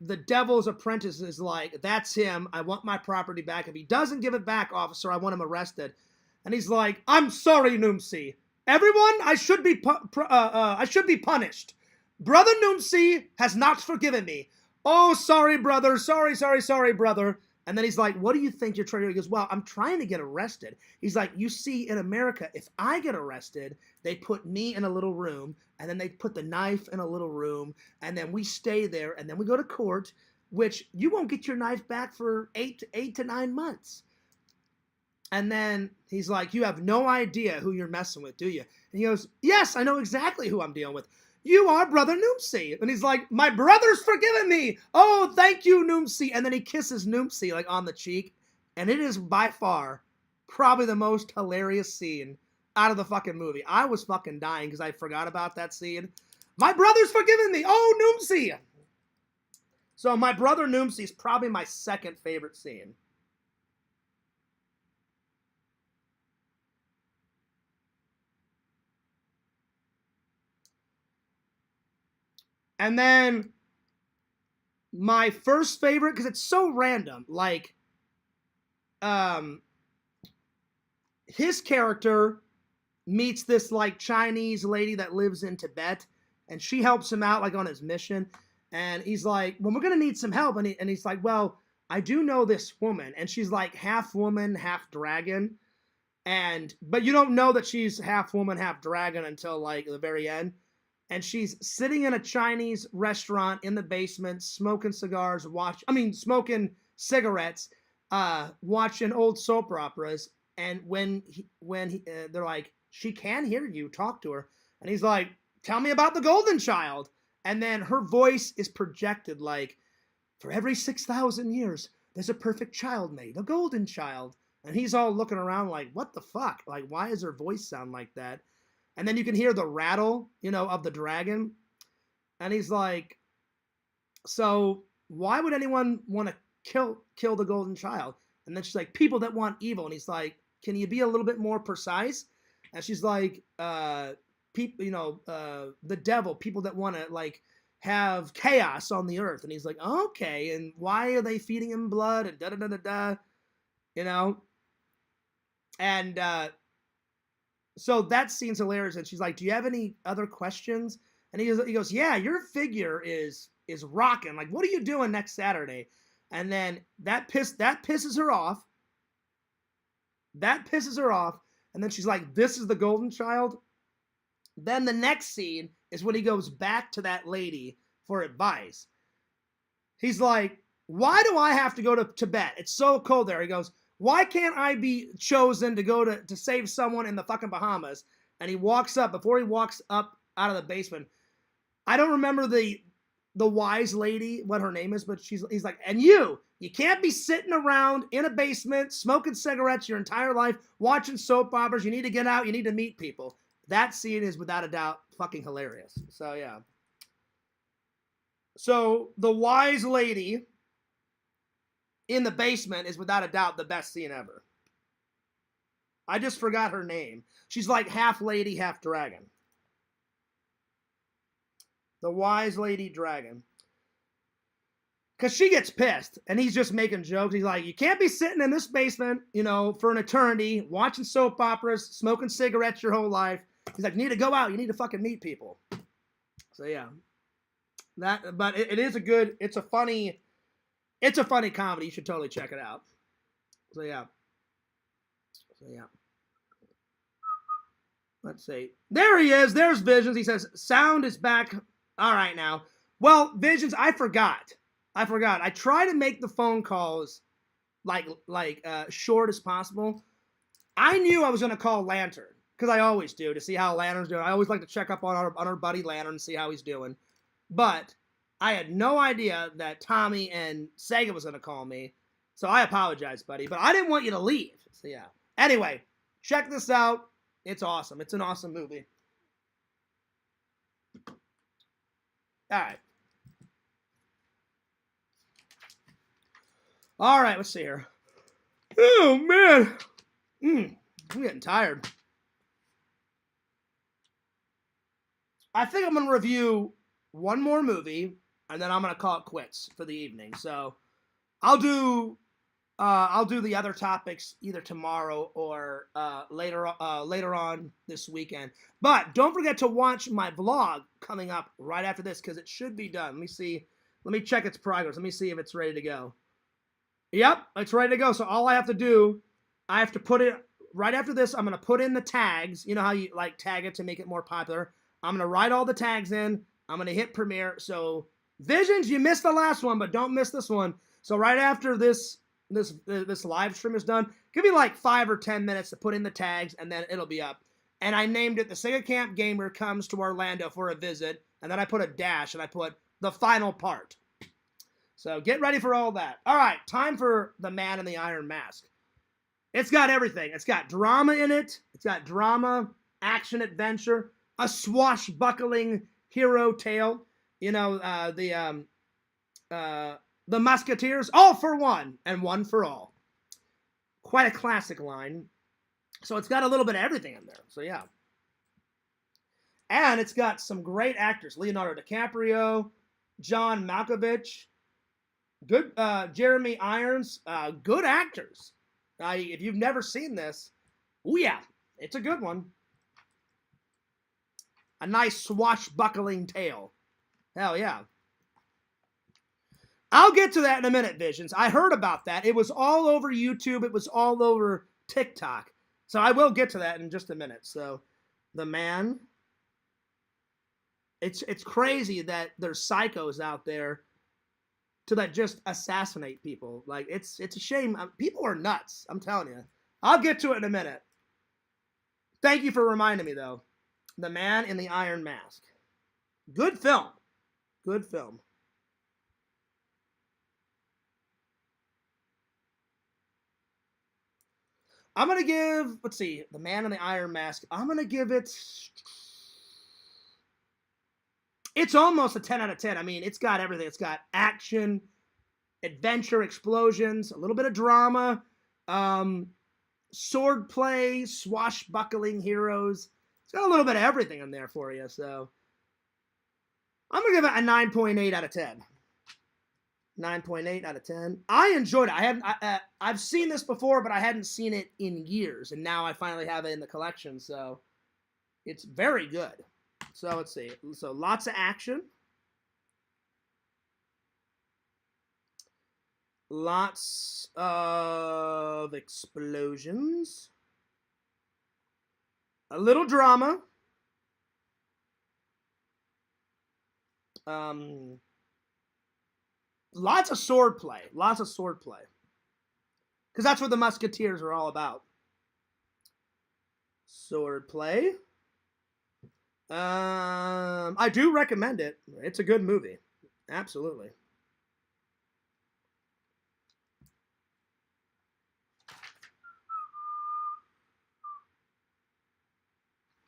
the devil's apprentice is like, that's him. I want my property back. If he doesn't give it back, officer, I want him arrested. And he's like, I'm sorry, Noomsi. Everyone, I should be punished. Brother Noomsi has not forgiven me. Oh, sorry, brother. Sorry, brother. And then he's like, what do you think you're trying to do? He goes, well, I'm trying to get arrested. He's like, you see, in America, if I get arrested, they put me in a little room, and then they put the knife in a little room, and then we stay there, and then we go to court, which you won't get your knife back for 8 to 9 months. And then he's like, you have no idea who you're messing with, do you? And he goes, yes, I know exactly who I'm dealing with. You are Brother Noomsi. And he's like, my brother's forgiven me. Oh, thank you, Noomsi. And then he kisses Noomsi like on the cheek. And it is by far probably the most hilarious scene out of the fucking movie. I was fucking dying because I forgot about that scene. My brother's forgiven me. Oh, Noomsi. So my brother Noomsi is probably my second favorite scene. And then my first favorite, because it's so random, like, his character meets this, like, Chinese lady that lives in Tibet, and she helps him out, like, on his mission, and he's like, well, we're going to need some help, and he's like, well, I do know this woman, and she's, like, half woman, half dragon, but you don't know that she's half woman, half dragon until, like, the very end. And she's sitting in a Chinese restaurant in the basement, smoking cigars, smoking cigarettes, watching old soap operas. And when they're like, she can hear you, talk to her. And he's like, tell me about the golden child. And then her voice is projected like, for every 6,000 years, there's a perfect child made, a golden child. And he's all looking around like, what the fuck? Like, why does her voice sound like that? And then you can hear the rattle, of the dragon. And he's like, so why would anyone want to kill the golden child? And then she's like, people that want evil. And he's like, can you be a little bit more precise? And she's like, people, the devil, people that want to like have chaos on the earth. And he's like, okay. And why are they feeding him blood and da-da-da-da-da? And so that scene's hilarious. And she's like, "Do you have any other questions?" And he goes, "Yeah, your figure is rocking. Like, what are you doing next Saturday?" And then that pisses her off. That pisses her off. And then she's like, "This is the golden child." Then the next scene is when he goes back to that lady for advice. He's like, "Why do I have to go to Tibet? It's so cold there." He goes, "Why can't I be chosen to go to save someone in the fucking Bahamas?" And he walks up, before he walks up out of the basement, I don't remember the wise lady, what her name is, but he's like, "And you can't be sitting around in a basement, smoking cigarettes your entire life, watching soap operas. You need to get out. You need to meet people." That scene is without a doubt fucking hilarious. So, yeah. So, the wise lady in the basement is without a doubt the best scene ever. I just forgot her name. She's like half lady, half dragon. The wise lady dragon. Because she gets pissed, and he's just making jokes. He's like, "You can't be sitting in this basement, for an eternity, watching soap operas, smoking cigarettes your whole life." He's like, "You need to go out. You need to fucking meet people." So, yeah. But it is it's a funny comedy. You should totally check it out. So, yeah. Let's see. There he is. There's Visions. He says, "Sound is back." All right, now. Well, Visions, I forgot. I try to make the phone calls like short as possible. I knew I was going to call Lantern, because I always do, to see how Lantern's doing. I always like to check up on our buddy Lantern and see how he's doing. But I had no idea that Tommy and Sega was going to call me. So I apologize, buddy. But I didn't want you to leave. So, yeah. Anyway, check this out. It's awesome. It's an awesome movie. All right. All right, let's see here. Oh, man. I'm getting tired. I think I'm going to review one more movie, and then I'm going to call it quits for the evening. So I'll do the other topics either tomorrow or later on this weekend. But don't forget to watch my vlog coming up right after this, because it should be done. Let me see. Let me check its progress. Let me see if it's ready to go. Yep, it's ready to go. So all I have to do, I have to put it right after this. I'm going to put in the tags. You know how you like tag it to make it more popular. I'm going to write all the tags in. I'm going to hit premiere. So Visions, you missed the last one, but don't miss this one. So right after this live stream is done, give me like 5 or 10 minutes to put in the tags, and then it'll be up. And I named it The Sega Camp Gamer Comes to Orlando for a Visit. And then I put a dash, and I put the final part. So get ready for all that. All right, time for The Man in the Iron Mask. It's got everything. It's got drama in it. It's got drama, action, adventure, a swashbuckling hero tale. The Musketeers, all for one and one for all. Quite a classic line. So it's got a little bit of everything in there. So yeah. And it's got some great actors. Leonardo DiCaprio, John Malkovich, good Jeremy Irons, good actors. If you've never seen this, oh yeah, it's a good one. A nice swashbuckling tale. Hell yeah. I'll get to that in a minute, Visions. I heard about that. It was all over YouTube. It was all over TikTok. So I will get to that in just a minute. So, The Man. It's crazy that there's psychos out there that just assassinate people. Like, it's a shame. People are nuts. I'm telling you. I'll get to it in a minute. Thank you for reminding me, though. The Man in the Iron Mask. Good film. Good film. I'm going to give, let's see, The Man in the Iron Mask. I'm going to give it, it's almost a 10 out of 10. I mean, it's got everything. It's got action, adventure, explosions, a little bit of drama, sword play, swashbuckling heroes. It's got a little bit of everything in there for you. So I'm going to give it a 9.8 out of 10. 9.8 out of 10. I enjoyed it. I've seen this before, but I hadn't seen it in years, and now I finally have it in the collection, so it's very good. So let's see. So lots of action. Lots of explosions. A little drama. Lots of swordplay. Lots of swordplay. Because that's what the Musketeers are all about. Swordplay. I do recommend it. It's a good movie. Absolutely.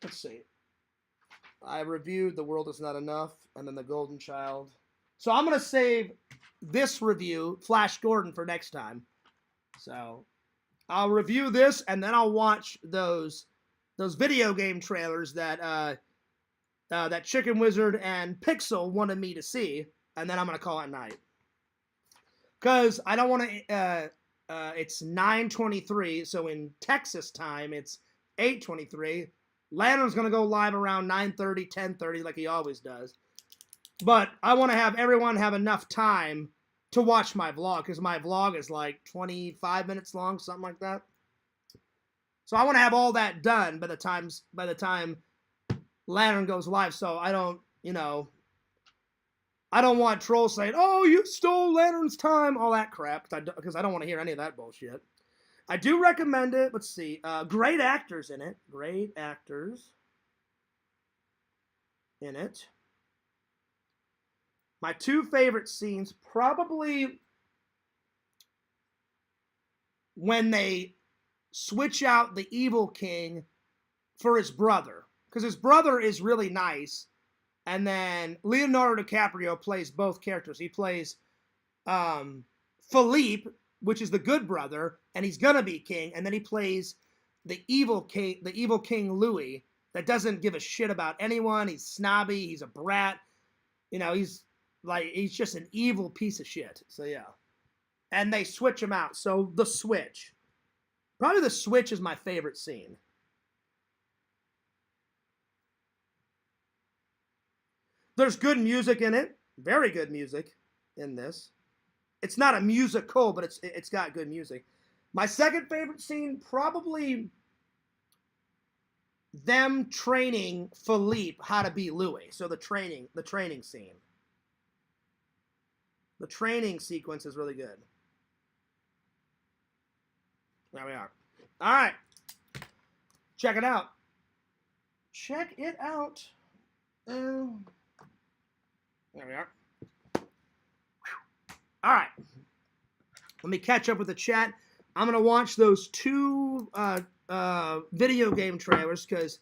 Let's see. I reviewed The World Is Not Enough and then The Golden Child. So I'm going to save this review, Flash Gordon, for next time. So I'll review this and then I'll watch those video game trailers that that Chicken Wizard and Pixel wanted me to see, and then I'm going to call it night. Because I don't want to... it's 9:23, so in Texas time, it's 8:23. Lantern's going to go live around 9:30, 10:30, like he always does. But I want to have everyone have enough time to watch my vlog, because my vlog is like 25 minutes long, something like that. So I want to have all that done by the time Lantern goes live, so I don't, I don't want trolls saying, "Oh, you stole Lantern's time," all that crap, because I don't want to hear any of that bullshit. I do recommend it. Let's see. Great actors in it. Great actors in it. My two favorite scenes, probably when they switch out the evil king for his brother. Because his brother is really nice. And then Leonardo DiCaprio plays both characters. He plays Philippe, which is the good brother, and he's gonna be king. And then he plays the evil king Louis, that doesn't give a shit about anyone. He's snobby. He's a brat. He's just an evil piece of shit. So yeah, and they switch him out. So the switch, probably the switch is my favorite scene. There's good music in it. Very good music in this. It's not a musical, but it's got good music. My second favorite scene, probably them training Philippe how to be Louis. So the training scene. The training sequence is really good. There we are. All right. Check it out. Check it out. There we are. All right. Let me catch up with the chat. I'm going to watch those two video game trailers because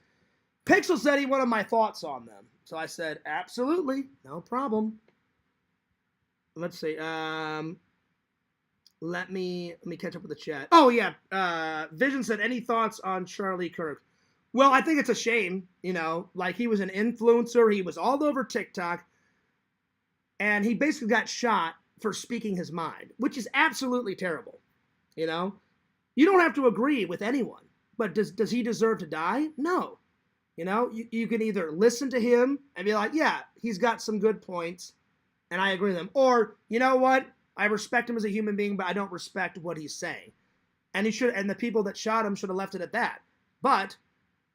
Pixel said he wanted my thoughts on them. So I said, absolutely. No problem. Let's see. Let me catch up with the chat. Oh, yeah. Vision said, any thoughts on Charlie Kirk? Well, I think it's a shame. Like he was an influencer. He was all over TikTok. And he basically got shot for speaking his mind, which is absolutely terrible. You don't have to agree with anyone, but does he deserve to die? No. You can either listen to him and be like, yeah, he's got some good points, and I agree with him. Or, you know what? I respect him as a human being, but I don't respect what he's saying. And the people that shot him should have left it at that. But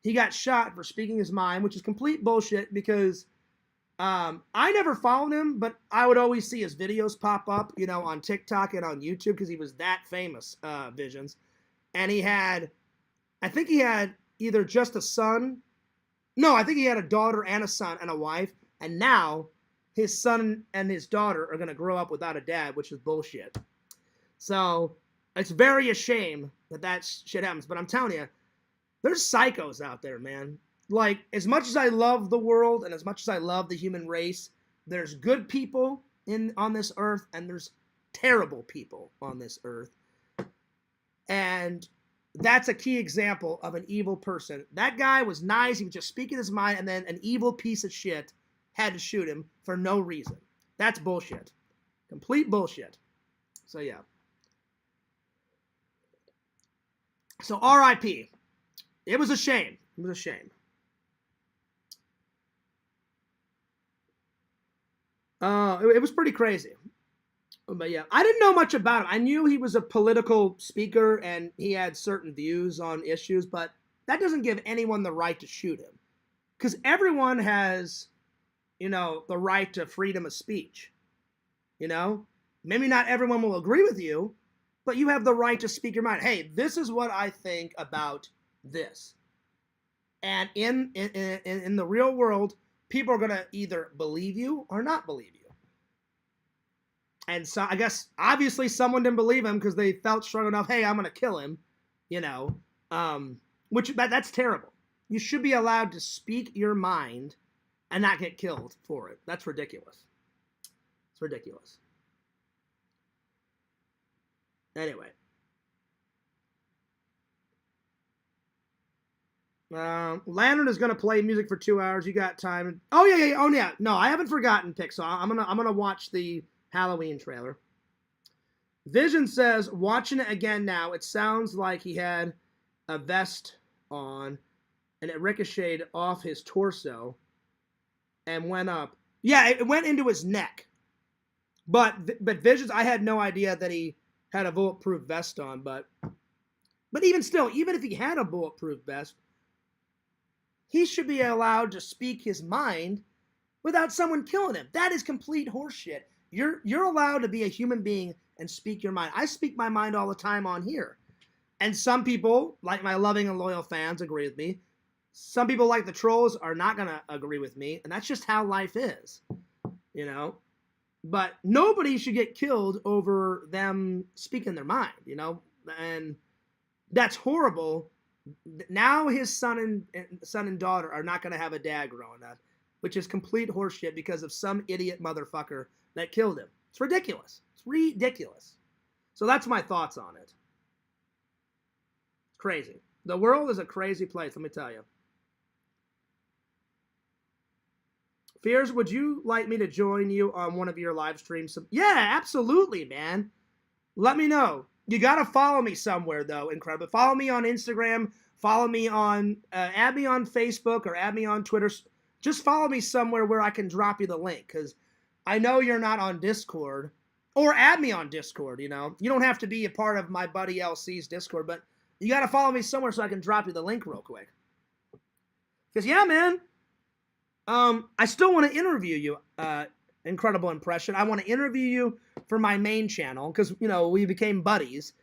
he got shot for speaking his mind, which is complete bullshit because I never followed him, but I would always see his videos pop up, on TikTok and on YouTube because he was that famous, Visions. And I think he had either just a son. No, I think he had a daughter and a son and a wife. And now his son and his daughter are going to grow up without a dad, which is bullshit. So it's very a shame that shit happens. But I'm telling you, there's psychos out there, man. Like, as much as I love the world and as much as I love the human race, there's good people on this earth and there's terrible people on this earth. And that's a key example of an evil person. That guy was nice. He was just speaking his mind, and then an evil piece of shit had to shoot him for no reason. That's bullshit. Complete bullshit. So, yeah. So, R.I.P. It was a shame. It was a shame. It was pretty crazy. But yeah, I didn't know much about him. I knew he was a political speaker and he had certain views on issues, but that doesn't give anyone the right to shoot him. Because everyone has, you know, the right to freedom of speech. You know? Maybe not everyone will agree with you, but you have the right to speak your mind. Hey, this is what I think about this. And in the real world, people are going to either believe you or not believe you. And so I guess obviously someone didn't believe him because they felt strong enough, hey, I'm going to kill him, you know, that's terrible. You should be allowed to speak your mind and not get killed for it. That's ridiculous. It's ridiculous. Anyway. Lantern is going to play music for 2 hours. You got time. Oh, yeah. Oh, yeah. No, I haven't forgotten Pixar. I'm gonna watch the Halloween trailer. Vision says, watching it again now, it sounds like he had a vest on and it ricocheted off his torso and went up. Yeah, it went into his neck. But Visions, I had no idea that he had a bulletproof vest on, but even still, even if he had a bulletproof vest, he should be allowed to speak his mind without someone killing him. That is complete horseshit. You're allowed to be a human being and speak your mind. I speak my mind all the time on here. And some people, like my loving and loyal fans, agree with me. Some people, like the trolls, are not going to agree with me. And that's just how life is, you know. But nobody should get killed over them speaking their mind, you know. And that's horrible. Now his son and daughter are not going to have a dad growing up, which is complete horseshit because of some idiot motherfucker that killed him. It's ridiculous. It's ridiculous. So that's my thoughts on it. It's crazy. The world is a crazy place, let me tell you. Fears, would you like me to join you on one of your live streams? Yeah, absolutely, man. Let me know. You got to follow me somewhere, though, Incredible. Follow me on Instagram. Follow me on, add me on Facebook or add me on Twitter. Just follow me somewhere where I can drop you the link, because I know you're not on Discord. Or add me on Discord, you know. You don't have to be a part of my buddy LC's Discord, but you got to follow me somewhere so I can drop you the link real quick. Because, yeah, man, I still want to interview you, Incredible Impression. I want to interview you for my main channel because, you know, we became buddies.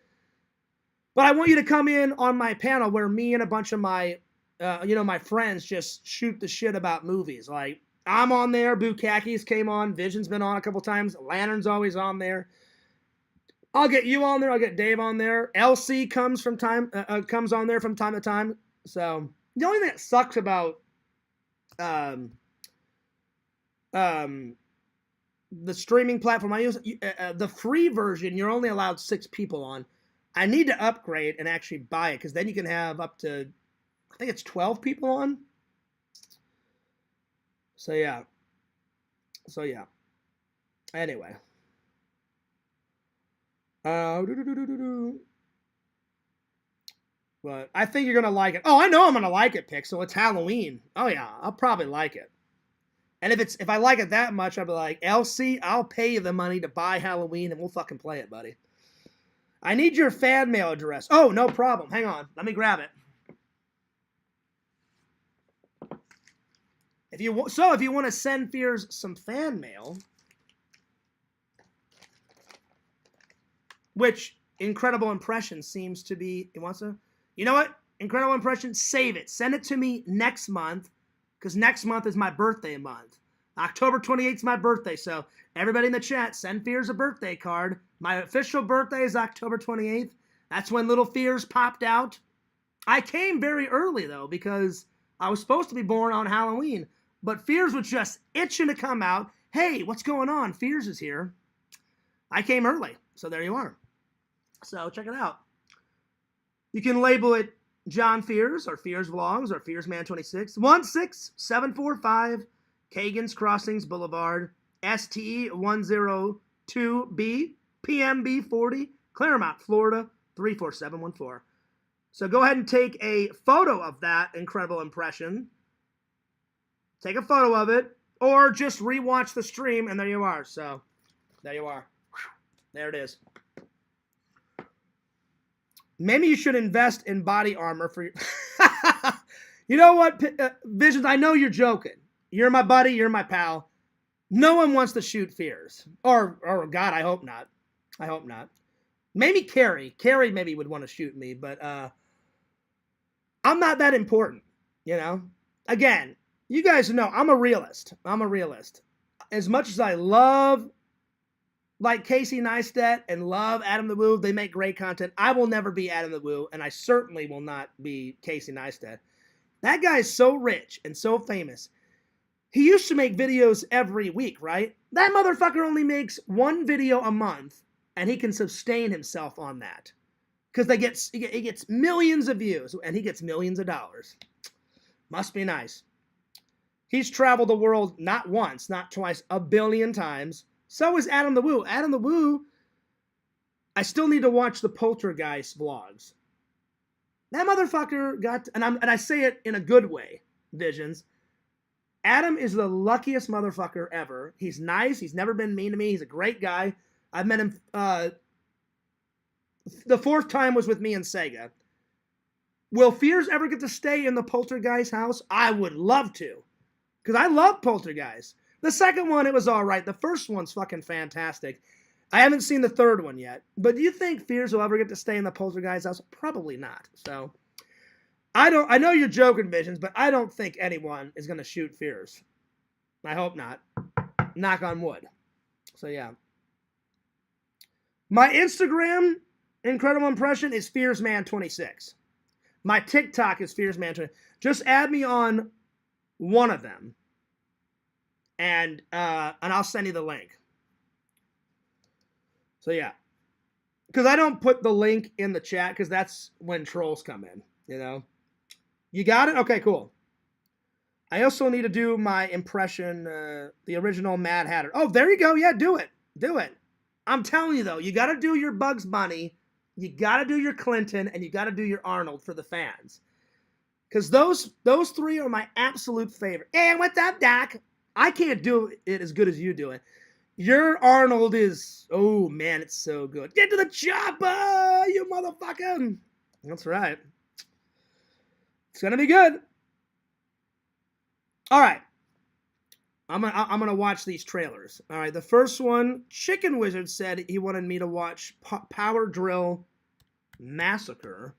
But I want you to come in on my panel where me and a bunch of my, my friends just shoot the shit about movies. Like, I'm on there. Bukakis came on. Vision's been on a couple times. Lantern's always on there. I'll get you on there. I'll get Dave on there. LC comes on there from time to time. So the only thing that sucks about the streaming platform I use, the free version, you're only allowed 6 people on. I need to upgrade and actually buy it because then you can have up to, I think it's 12 people on. So yeah. Anyway. But I think you're gonna like it. Oh, I know I'm gonna like it, Pixel. It's Halloween. Oh yeah, I'll probably like it. And if I like it that much, I'll be like, LC, I'll pay you the money to buy Halloween and we'll fucking play it, buddy. I need your fan mail address. Oh, no problem. Hang on. Let me grab it. If you want to send Fears some fan mail, which Incredible Impression seems to be, he wants to, you know what? Incredible Impression, save it. Send it to me next month, because next month is my birthday month. October 28th is my birthday, so everybody in the chat, send Fears a birthday card. My official birthday is October 28th. That's when Little Fears popped out. I came very early, though, because I was supposed to be born on Halloween, but Fears was just itching to come out. Hey, what's going on? Fears is here. I came early, so there you are. So check it out. You can label it John Fears or Fears Vlogs or Fearsman26. 16745 Kagan's Crossings Boulevard, STE 10 2B, PMB40, Claremont, Florida, 34714. So go ahead and take a photo of that incredible impression. Take a photo of it, or just rewatch the stream, and there you are. So, there you are. There it is. Maybe you should invest in body armor for your... You know what, Visions? I know you're joking. You're my buddy. You're my pal. No one wants to shoot fears. Or God, I hope not. I hope not. Maybe Carrie. Carrie maybe would want to shoot me, but I'm not that important, you know? Again, you guys know I'm a realist. I'm a realist. As much as I love, like, Casey Neistat and love Adam the Woo, they make great content. I will never be Adam the Woo, and I certainly will not be Casey Neistat. That guy is so rich and so famous. He used to make videos every week, right? That motherfucker only makes one video a month, and he can sustain himself on that. Because he gets millions of views, and he gets millions of dollars. Must be nice. He's traveled the world not once, not twice, 1 billion times. So is Adam the Woo. Adam the Woo, I still need to watch the Poltergeist vlogs. That motherfucker got, and I say it in a good way, Visions. Adam is the luckiest motherfucker ever. He's nice. He's never been mean to me. He's a great guy. I've met him, the 4th time was with me and Sega. Will Fears ever get to stay in the Poltergeist house? I would love to. Because I love Poltergeist. The second one, it was all right. The first one's fucking fantastic. I haven't seen the third one yet. But do you think Fears will ever get to stay in the Poltergeist house? Probably not. So, I know you're joking, Visions, but I don't think anyone is going to shoot Fears. I hope not. Knock on wood. So, yeah. My Instagram incredible impression is FearsMan26. My TikTok is FearsMan26. Just add me on one of them. And I'll send you the link. So, yeah. Because I don't put the link in the chat because that's when trolls come in, you know. You got it? Okay, cool. I also need to do my impression, the original Mad Hatter. Oh, there you go. Yeah, do it. Do it. I'm telling you, though, you got to do your Bugs Bunny, you got to do your Clinton, and you got to do your Arnold for the fans. Because those 3 are my absolute favorite. Hey, what's up, Doc? I can't do it as good as you do it. Your Arnold is, oh, man, it's so good. Get to the chopper, you motherfucker. That's right. It's going to be good. All right. I'm gonna watch these trailers. All right, the first one, Chicken Wizard said he wanted me to watch Power Drill Massacre.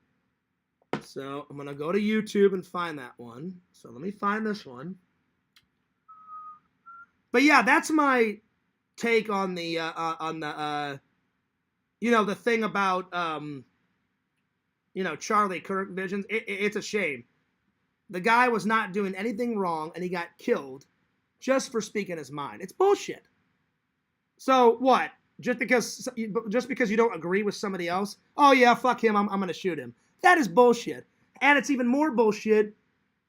So I'm gonna go to YouTube and find that one. So let me find this one. But yeah, that's my take on the you know, the thing about you know, Charlie Kirk Visions. It's a shame. The guy was not doing anything wrong, and he got killed just for speaking his mind. It's bullshit. So what? Just because you don't agree with somebody else? Oh yeah, fuck him. I'm gonna shoot him. That is bullshit. And it's even more bullshit.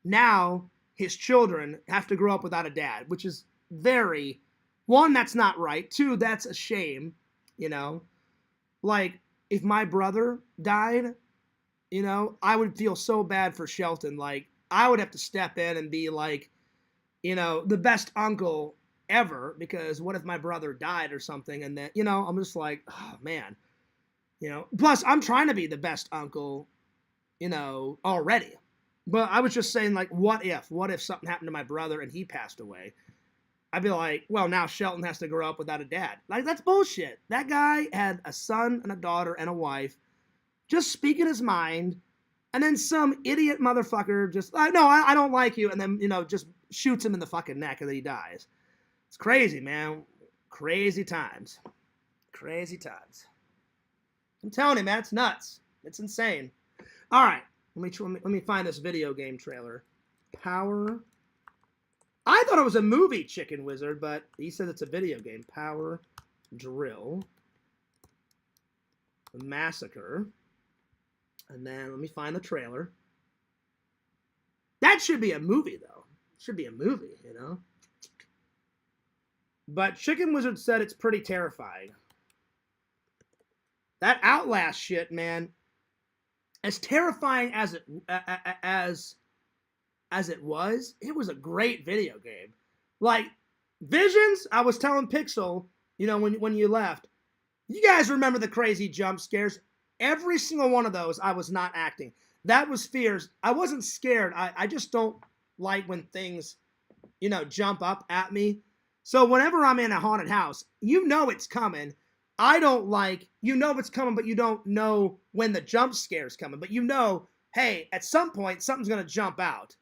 Now his children have to grow up without a dad, which is very, 1, that's not right. 2, that's a shame. You know, like if my brother died, you know, I would feel so bad for Shelton. Like I would have to step in and be like, you know, the best uncle ever, because what if my brother died or something? And then, you know, I'm just like, oh man, you know, plus I'm trying to be the best uncle, you know, already. But I was just saying, like, what if something happened to my brother and he passed away? I'd be like, well, now Shelton has to grow up without a dad. Like, that's bullshit. That guy had a son and a daughter and a wife, just speaking his mind. And then some idiot motherfucker just, no, I don't like you. And then, you know, just shoots him in the fucking neck and then he dies. It's crazy, man. Crazy times. Crazy times. I'm telling you, man, it's nuts. It's insane. All right. Let me find this video game trailer. Power. I thought it was a movie, Chicken Wizard, but he says it's a video game. Power Drill Massacre. And then let me find the trailer. That should be a movie, though. It should be a movie, you know? But Chicken Wizard said it's pretty terrifying. That Outlast shit, man, as terrifying as it it was a great video game. Like Visions, I was telling Pixel, you know, when you left, you guys remember the crazy jump scares. Every single one of those, I was not acting. That was fears. I wasn't scared. I just don't like when things, you know, jump up at me. So whenever I'm in a haunted house, you know it's coming. I don't like, you know it's coming, but you don't know when the jump scare's coming. But you know, hey, at some point, something's going to jump out.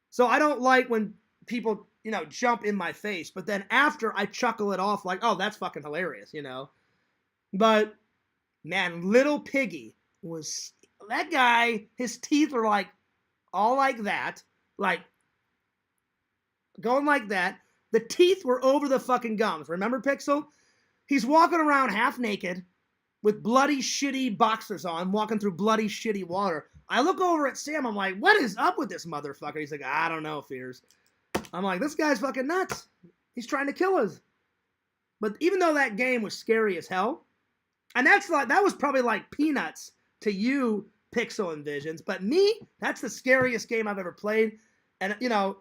So I don't like when people, you know, jump in my face. But then after, I chuckle it off like, oh, that's fucking hilarious, you know. But, man, Little Piggy was, that guy, his teeth are like, all like that. Like, going like that. The teeth were over the fucking gums. Remember, Pixel? He's walking around half naked with bloody, shitty boxers on, walking through bloody, shitty water. I look over at Sam. I'm like, what is up with this motherfucker? He's like, I don't know, Fears. I'm like, this guy's fucking nuts. He's trying to kill us. But even though that game was scary as hell, and that was probably like peanuts to you, Pixel and Visions. But me, that's the scariest game I've ever played. And, you know,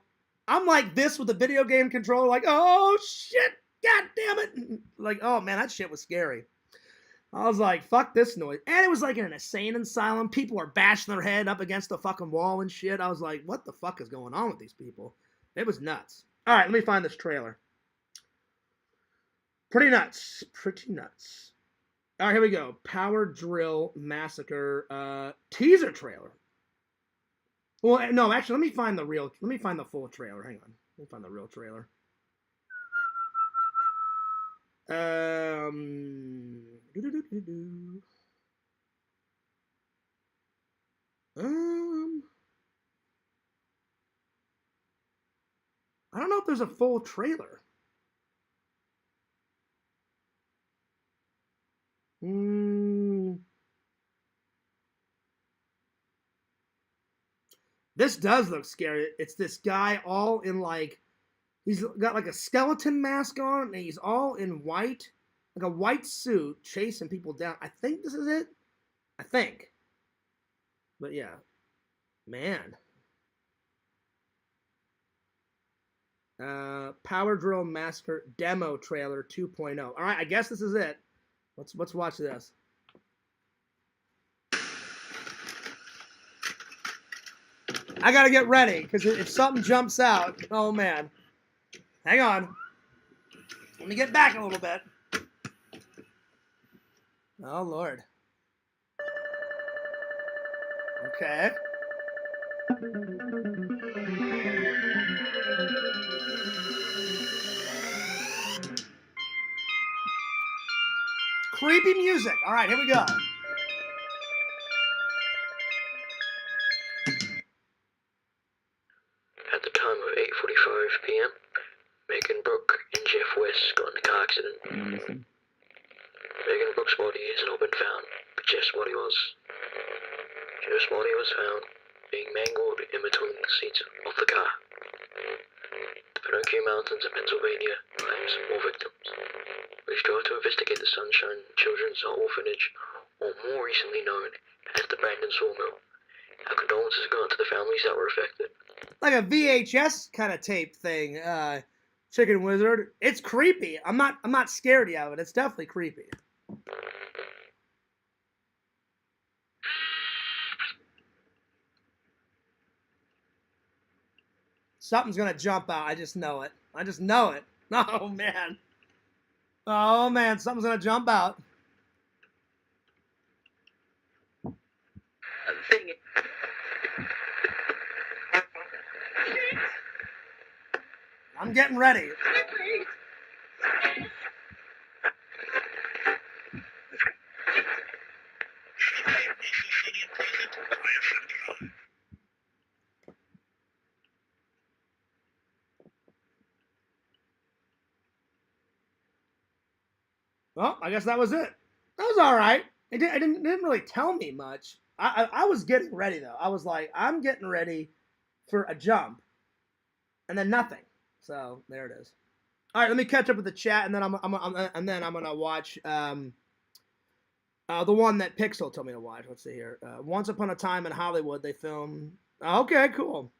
I'm like this with the video game controller, like, oh, shit, god damn it. Like, oh, man, that shit was scary. I was like, fuck this noise. And it was like in an insane asylum. People were bashing their head up against the fucking wall and shit. I was like, what the fuck is going on with these people? It was nuts. All right, let me find this trailer. Pretty nuts. Pretty nuts. All right, here we go. Power Drill Massacre teaser trailer. Well, no, actually, let me find the full trailer. Hang on. Let me find the real trailer. I don't know if there's a full trailer. This does look scary. It's this guy all in like, he's got like a skeleton mask on, and he's all in white, like a white suit, chasing people down. I think this is it. I think. But yeah. Man. Power Drill Massacre demo trailer 2.0. All right, I guess this is it. Let's watch this. I gotta get ready, because if something jumps out, oh man. Hang on. Let me get back a little bit. Oh, Lord. Okay. Creepy music. All right, here we go. At the time of 8:45 p.m., Megan Brooke and Jeff West got in a car accident. Megan Brooke's body has not been found, but Jeff's body was. Jeff's body was found being mangled in between the seats of the car. The Pinocchio Mountains in Pennsylvania claims more victims. We strive to investigate the Sunshine Children's Orphanage, or more recently known as the Brandon Sawmill. Our condolences go out to the families that were affected. Like a VHS kind of tape thing, Chicken Wizard. It's creepy. I'm not scared of it. It's definitely creepy. Something's gonna jump out. I just know it. I just know it. Oh man. Oh man, something's gonna jump out. I'm getting ready. Well, I guess that was it. That was all right. It didn't really tell me much. I was getting ready, though. I was like, I'm getting ready for a jump. And then nothing. So, there it is. All right, let me catch up with the chat, and then I'm gonna watch the one that Pixel told me to watch. Let's see here. Once Upon a Time in Hollywood, they filmed. Okay, cool.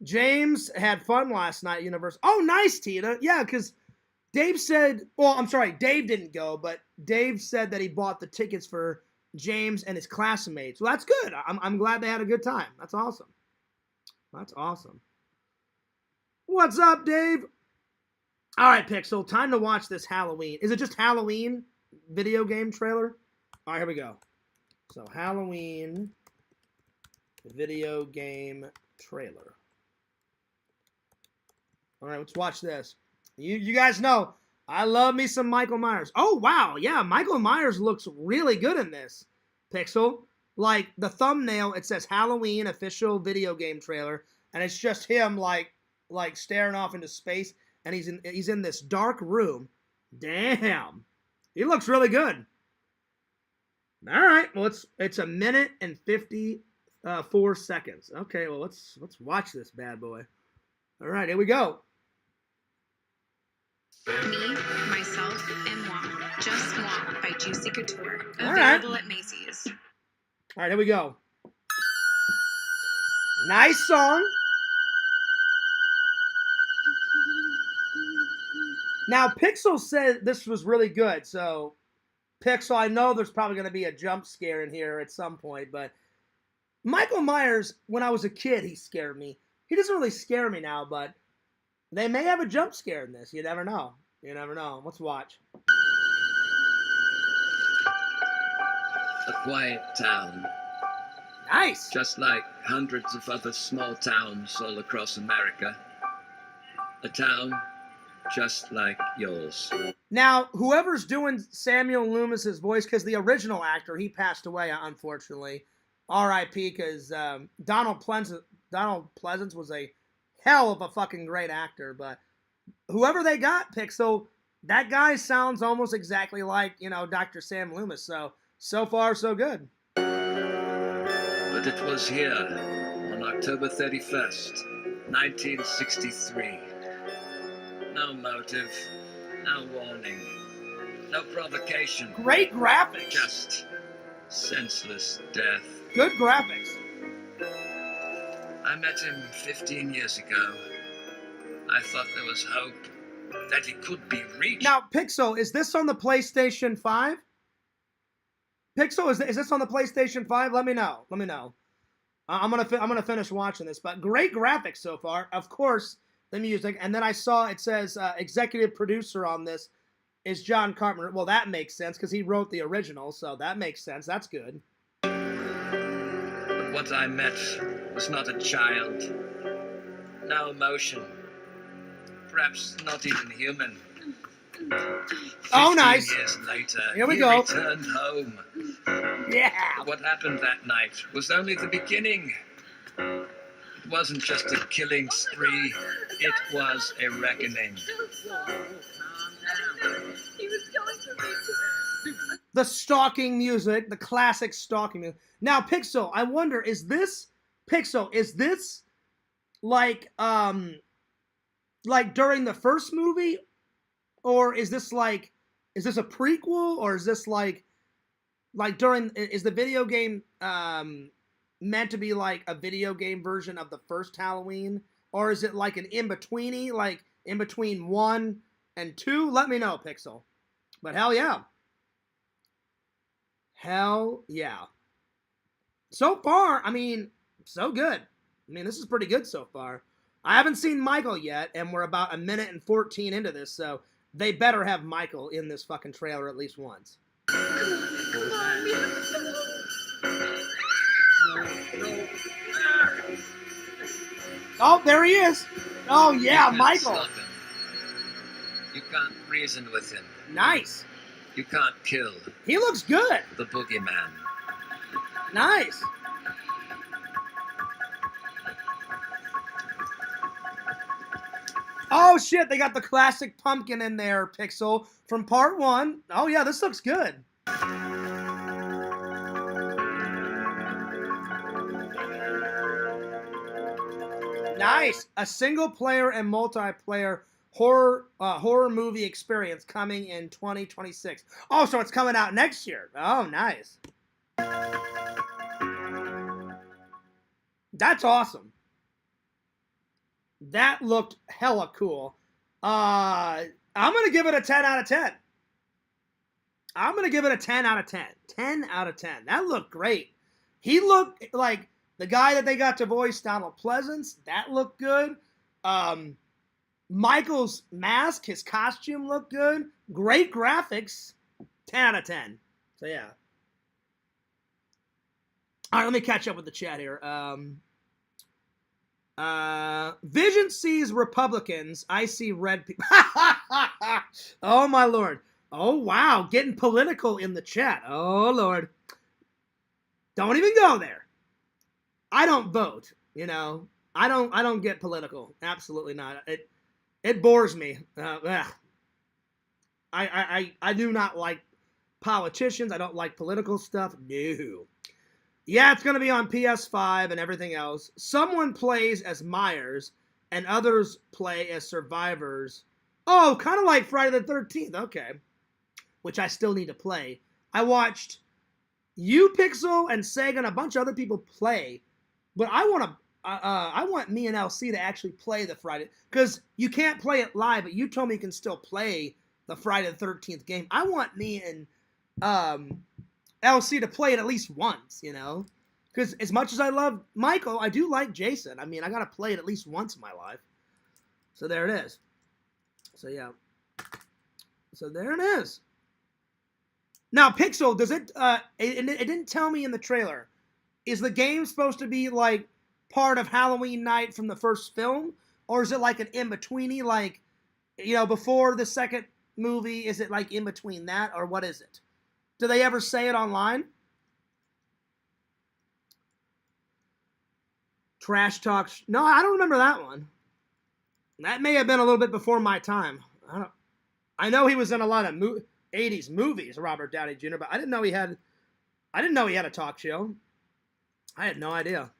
James had fun last night at Universal. Oh, nice, Tina. Yeah, because Dave said, well, I'm sorry, Dave didn't go, but Dave said that he bought the tickets for James and his classmates. Well, that's good. I'm glad they had a good time. That's awesome. That's awesome. What's up, Dave? All right, Pixel, time to watch this Halloween. Is it just Halloween video game trailer? All right, here we go. So, Halloween video game trailer. All right, let's watch this. You guys know, I love me some Michael Myers. Oh, wow. Yeah, Michael Myers looks really good in this, Pixel. Like, the thumbnail, it says Halloween official video game trailer, and it's just him, like staring off into space, and he's in this dark room. Damn. He looks really good. All right, well, it's a minute and 54 seconds. Okay, well, let's watch this bad boy. All right, here we go. Me, Myself, and Moi. Just Moi by Juicy Couture. Available at Macy's. All right, here we go. Nice song. Now, Pixel said this was really good, so Pixel, I know there's probably going to be a jump scare in here at some point, but Michael Myers, when I was a kid, he scared me. He doesn't really scare me now, but they may have a jump scare in this. You never know. You never know. Let's watch. A quiet town. Nice. Just like hundreds of other small towns all across America. A town just like yours. Now, whoever's doing Samuel Loomis's voice, because the original actor, he passed away, unfortunately. R.I.P. Because Donald Pleasance was a hell of a fucking great actor, but whoever they got, Pixel, that guy sounds almost exactly like, Dr. Sam Loomis, so far, so good. But it was here, on October 31st, 1963. No motive, no warning, no provocation. Great graphics. Just senseless death. Good graphics. I met him 15 years ago. I thought there was hope that he could be reached. Now, Pixel, is this on the PlayStation 5? Pixel, is this on the PlayStation 5? Let me know. Let me know. I'm gonna finish watching this, but great graphics so far. Of course, the music, and then I saw it says executive producer on this is John Carpenter. Well, that makes sense because he wrote the original, so that makes sense. That's good. But what I met was not a child. No emotion. Perhaps not even human. Oh, nice. 15 years later, here we he go. returned home. Yeah. What happened that night was only the beginning. It wasn't just a killing spree, it was a reckoning. The stalking music, the classic stalking music. Now, Pixel, I wonder, is this like during the first movie? Or is this a prequel? Or is this like is the video game meant to be like a video game version of the first Halloween? Or is it like an in-betweeny, like in between 1 and 2? Let me know, Pixel. But hell yeah. Hell yeah. So far, I mean, so good. I mean, this is pretty good so far. I haven't seen Michael yet, and we're about a minute and 14 into this, so they better have Michael in this fucking trailer at least once. Oh, there he is. Oh, yeah, Michael. Stop him. You can't reason with him. Nice. You can't kill He looks good. the boogeyman. Nice. Oh, shit, they got the classic pumpkin in there, Pixel, from part 1. Oh, yeah, this looks good. Nice. A single player and multiplayer horror movie experience coming in 2026. Oh, so it's coming out next year. Oh, nice. That's awesome. That looked hella cool. I'm going to give it a 10 out of 10. I'm going to give it a 10 out of 10. 10 out of 10. That looked great. He looked like the guy that they got to voice Donald Pleasance. That looked good. Michael's mask, his costume looked good. Great graphics. 10 out of 10. So, yeah. All right, let me catch up with the chat here. Vision sees Republicans. I see red people. Oh, my Lord. Oh, wow. Getting political in the chat. Oh, Lord. Don't even go there. I don't vote, you know. I don't get political. Absolutely not. It bores me. I do not like politicians. I don't like political stuff. No. Yeah, it's going to be on PS5 and everything else. Someone plays as Myers and others play as survivors. Oh, kind of like Friday the 13th. Okay. Which I still need to play. I watched Pixel and Sega and a bunch of other people play, but I want me and LC to actually play the Friday, because you can't play it live, but you told me you can still play the Friday the 13th game. I want me and LC to play it at least once, you know, because as much as I love Michael, I do like Jason. I mean, I got to play it at least once in my life. So there it is. So yeah. So there it is. Now, Pixel, does it, it didn't tell me in the trailer. Is the game supposed to be, like, part of Halloween Night from the first film? Or is it, like, an in-betweeny, like, you know, before the second movie? Is it, like, in between that? Or what is it? Do they ever say it online? Trash Talk. No, I don't remember that one. That may have been a little bit before my time. I know he was in a lot of 80s movies, Robert Downey Jr., but I didn't know he had a talk show. I had no idea.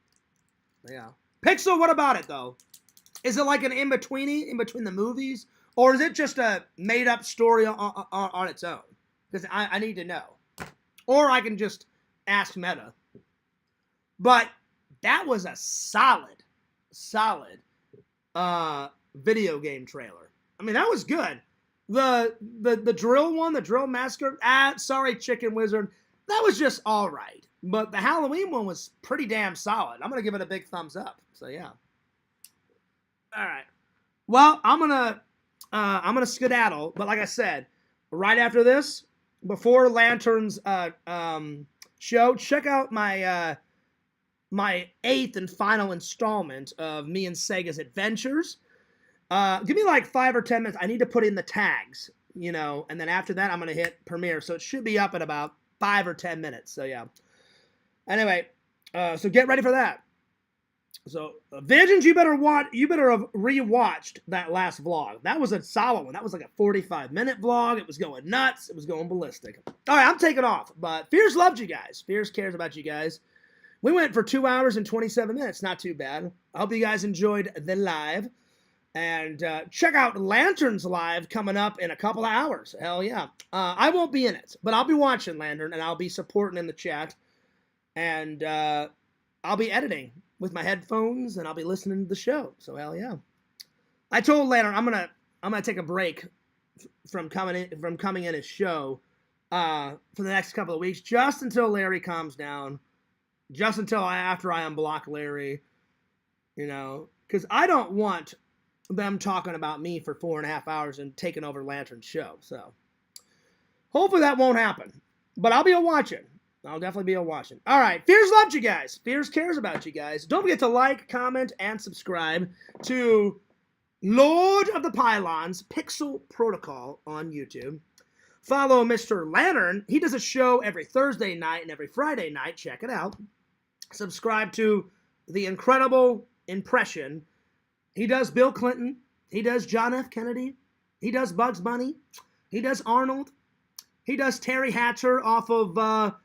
Yeah. Pixel, what about it, though? Is it like an in-betweeny, in between the movies? Or is it just a made-up story on its own? Because I need to know. Or I can just ask Meta. But that was a solid video game trailer. I mean, that was good. The drill one, the drill massacre, sorry, Chicken Wizard, that was just all right. But the Halloween one was pretty damn solid. I'm going to give it a big thumbs up. So, yeah. All right. Well, I'm going to skedaddle. But like I said, right after this, before Lantern's show, check out my my 8th and final installment of me and Sega's Adventures. Give me like 5 or 10 minutes. I need to put in the tags, you know, and then after that, I'm going to hit premiere. So it should be up in about 5 or 10 minutes. So, yeah. Anyway, so get ready for that. So, Visions, you better have rewatched that last vlog. That was a solid one. That was like a 45-minute vlog. It was going nuts. It was going ballistic. All right, I'm taking off. But Fierce loved you guys. Fierce cares about you guys. We went for 2 hours and 27 minutes. Not too bad. I hope you guys enjoyed the live. And check out Lantern's live coming up in a couple of hours. Hell yeah. I won't be in it, but I'll be watching Lantern, and I'll be supporting in the chat. And I'll be editing with my headphones, and I'll be listening to the show. So hell yeah. I told Lantern I'm gonna take a break from coming in his show for the next couple of weeks, just until Larry calms down, just until after I unblock Larry, you know, because I don't want them talking about me for 4.5 hours and taking over Lantern's show. So hopefully that won't happen. But I'll be a-watching. I'll definitely be a-watching. All right. Fierce loves you guys. Fierce cares about you guys. Don't forget to like, comment, and subscribe to Lord of the Pylons Pixel Protocol on YouTube. Follow Mr. Lantern. He does a show every Thursday night and every Friday night. Check it out. Subscribe to The Incredible Impression. He does Bill Clinton. He does John F. Kennedy. He does Bugs Bunny. He does Arnold. He does Terry Hatcher off of The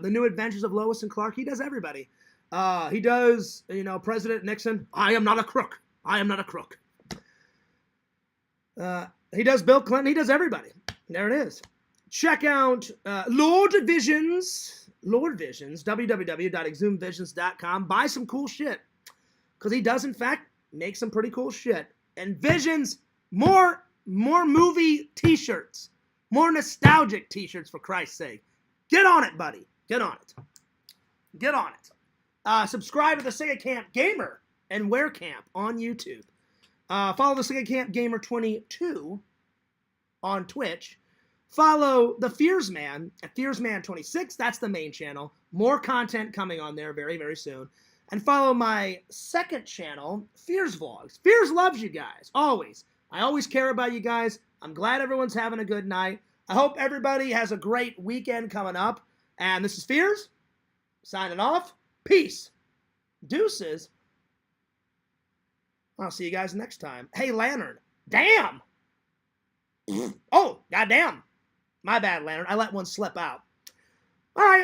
New Adventures of Lois and Clark. He does everybody. He does, you know, President Nixon. I am not a crook. I am not a crook. He does Bill Clinton. He does everybody. There it is. Check out Lord Visions, www.exhumvisions.com. Buy some cool shit. Because he does, in fact, make some pretty cool shit. And Visions, more movie t-shirts. More nostalgic t-shirts, for Christ's sake. Get on it, buddy. Get on it. Get on it. Subscribe to the Sega Camp Gamer and Wear Camp on YouTube. Follow the Sega Camp Gamer 22 on Twitch. Follow the Fearsman at Fearsman26. That's the main channel. More content coming on there very, very soon. And follow my second channel, Fears Vlogs. Fears loves you guys, always. I always care about you guys. I'm glad everyone's having a good night. I hope everybody has a great weekend coming up. And this is Fears, signing off. Peace. Deuces. I'll see you guys next time. Hey, Lantern. Damn! Oh, goddamn. My bad, Lantern. I let one slip out. All right.